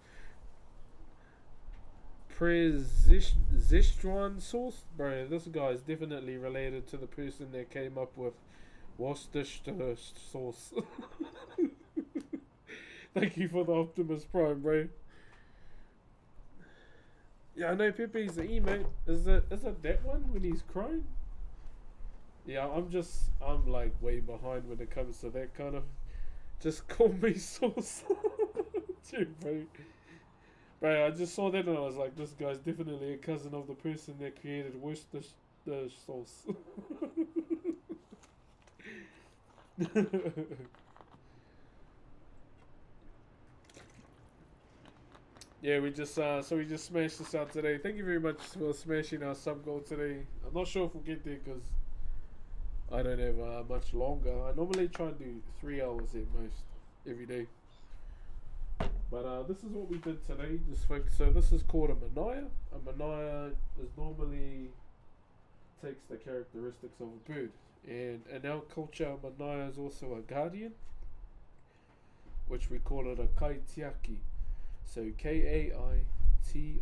Zestruan sauce? Bro, this guy is definitely related to the person that came up with Worcestershire sauce. Thank you for the Optimus Prime, bro. Yeah, I know Pepe's the E-mate. Is it that one when he's crying? Yeah, I'm like way behind when it comes to that kind of. Just call me sauce. Dude, bro. Bro, I just saw that and I was like, this guy's definitely a cousin of the person that created Worcestershire sauce. Yeah, we just smashed this out today. Thank you very much for smashing our sub goal today. I'm not sure if we'll get there because I don't have much longer. I normally try and do 3 hours at most every day. But this is what we did today. So this is called a Manaya. A Manaya is normally takes the characteristics of a bird. And in our culture, a Manaya is also a guardian, which we call it a kaitiaki. So Kaitiaki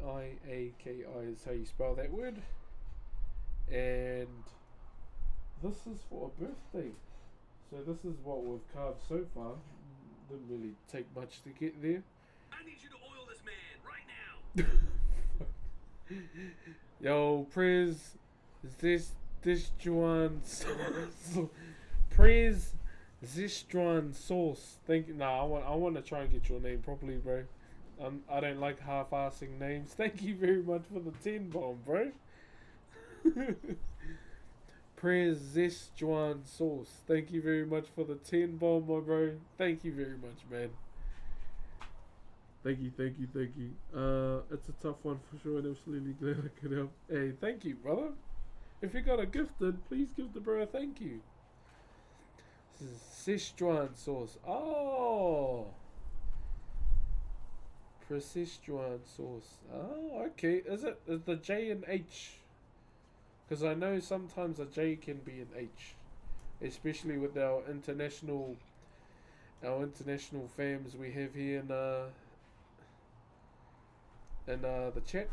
is how you spell that word. And this is for a birthday. So this is what we've carved so far. Didn't really take much to get there. I need you to oil this man right now. Yo, Prez, is this Dijuan sauce. Praise Sichuan sauce. Thank you. Nah, I want to try and get your name properly, bro. I don't like half-assing names. Thank you very much for the 10 bomb, bro. Praise Sichuan sauce. Thank you very much for the 10 bomb, my bro. Thank you very much, man. Thank you, thank you, thank you. It's a tough one for sure, and I'm absolutely glad I could help. Hey, thank you, brother. If you got a gifted, please give the bro a thank you. This is Sichuan sauce. Oh, Sichuan sauce. Oh, okay. Is the J and H? Because I know sometimes a J can be an H, especially with our international fams we have here in the chat.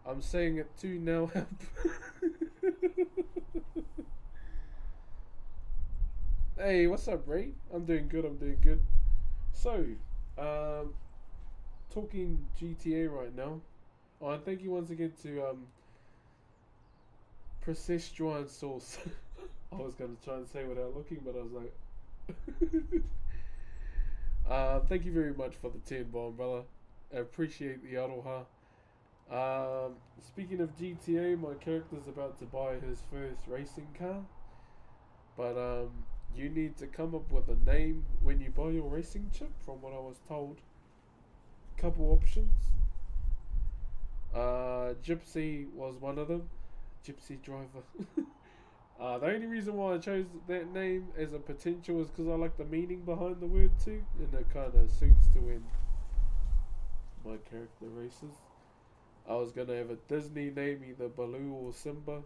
I'm saying it too now. Hey, what's up, Ray? I'm doing good. I'm doing good. So, um, talking GTA right now. Oh, and thank you once again to Precision Sauce. I was gonna try and say without looking, but I was like, thank you very much for the 10 bomb, brother. I appreciate the aroha. Speaking of GTA, my character's about to buy his first racing car, but you need to come up with a name when you buy your racing chip. From what I was told, couple options. Gypsy was one of them. Gypsy driver. The only reason why I chose that name as a potential is because I like the meaning behind the word too, and it kind of suits to when my character races. I was gonna have a Disney name, either Baloo or Simba,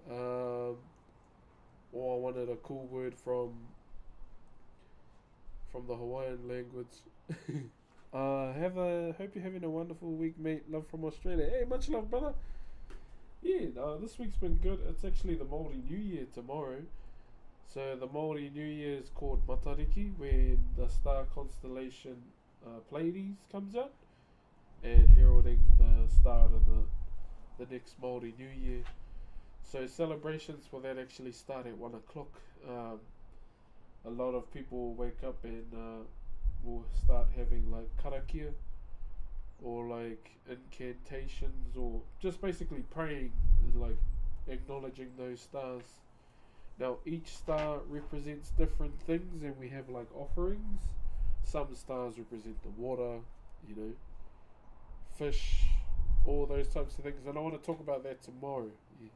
or I wanted a cool word from the Hawaiian language. Hope you're having a wonderful week, mate. Love from Australia. Hey, much love, brother. Yeah, this week's been good. It's actually the Maori New Year tomorrow. So the Maori New Year is called Matariki, when the star constellation Pleiades comes out, and heralding the start of the next Maori New Year. So celebrations for that actually start at 1 o'clock. A lot of people wake up and will start having like karakia, or like incantations, or just basically praying, like acknowledging those stars. Now each star represents different things, and we have like offerings. Some stars represent the water, you know, fish, all those types of things, and I want to talk about that tomorrow. Yeah.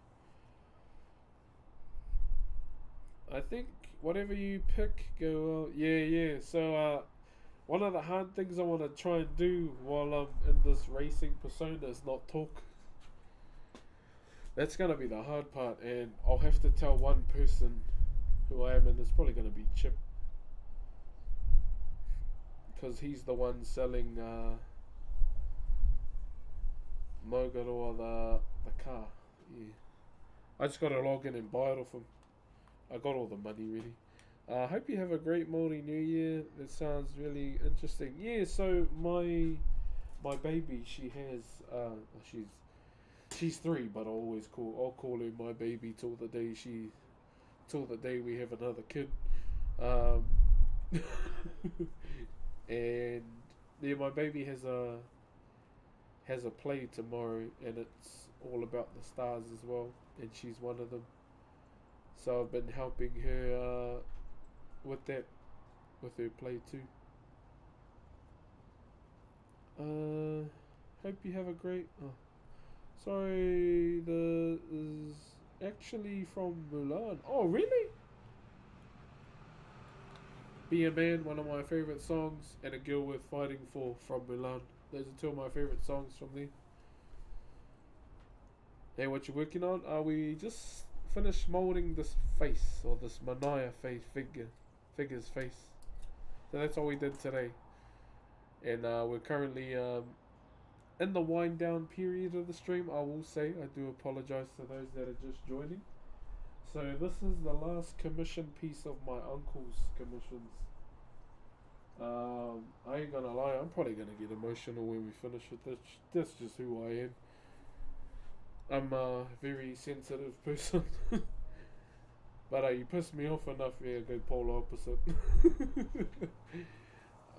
I think whatever you pick, go well. Yeah, yeah. So one of the hard things I want to try and do while I'm in this racing persona is not talk. That's gonna be the hard part, and I'll have to tell one person who I am, and it's probably gonna be Chip, because he's the one selling Mogaroa the car. Yeah, I just gotta log in and buy it off him. I got all the money ready. I hope you have a great Maori New Year. That sounds really interesting. Yeah, so my baby, she has she's 3, but I'll call her my baby till the day we have another kid. Um, and yeah, my baby has a play tomorrow, and it's all about the stars as well, and she's one of them. So I've been helping her with that, with her play too. Hope you have a great. Oh, sorry, the is actually from Mulan. Oh, really? Be a Man, one of my favorite songs, and A Girl Worth Fighting For from Mulan. Those are 2 of my favorite songs from there. Hey, what you working on? We just finished molding this face, or this Manaya figure's face. So that's all we did today, and we're currently in the wind down period of the stream. I will say I do apologize to those that are just joining. So this is the last commission piece of my uncle's commissions. I ain't gonna lie, I'm probably gonna get emotional when we finish with this. That's just who I am. I'm a very sensitive person. But you pissed me off enough, yeah, go polar opposite.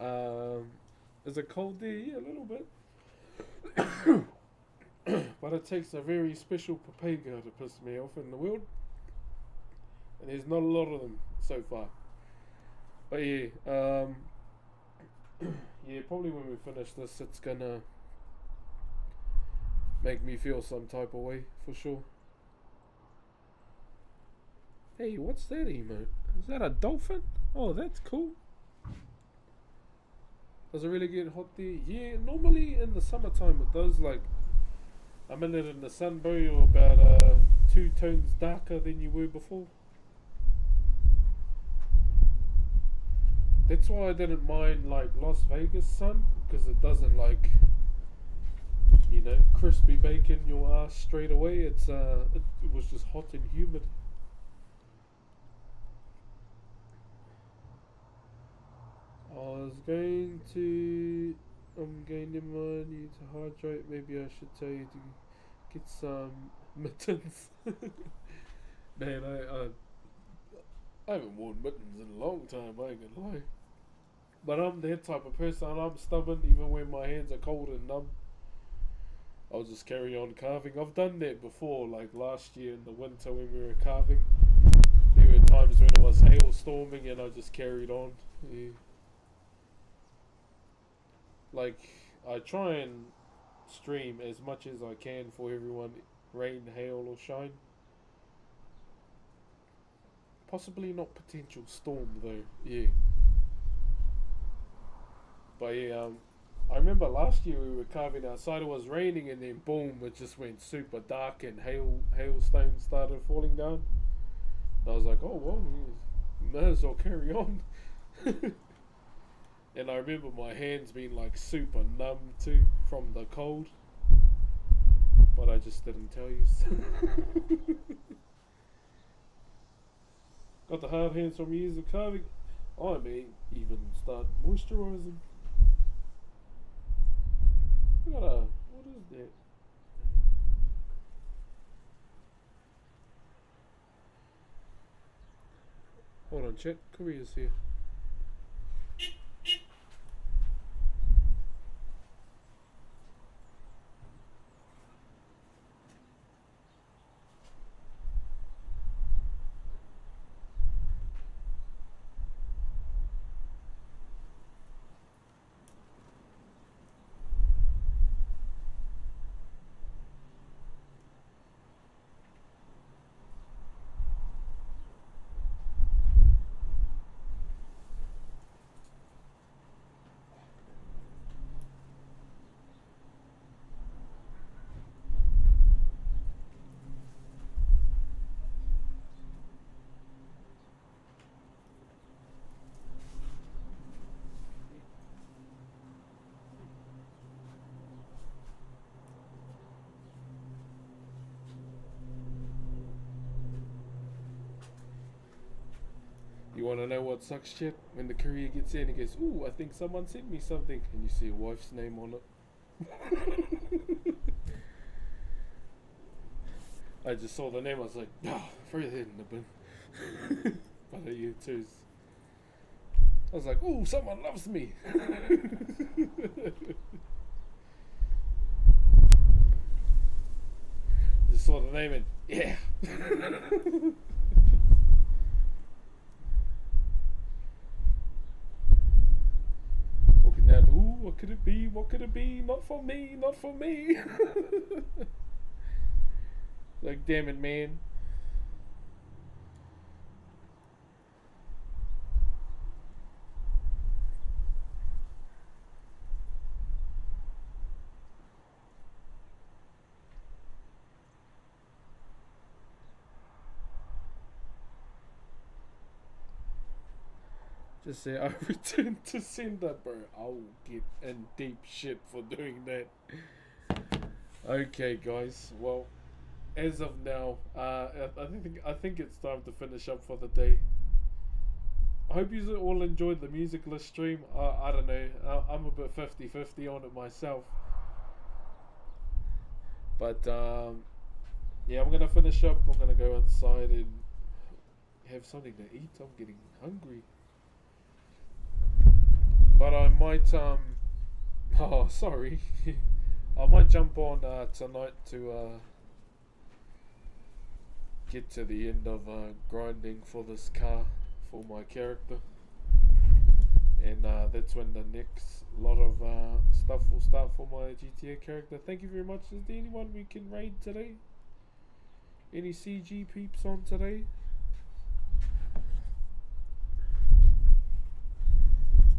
um, is it cold there? Yeah, a little bit. But it takes a very special papega to piss me off in the world. And there's not a lot of them so far. But yeah, yeah, probably when we finish this, it's gonna make me feel some type of way, for sure. Hey, what's that emote? Is that a dolphin? Oh, that's cool. Does it really get hot there? Yeah, normally in the summertime it does. Like, a minute in the sun, bro, you're about 2 tones darker than you were before. That's why I didn't mind like Las Vegas sun, because it doesn't like, crispy bacon your ass straight away. It was just hot and humid. I'm going to remind you to hydrate. Maybe I should tell you to get some mittens. Man, I haven't worn mittens in a long time, I ain't gonna lie. But I'm that type of person, I'm stubborn even when my hands are cold and numb. I'll just carry on carving. I've done that before, like last year in the winter when we were carving. There were times when it was hailstorming and I just carried on. Yeah. Like, I try and stream as much as I can for everyone, rain, hail, or shine. Possibly not potential storm though. Yeah. But yeah, I remember last year we were carving outside. It was raining, and then boom, it just went super dark, and hailstones started falling down. And I was like, oh well, might as well carry on. And I remember my hands being like super numb too from the cold. But I just didn't tell you. Got the hard hands from years of carving. I may even start moisturising. What is that? Hold on, chat. Korea's here. You want to know what sucks shit? When the courier gets in, he goes, ooh, I think someone sent me something. And you see your wife's name on it. I just saw the name, I was like, throw that in the bin. But you too. I was like, ooh, someone loves me. Just saw the name and, yeah. Ooh, what could it be? What could it be? Not for me, not for me. Like, damn it, man. Just say, I returned to sender, bro. I'll get in deep shit for doing that. Okay, guys. Well, as of now, I think it's time to finish up for the day. I hope you all enjoyed the musicless stream. I don't know. I'm a bit 50-50 on it myself. But Yeah, I'm gonna finish up. I'm gonna go inside and have something to eat. I'm getting hungry. But I might oh sorry. I might jump on tonight to get to the end of grinding for this car for my character. And that's when the next lot of stuff will start for my GTA character. Thank you very much. Is there anyone we can raid today? Any CG peeps on today?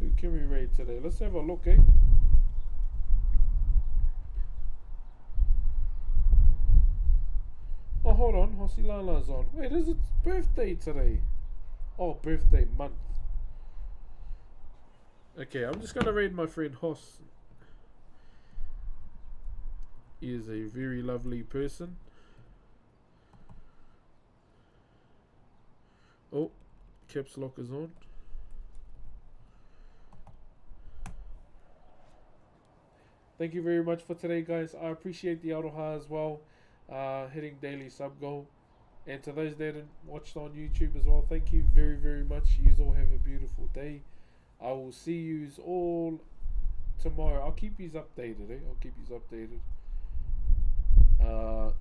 Who can we raid today? Let's have a look, eh? Oh, hold on. Hosilala's on. Wait, is it birthday today? Oh, birthday month. Okay, I'm just gonna raid my friend Hoss. He is a very lovely person. Oh, caps lock is on. Thank you very much for today, guys. I appreciate the Aroha as well, hitting daily sub goal. And to those that watched on YouTube as well, thank you very, very much. You all have a beautiful day. I will see you all tomorrow. I'll keep you updated, I'll keep you updated.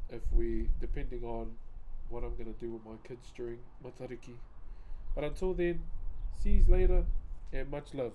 If we, depending on what I'm going to do with my kids during Matariki. But until then, see you later and much love.